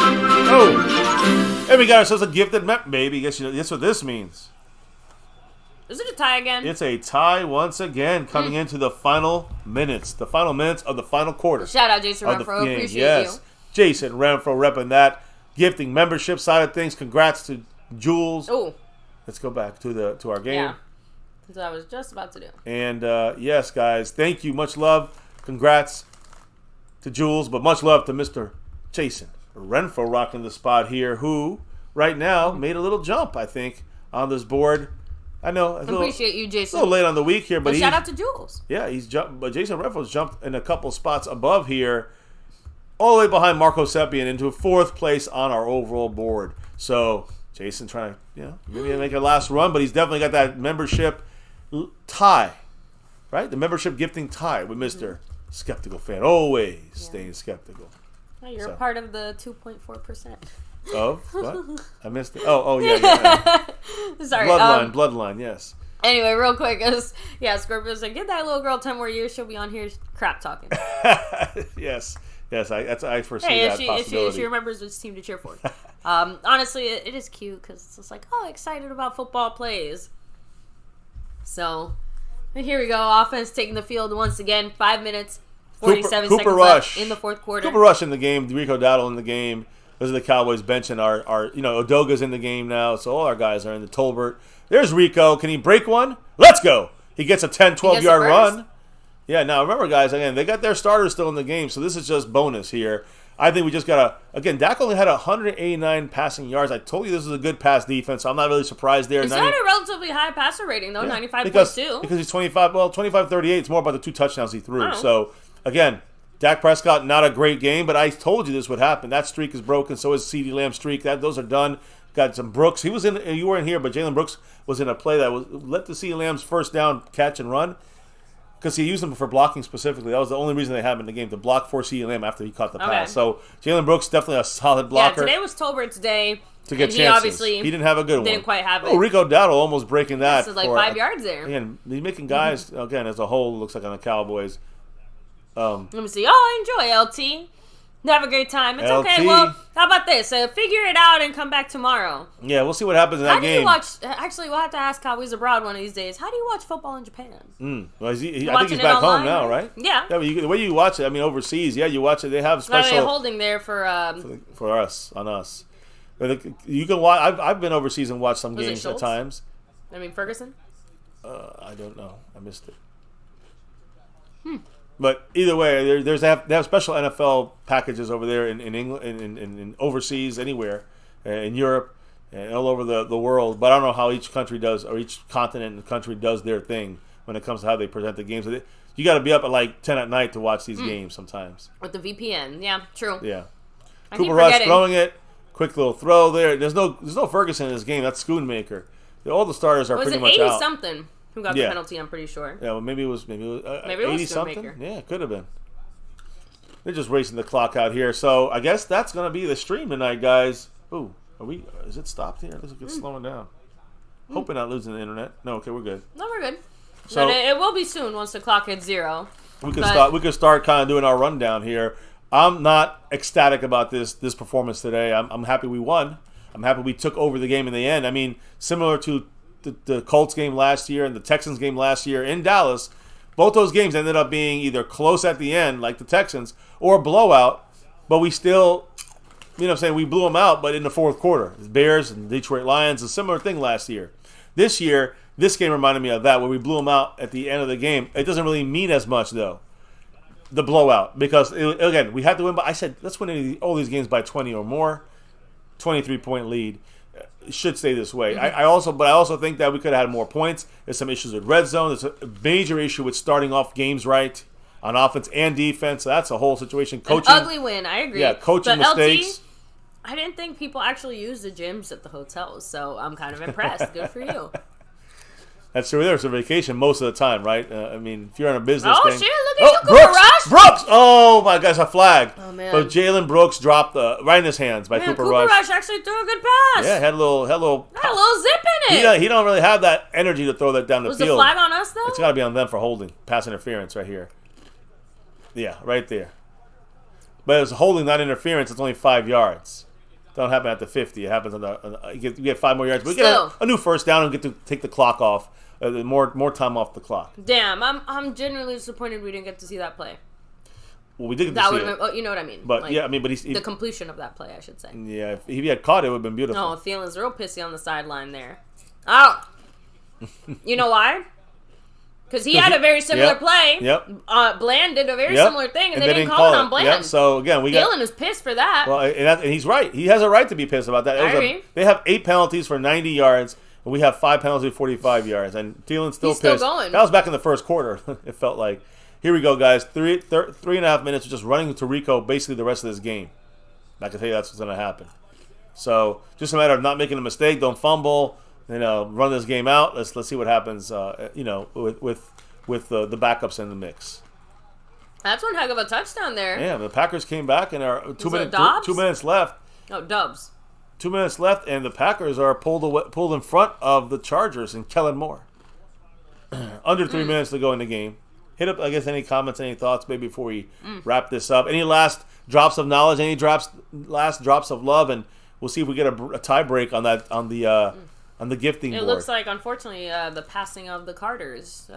we got ourselves a gifted map, baby. Guess that's what this means. Is it a tie again? It's a tie once again, coming into the final minutes. The final minutes of the final quarter. Shout out Jason Renfro. Appreciate you. Jason Renfro repping that. Gifting membership side of things. Congrats to Jules. Ooh. Let's go back to our game. Yeah. That's what I was just about to do. And yes, guys, thank you. Much love. Congrats to Jules, but much love to Mr. Jason Renfro rocking the spot here, who right now made a little jump, I think, on this board. I know. Appreciate you, Jason. A little late on the week here, but shout out to Jules. Yeah, he's jumped. But Jason Reffels jumped in a couple spots above here, all the way behind Marco Seppian into 4th place on our overall board. So Jason trying to, maybe make a last run, but he's definitely got that membership tie, right? The membership gifting tie with Mr. Skeptical Fan. Always staying skeptical. Oh, you're a part of the 2.4%. Of what? I missed it. Oh, yeah. Sorry. Bloodline, yes. Anyway, real quick, Scorpio said, "Give that little girl 10 more years. She'll be on here crap talking." Yes. I foresee hey, that possibility. If she remembers which team to cheer for. Honestly, it is cute because it's just like, excited about football plays. So, and here we go. Offense taking the field once again. 5 minutes, 47 seconds left in the 4th quarter. Cooper Rush in the game. Rico Dowdle in the game. Those are the Cowboys benching our Odoga's in the game now, so all our guys are in the Tolbert. There's Rico. Can he break one? Let's go. He gets a 10, 12-yard run. Yeah, now remember, guys, again, they got their starters still in the game, so this is just bonus here. I think we just got to, again, Dak only had 189 passing yards. I told you this is a good pass defense, so I'm not really surprised there. He's got a relatively high passer rating, though, 95.2. Because he's 25-38. It's more about the 2 touchdowns he threw. So, again, Dak Prescott, not a great game, but I told you this would happen. That streak is broken. So is CeeDee Lamb's streak. Those are done. Got some Brooks. He was in. You weren't here, but Jalen Brooks was in a play that was let the CeeDee Lamb's first down catch and run because he used him for blocking specifically. That was the only reason they had him in the game, to block for CeeDee Lamb after he caught the pass. So Jalen Brooks definitely a solid blocker. Yeah, today was Tolbert's day. To get chances. He didn't have a good one. Didn't quite have it. Oh, Rico Dowdle almost breaking that. This is like 5 yards there. Again, he's making guys, again, as a whole, looks like on the Cowboys. Let me see. Enjoy, LT. Have a great time. It's okay. Well, how about this? Figure it out and come back tomorrow. Yeah, we'll see what happens in that game. How do you watch? Actually, we'll have to ask Cowboys Abroad one of these days. How do you watch football in Japan? Well, I think he's back home now, right? Yeah. But the way you watch it, overseas, you watch it. They have special. They're holding there for us, on us. You can watch. I've been overseas and watched some games at times. Ferguson. I don't know. I missed it. But either way, they have special NFL packages over there in England, in overseas, anywhere, in Europe, and all over the world. But I don't know how each country does, or each continent and country does their thing when it comes to how they present the games. You got to be up at like 10 at night to watch these games sometimes. With the VPN, yeah, true. Yeah. Cooper Rush throwing it, quick little throw there. There's no Ferguson in this game. That's Schoonmaker. All the starters are pretty much out. 80-something. Who got the penalty? I'm pretty sure. Yeah, well, maybe it was 80 something. Yeah, it could have been. They're just racing the clock out here. So I guess that's gonna be the stream tonight, guys. Ooh, is it stopped here? Looks like it's slowing down. Hoping not losing the internet. No, okay, we're good. No, we're good. So it will be soon once the clock hits 0. We could start kind of doing our rundown here. I'm not ecstatic about this performance today. I'm happy we won. I'm happy we took over the game in the end. Similar to the Colts game last year and the Texans game last year in Dallas, both those games ended up being either close at the end, like the Texans, or a blowout, but we still, we blew them out, but in the 4th quarter. The Bears and Detroit Lions, a similar thing last year. This year, this game reminded me of that, where we blew them out at the end of the game. It doesn't really mean as much, though, the blowout, because, again, we had to win, but I said, let's win all these games by 20 or more, 23-point lead. Should stay this way. I also think that we could have had more points. There's some issues with red zone. There's a major issue with starting off games right on offense and defense. So that's a whole situation. Coaching, an ugly win. I agree. Yeah, coaching mistakes. I didn't think people actually used the gyms at the hotels, so I'm kind of impressed. Good for you. That's true. There's a vacation most of the time, right? If you're on a business thing. Shit, look at you, Cooper Rush. Brooks! Oh, my gosh, a flag. Oh, man. But Jalen Brooks dropped right in his hands by Cooper Rush. Cooper Rush actually threw a good pass. Yeah, had a little zip in it. He don't really have that energy to throw that down the field. Was the flag on us, though? It's got to be on them for holding. Pass interference right here. Yeah, right there. But it's holding, not interference. It's only 5 yards. Don't happen at the 50. It happens you get 5 more yards. But we get a new first down and get to take the clock off. More time off the clock. Damn, I'm genuinely disappointed we didn't get to see that play. Well, we did get to see it. You know what I mean. But but the completion of that play, I should say. Yeah, if he had caught it, it would have been beautiful. No, Thielen's real pissy on the sideline there. Oh, you know why? Because he had a very similar play. Yep. Bland did a very similar thing, and they didn't call it on Bland. Yep. So, again, Thielen is pissed for that. Well, and he's right. He has a right to be pissed about that. They have 8 penalties for 90 yards, and we have 5 penalties for 45 yards. And Thielen's still He's pissed. still going. That was back in the first quarter, it felt like. Here we go, guys. 3.5 minutes of just running to Rico basically the rest of this game. I can tell you that's what's going to happen. So, just a matter of not making a mistake. Don't fumble. Run this game out. Let's see what happens, with the backups in the mix. That's one heck of a touchdown there. Yeah, the Packers came back and are 2 minutes left. Oh, Dubs. 2 minutes left, and the Packers are pulled in front of the Chargers and Kellen Moore. Under 3 minutes to go in the game. Hit up, I guess, any comments, any thoughts, maybe before we wrap this up. Any last drops of knowledge, any last drops of love, and we'll see if we get a tie break on that on the gifting board. It looks like, unfortunately, the passing of the Carters.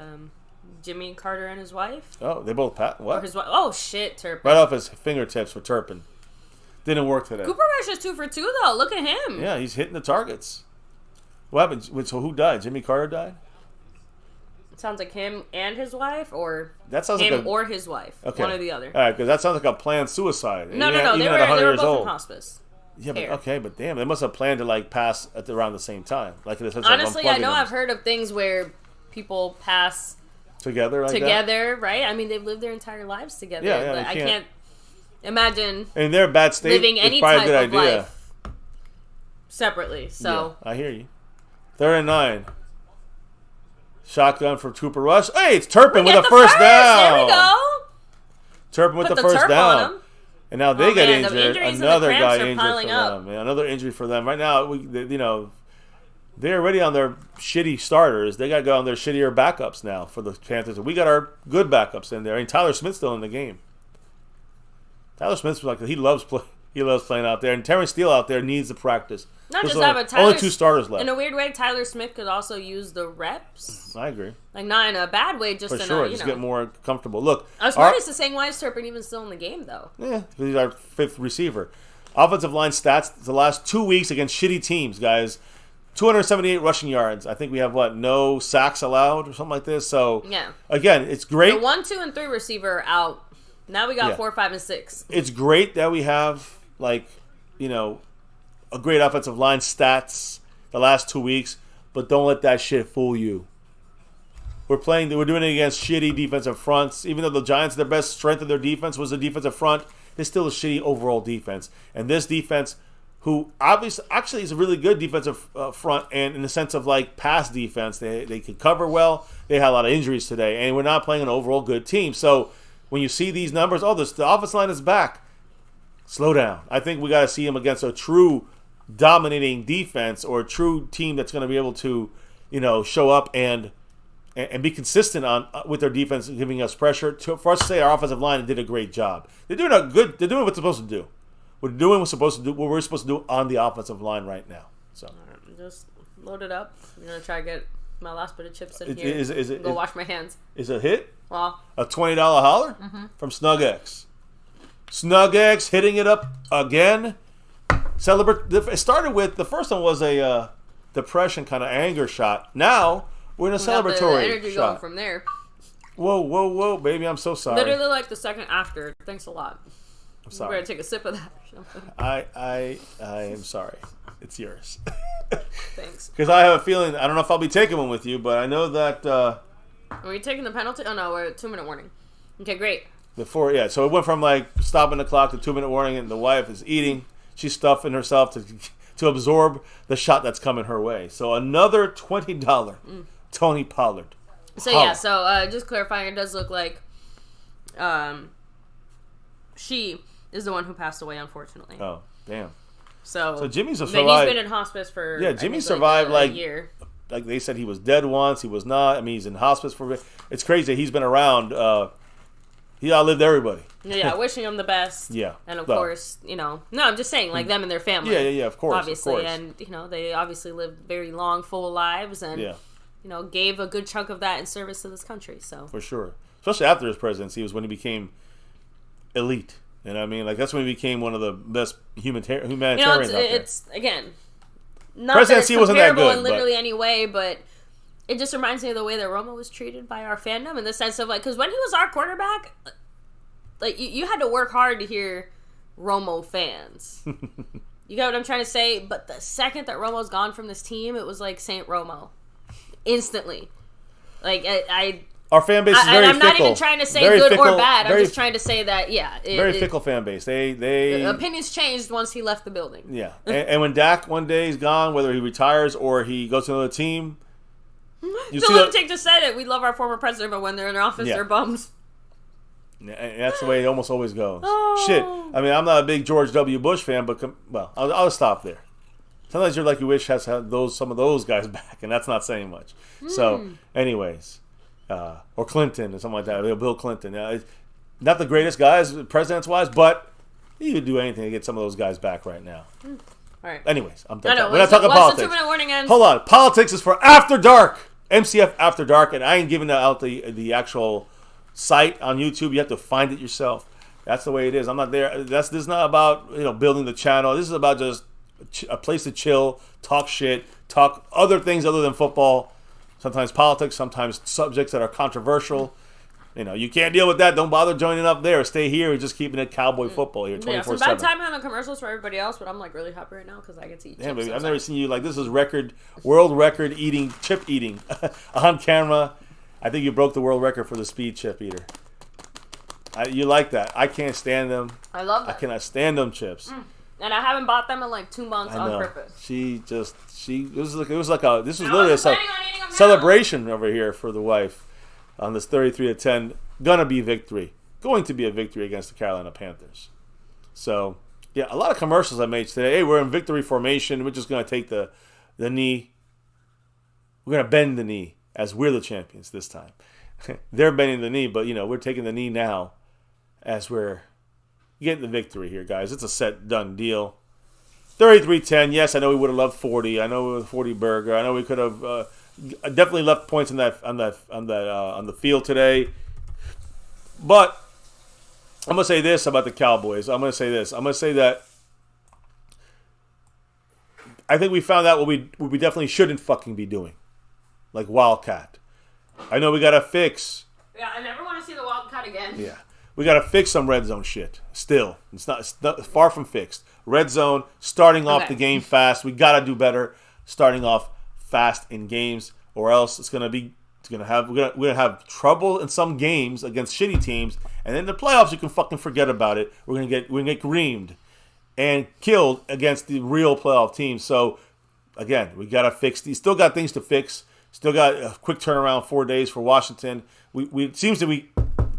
Jimmy Carter and his wife. Oh, they both passed. What? His wife. Oh, shit, Turpin. Right off his fingertips for Turpin. Didn't work today. Cooper Rush is 2 for 2, though. Look at him. Yeah, he's hitting the targets. What happened? So who died? Jimmy Carter died? It sounds like him and his wife, or that sounds him like or his wife. Okay. One or the other. All right, because that sounds like a planned suicide. No. They were both in hospice. Yeah, but damn, they must have planned to pass around the same time. Honestly, I know I've heard of things where people pass together, right? I mean, they've lived their entire lives together. Yeah, but I can't imagine. In their bad state, living any type of life separately. So yeah, I hear you. 3rd and 9. Shotgun for Cooper Rush. Hey, it's Turpin with the first down. There we go. Turpin with the first down. And now they get injured. Another guy injured for them. Yeah, another injury for them. Right now, they're already on their shitty starters. They got to go on their shittier backups now for the Panthers. We got our good backups in there. I mean, Tyler Smith's still in the game. Tyler Smith's he loves playing out there. And Terrence Steele out there needs to practice. Not just that, but Tyler, only 2 starters left. In a weird way, Tyler Smith could also use the reps. I agree. Not in a bad way, just just get more comfortable. Look, Smarties is saying, why is Turpin even still in the game, though? Yeah, because he's our 5th receiver. Offensive line stats, the last 2 weeks against shitty teams, guys. 278 rushing yards. I think we have, no sacks allowed or something like this. So, yeah. Again, it's great. The 1, 2, and 3 receiver are out. Now we got 4, 5, and 6. It's great that we have, a great offensive line stats the last 2 weeks, but don't let that shit fool you. We're doing it against shitty defensive fronts. Even though the Giants, their best strength of their defense was the defensive front, it's still a shitty overall defense. And this defense, who actually is a really good defensive front, and in the sense of pass defense, they could cover well. They had a lot of injuries today, and we're not playing an overall good team. So when you see these numbers, the offensive line is back. Slow down. I think we got to see him against a true dominating defense or a true team that's going to be able to, show up and be consistent with their defense, giving us pressure. For us to say our offensive line did a great job. They're doing what they're supposed to do. We're doing what we're supposed to do on the offensive line right now. So just load it up. I'm gonna try to get my last bit of chips in here. Go wash my hands. Is it a hit? Well, a $20 holler from SnugX. SnugX hitting it up again. Celebrate. It started with the first one was a depression kind of anger shot. Now we're in a celebratory the energy shot. Going from there. Whoa, baby! I'm so sorry. Literally the second after. Thanks a lot. I'm sorry. We're gonna take a sip of that or something. I am sorry. It's yours. Thanks. Because I have a feeling, I don't know if I'll be taking one with you, but I know that. Are we taking the penalty? Oh no, we're at 2-minute warning. Okay, great. So it went from stopping the clock to 2-minute warning, and the wife is eating. She's stuffing herself to absorb the shot that's coming her way. So another $20 Tony Pollard. So just clarifying, it does look like she is the one who passed away, unfortunately. Oh, damn. So Jimmy's survived. He's been in hospce for Jimmy survived a year. Like they said, he was dead once. He was not. I mean, he's in hospice for. It's crazy. He's been around. He outlived everybody. Yeah, wishing him the best. Yeah, and of course, no, I'm just saying, them and their family. Yeah, of course, obviously, and they obviously lived very long, full lives, and gave a good chunk of that in service to this country. So for sure, especially after his presidency, was when he became elite. You know what I mean? That's when he became one of the best humanitarians out there. It's again, not presidency that it's wasn't that comparable good, in literally any way, but it just reminds me of the way that Romo was treated by our fandom in the sense of, like, because when he was our quarterback, like, you had to work hard to hear Romo fans. You get what I'm trying to say? But the second that Romo's gone from this team, it was like Saint Romo. Instantly. Like, our fan base is very fickle. I'm not even trying to say very good fickle, or bad. I'm just trying to say that, yeah. Very fickle fan base. They opinions changed once he left the building. Yeah. And when Dak one day is gone, whether he retires or he goes to another team, the lunatic just said it. We love our former president, but when they're in office, they're bums. Yeah, and that's the way it almost always goes. Oh. Shit. I mean, I'm not a big George W. Bush fan, but I'll stop there. Sometimes you're like, you wish has had some of those guys back, and that's not saying much. So, anyways, or Clinton or something like that. Bill Clinton. Not the greatest guys, presidents-wise, but you could do anything to get some of those guys back right now. All right. Anyways, I'm done. We're not talking politics. The 2-minute warning ends? Hold on. Politics is for After Dark. MCF After Dark, and I ain't giving out the actual site on YouTube. You have to find it yourself. That's the way it is. I'm not there. This is not about building the channel. This is about just a place to chill, talk shit, talk other things other than football. Sometimes politics, sometimes subjects that are controversial. You can't deal with that. Don't bother joining up there. Stay here. We're just keeping it cowboy football here, 24/7. Yeah, it's a bad time having commercials for everybody else, but I'm like really happy right now because I get to eat chips. Yeah, baby, I've never seen you like this. Is world record chip eating on camera. I think you broke the world record for the speed chip eater. You like that? I can't stand them. I love that. I cannot stand them chips. And I haven't bought them in like 2 months on purpose. It was literally a celebration over here for the wife on this 33-10 going to be a victory against the Carolina Panthers. So yeah, a lot of commercials I made today. Hey, we're in victory formation. We're just going to take the knee. We're going to bend the knee as we're the champions this time. They're bending the knee, but we're taking the knee now as we're getting the victory here, guys. It's a set, done deal. 33-10. Yes, I know we would have loved 40. I know it was 40 burger. I know we could have definitely left points on the field today. But I'm gonna say this about the Cowboys. I'm gonna say that I think we found out what we definitely shouldn't fucking be doing, like Wildcat. I know we gotta fix. Yeah, I never want to see the Wildcat again. Yeah. We got to fix some red zone shit. Still, it's not far from fixed. Red zone, starting off the game fast. We got to do better starting off fast in games, or else we're gonna have trouble in some games against shitty teams, and in the playoffs you can fucking forget about it. We're gonna get reamed and killed against the real playoff teams. So again, we got to fix these. Still got things to fix. Still got a quick turnaround, 4 days for Washington. It seems that we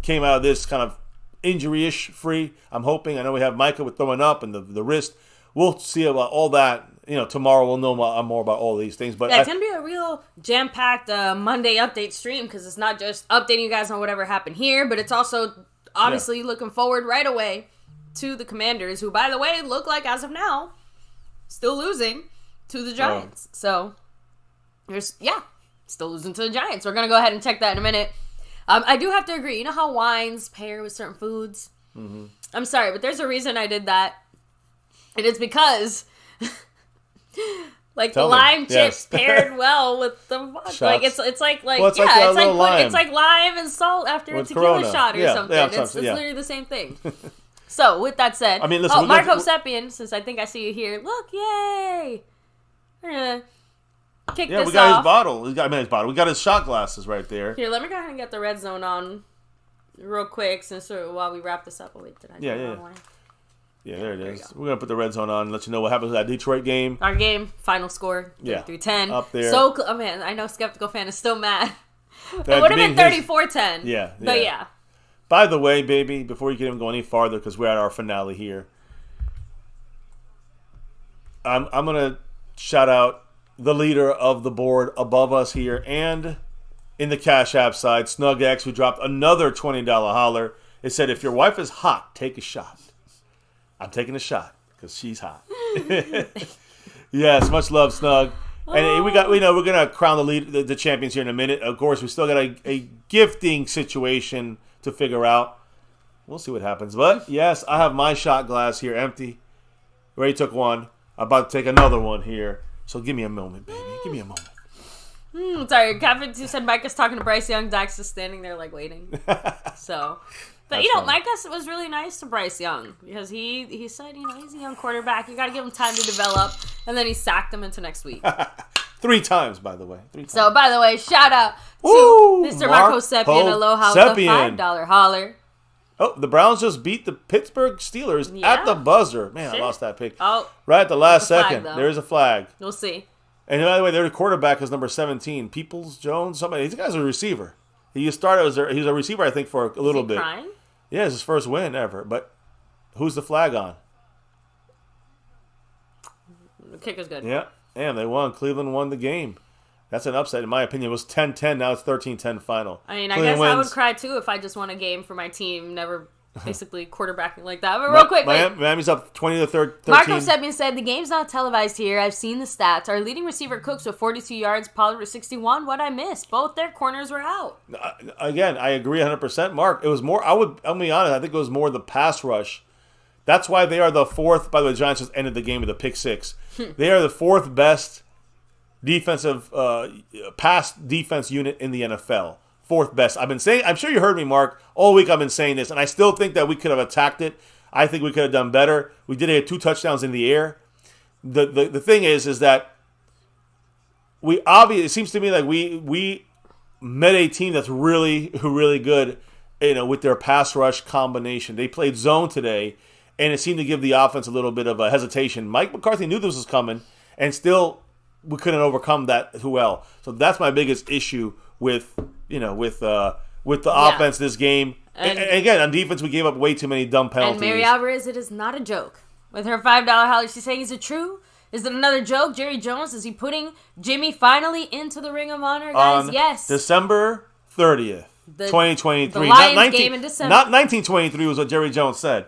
came out of this kind of injury-ish free, I'm hoping. I know we have Micah with throwing up and the wrist. We'll see about all that. Tomorrow we'll know more about all these things. But it's going to be a real jam-packed Monday update stream because it's not just updating you guys on whatever happened here, but it's also obviously looking forward right away to the Commanders, who, by the way, look like, as of now, still losing to the Giants. So, still losing to the Giants. We're going to go ahead and check that in a minute. I do have to agree. You know how wines pair with certain foods? Mm-hmm. I'm sorry, but there's a reason I did that. And it's because, lime chips paired well with the vodka. Like it's like lime and salt after a tequila Corona. shot or something. It's literally the same thing. So with that said, listen, Marco Seppian, since I think I see you here, look, yay! We're gonna kick this off. We got his bottle. We got his shot glasses right there. Here, let me go ahead and get the red zone on real quick while we wrap this up. Oh, wait, did I do the wrong one? Yeah, there it is. We're going to put the red zone on and let you know what happens with that Detroit game. Our game, final score, 33-10. Up there. So, man, I know Skeptical Fan is still mad. It would have been 34-10. Yeah. But yeah. By the way, baby, before you can even go any farther, because we're at our finale here, I'm going to shout out the leader of the board above us here and in the Cash App side, SnugX, who dropped another $20 holler. It said, if your wife is hot, take a shot. I'm taking a shot because she's hot. Yes, much love, Snug. And we're gonna crown the champions here in a minute. Of course, we still got a gifting situation to figure out. We'll see what happens. But yes, I have my shot glass here empty. Already took one. I'm about to take another one here. So give me a moment, baby. Give me a moment. Sorry, Captain 2 said Micah's talking to Bryce Young. Dax is standing there like waiting. So, but That's you know, funny. Micah was really nice to Bryce Young because he said, you know, he's a young quarterback. You got to give him time to develop, and then he sacked him into next week. 3 times, by the way. 3 times. So, by the way, shout out to Woo! Mr. Marco Sepien. Aloha with a $5 holler. Oh, the Browns just beat the Pittsburgh Steelers Yeah. at the buzzer. Man, Shit. I lost that pick. Oh, Right at the last There's a flag, second. though. There is a flag. we'll see. And by the way, their quarterback is number 17, Peoples Jones. Somebody. This guy's a receiver. He started he was a receiver, I think, for a little bit. Crying? Yeah, it's his first win ever. But who's the flag on? The kicker's good. Yeah, and they won. Cleveland won the game. That's an upset, in my opinion. It was 10-10. Now it's 13-10 final. I mean, I Cleveland guess I wins. would cry too if I just won a game for my team, never basically quarterbacking like that. But real quick, wait. Miami's up 20-13. Marco Sepien said, the game's not televised here. I've seen the stats. Our leading receiver Cooks with 42 yards, Pollard with 61. What'd I miss? Both their corners were out. Again, I agree 100%, Mark. It was more, I'll be honest, I think it was more the pass rush. That's why they are the 4th, by the way, the Giants just ended the game with a pick 6. They are the 4th best defensive, pass defense unit in the NFL. 4th best. I've been saying, I'm sure you heard me, Mark, all week I've been saying this, and I still think that we could have attacked it. I think we could have done better. We did get 2 touchdowns in the air. The thing is that we obviously, it seems to me like we met a team that's really good, you know, with their pass rush combination. They played zone today, and it seemed to give the offense a little bit of a hesitation. Mike McCarthy knew this was coming, and still we couldn't overcome that too well. So that's my biggest issue with the offense this game. And again, on defense, we gave up way too many dumb penalties. And Mary Alvarez, it is not a joke. With her $5 holler, she's saying, is it true? Is it another joke? Jerry Jones, is he putting Jimmy finally into the Ring of Honor? Guys, On yes. December 30th, 2023. the Lions game in December. Not 1923 was what Jerry Jones said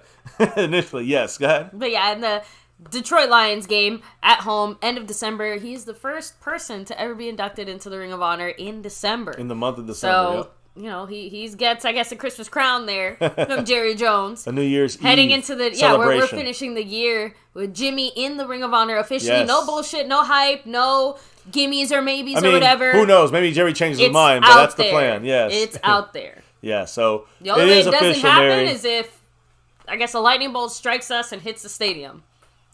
initially. Yes, go ahead. But yeah, in the Detroit Lions game at home, end of December, he's the first person to ever be inducted into the Ring of Honor in December. In the month of December, So, yep. you know, he gets, I guess, a Christmas crown there from Jerry Jones. A New Year's Heading Eve into the, we're celebration. finishing the year with Jimmy in the Ring of Honor officially. Yes. No bullshit, no hype, no gimmies or maybes I mean, or whatever. who knows? Maybe Jerry changes his It's mind, but out that's the there. plan. Yes. It's out there. Yeah, so The only it way is it doesn't official, happen Mary. is if, I guess, a lightning bolt strikes us and hits the stadium.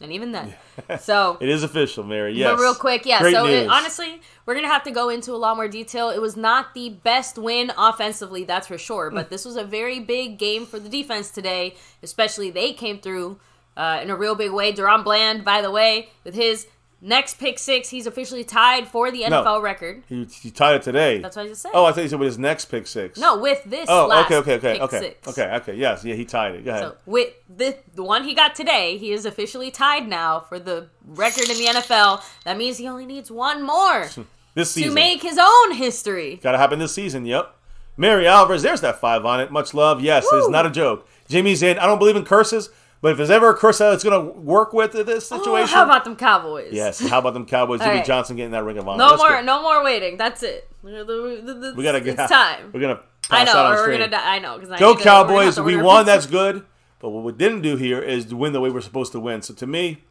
And even then. So, It is official, Mary. Yes. but real quick, yeah. Great So, news. honestly, we're going to have to go into a lot more detail. It was not the best win offensively, that's for sure. But this was a very big game for the defense today. Especially they came through in a real big way. Deron Bland, by the way, with his next pick 6, he's officially tied for the NFL record. He tied it today. That's what I just said. Oh, I thought you said with his next pick 6. No, with this Oh, last okay. pick 6. Okay. Yes, yeah, he tied it. Go ahead. So with the one he got today, he is officially tied now for the record in the NFL. That means he only needs one more This to season. make his own history. Got to happen this season, yep. Mary Alvarez, there's that 5 on it. Much love. Yes, it's Woo. not a joke. Jimmy's in. I don't believe in curses, but if there's ever a curse that's going to work with this Oh, situation. how about them Cowboys? Yes, how about them Cowboys? All Jimmy right. Johnson getting that Ring of Honor. No That's more, good. no more waiting. That's it. We gotta get. It's time. We're gonna. I Pass know, out on or we're stream. gonna die. I know. Cause Go Cowboys! We're We gonna won. That's good. But what we didn't do here is to win the way we're supposed to win. So to me,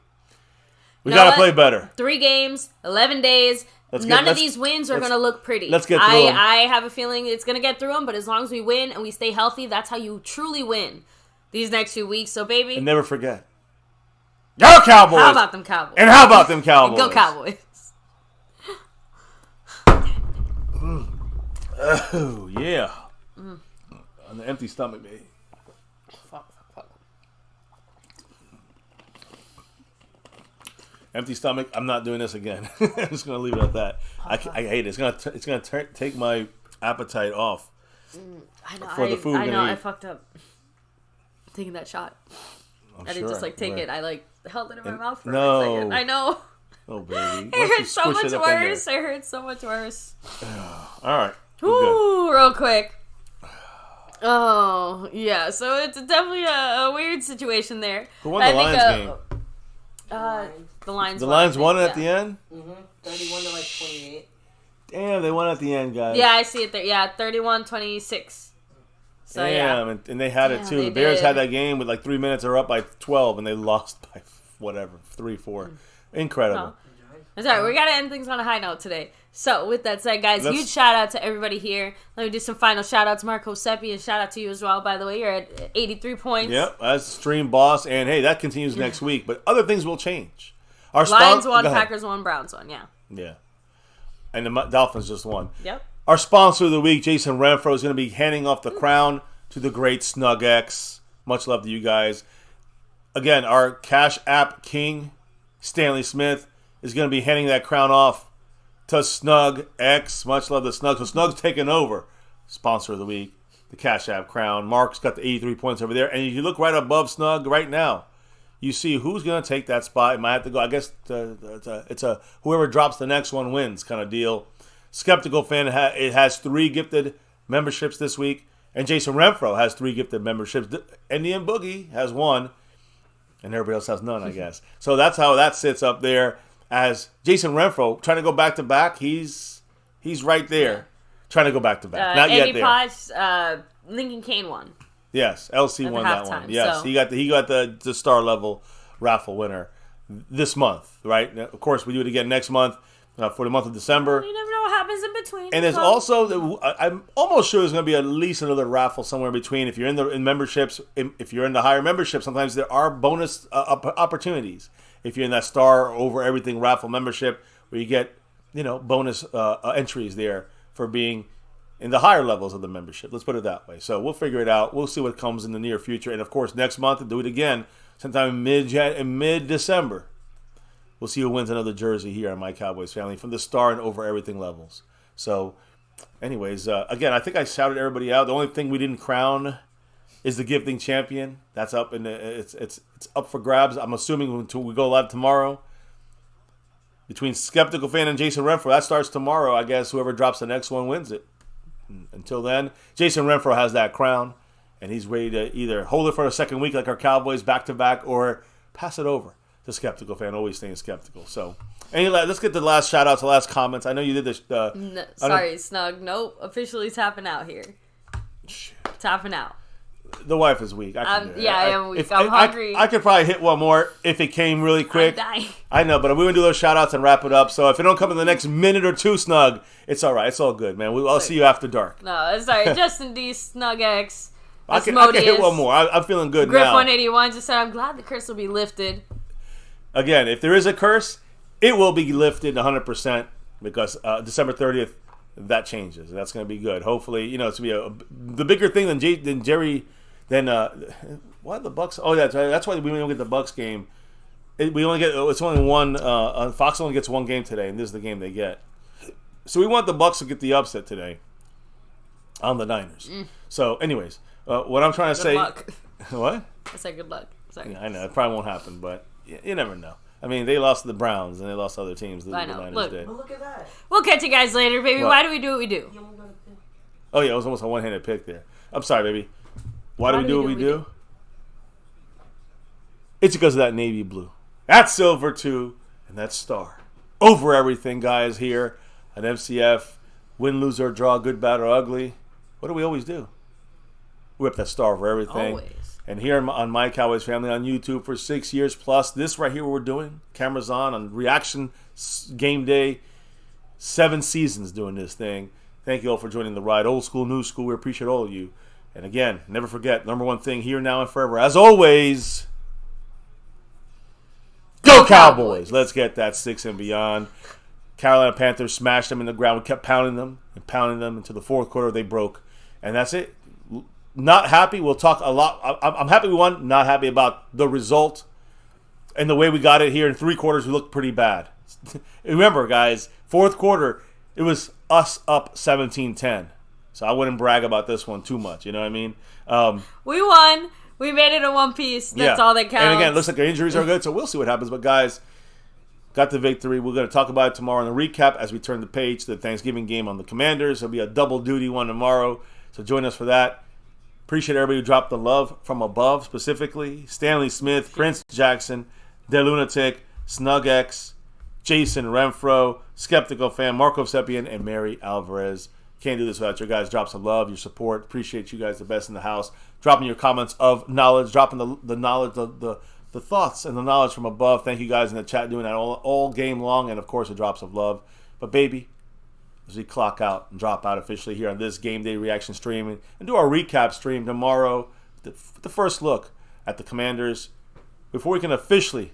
we You know gotta what? play better. 3 games, 11 days. None of these wins are going to look pretty. let's get through 'em. I have a feeling it's going to get through them, but as long as we win and we stay healthy, that's how you truly win these next 2 weeks. So, baby, And never forget. Go Cowboys! how about them Cowboys? And how about them Cowboys? Go Cowboys. Oh yeah. On the empty stomach, baby. Fuck. Empty stomach. I'm not doing this again. I'm just gonna leave it at that. I hate it. It's gonna take my appetite off. I know. For the food we're I know. gonna I eat. fucked up taking that shot. I'm I didn't just take Right. it. I held it in my mouth for no. a second. I know. Oh baby. It hurts so much worse. It hurts so much worse. All right. We're good. Ooh, real quick. Oh, yeah. So it's definitely a weird situation there. Who won the Lions game? The Lions. The Lions won it at yeah. the end? 31 to 28. Damn, they won at the end, guys. Yeah, I see it there. Yeah, 31-26. So yeah. Damn, and they had it Damn, too. they The Bears did. had that game with like 3 minutes or up by 12, and they lost by whatever, 3-4. Incredible. No. That's all right. We got to end things on a high note today. So, with that said, guys, huge shout out to everybody here. Let me do some final shout outs. Marco Seppi, and shout out to you as well, by the way. You're at 83 points. Yep, that's stream boss. And hey, that continues next week. But other things will change. Our Lions won, Packers won, Browns won, yeah. Yeah. And the Dolphins just won. Yep. Our sponsor of the week, Jason Renfro, is going to be handing off the crown to the great Snug X. Much love to you guys. Again, our Cash App King, Stanley Smith, is going to be handing that crown off to Snug X. Much love to Snug. So Snug's taking over. Sponsor of the week, the Cash App crown. Mark's got the 83 points over there. And if you look right above Snug right now, you see who's going to take that spot. It might have to go. I guess it's a whoever drops the next one wins kind of deal. Skeptical Fan, it has 3 gifted memberships this week. And Jason Renfro has 3 gifted memberships. Indian Boogie has 1. And everybody else has none, I guess. So that's how that sits up there. As Jason Renfro trying to go back to back, he's right there trying to go back to back. Not Andy yet there. Potts, Lincoln Kane won. Yes, LC won that one. Yes, so. he got the star level raffle winner this month. Right. Now, of course, we do it again next month for the month of December. You never know what happens in between. And there's also I'm almost sure there's going to be at least another raffle somewhere in between. If you're in memberships, if you're in the higher membership, sometimes there are bonus opportunities. If you're in that star over everything raffle membership, where you get bonus entries there for being in the higher levels of the membership. Let's put it that way. So we'll figure it out. We'll see what comes in the near future. And of course, next month, we'll do it again, sometime in mid-December. We'll see who wins another jersey here on My Cowboys Family from the star and over everything levels. So, anyways, again, I think I shouted everybody out. The only thing we didn't crown is the gifting champion. That's up and it's up for grabs. I'm assuming until we go live tomorrow. Between Skeptical Fan and Jason Renfro, that starts tomorrow. I guess whoever drops the next one wins it. Until then, Jason Renfro has that crown, and he's ready to either hold it for a second week like our Cowboys back-to-back or pass it over to Skeptical Fan, always staying skeptical. So, anyway, let's get to the last shout-outs, the last comments. I know you did this. Sorry, Snug. Nope. Officially tapping out here. Shit. Tapping out. The wife is weak. I am weak. I'm hungry. I could probably hit one more if it came really quick. I'm dying. I know, but we're going to do those shout-outs and wrap it up. So if it don't come in the next minute or two, Snug, it's all right. It's all good, man. I'll see you after dark. No, it's all right. Justin D, Snug X, I can hit one more. I'm feeling good Griff now. 181 just said, I'm glad the curse will be lifted. Again, if there is a curse, it will be lifted 100% because December 30th, that changes. That's going to be good. Hopefully, it's going to be the bigger thing than Jerry... Then why the Bucks? Oh, that's why we don't get the Bucks game. It's only one. Fox only gets one game today, and this is the game they get. So we want the Bucks to get the upset today on the Niners. So, anyways, what I'm trying to say. Luck. What? I said good luck. Sorry. Yeah, I know it probably won't happen, but you never know. I mean, they lost to the Browns and they lost to other teams. The Niners did. Well, look at that. We'll catch you guys later, baby. What? Why do we do what we do? Oh yeah, it was almost a one-handed pick there. I'm sorry, baby. Why do we do what we do? It's because of that navy blue. That's silver, too. And that star. Over everything, guys, here at MCF. Win, lose, or draw, good, bad, or ugly. What do we always do? We whip that star over everything. Always. And here on My Cowboys Family on YouTube for 6 years plus. This right here what we're doing. Cameras on Reaction Game Day. 7 seasons doing this thing. Thank you all for joining the ride. Old school, new school. We appreciate all of you. And again, never forget, number one thing here, now, and forever. As always, go Cowboys! Let's get that 6 and beyond. Carolina Panthers smashed them in the ground. We kept pounding them until the fourth quarter they broke. And that's it. Not happy. We'll talk a lot. I'm happy we won. Not happy about the result. And the way we got it here in 3 quarters, we looked pretty bad. Remember, guys, fourth quarter, it was us up 17-10. So I wouldn't brag about this one too much. You know what I mean? We won. We made it a one piece. That's all that counts. And again, it looks like our injuries are good, so we'll see what happens. But guys, got the victory. We're going to talk about it tomorrow in the recap as we turn the page to the Thanksgiving game on the Commanders. There'll be a double duty one tomorrow. So join us for that. Appreciate everybody who dropped the love from above, specifically Stanley Smith, Prince Jackson, The Lunatic, Snug X, Jason Renfro, Skeptical Fan, Marco Seppian, and Mary Alvarez. Can't do this without your guys. Drop some love, your support. Appreciate you guys, the best in the house. Dropping your comments of knowledge, dropping the knowledge, the the thoughts and the knowledge from above. Thank you guys in the chat doing that all game long, and of course the drops of love. But baby, as we clock out and drop out officially here on this game day reaction stream and do our recap stream tomorrow, the first look at the Commanders before we can officially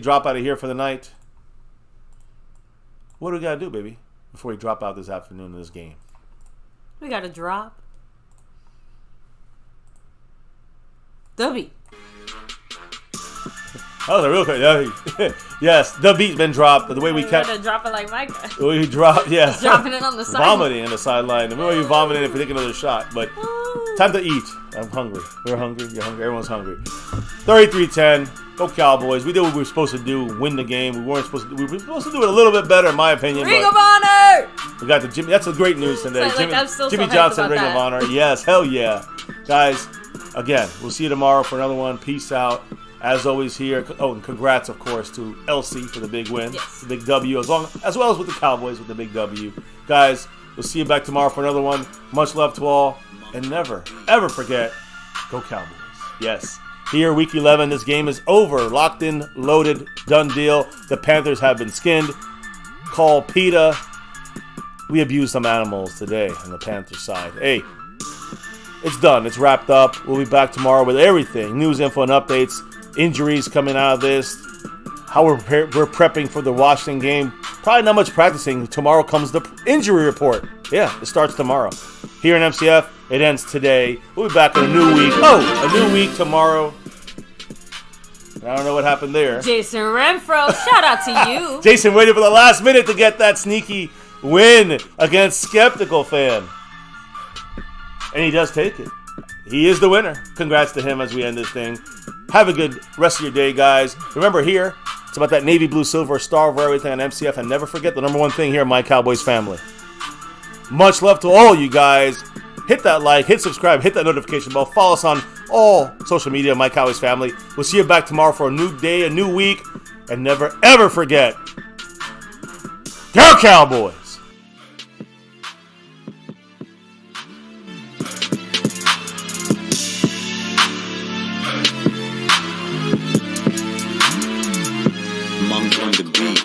drop out of here for the night. What do we gotta do, baby, before we drop out this afternoon in this game? We gotta drop the beat. That was a real quick. Yes, the beat's been dropped. The way we kept. Gotta drop it like Micah. The way we dropped, yeah. Just dropping it on the sideline. Vomiting on the sideline. The way we vomiting if we take another shot. But time to eat. I'm hungry. We're hungry. You're hungry. Everyone's hungry. 33-10. Go Cowboys. We did what we were supposed to do. Win the game. We were supposed to do it a little bit better, in my opinion. Ring of Honor. We got the Jimmy. That's the great news today. Jimmy Johnson, Ring of Honor. Yes, hell yeah, guys. Again, we'll see you tomorrow for another one. Peace out. As always here. Oh, and congrats, of course, to LC for the big win. Yes. The big W, as well as with the Cowboys with the big W. Guys, we'll see you back tomorrow for another one. Much love to all. And never, ever forget, go Cowboys. Yes. Here, week 11, this game is over. Locked in, loaded, done deal. The Panthers have been skinned. Call PETA. We abused some animals today on the Panthers side. Hey, it's done. It's wrapped up. We'll be back tomorrow with everything. News, info, and updates. Injuries coming out of this. How we're prepping for the Washington game. Probably not much practicing. Tomorrow comes the injury report. Yeah, it starts tomorrow. Here in MCF, it ends today. We'll be back in a new week. Oh, a new week tomorrow. I don't know what happened there. Jason Renfro, shout out to you. Jason waited for the last minute to get that sneaky win against Skeptical Fan. And he does take it. He is the winner. Congrats to him as we end this thing. Have a good rest of your day, guys. Remember here, it's about that navy blue silver star over everything on MCF. And never forget the number one thing here, My Cowboys Family. Much love to all you guys. Hit that like, hit subscribe, hit that notification bell. Follow us on all social media, My Cowboys Family. We'll see you back tomorrow for a new day, a new week. And never, ever forget, go Cowboys! Monk on the beat.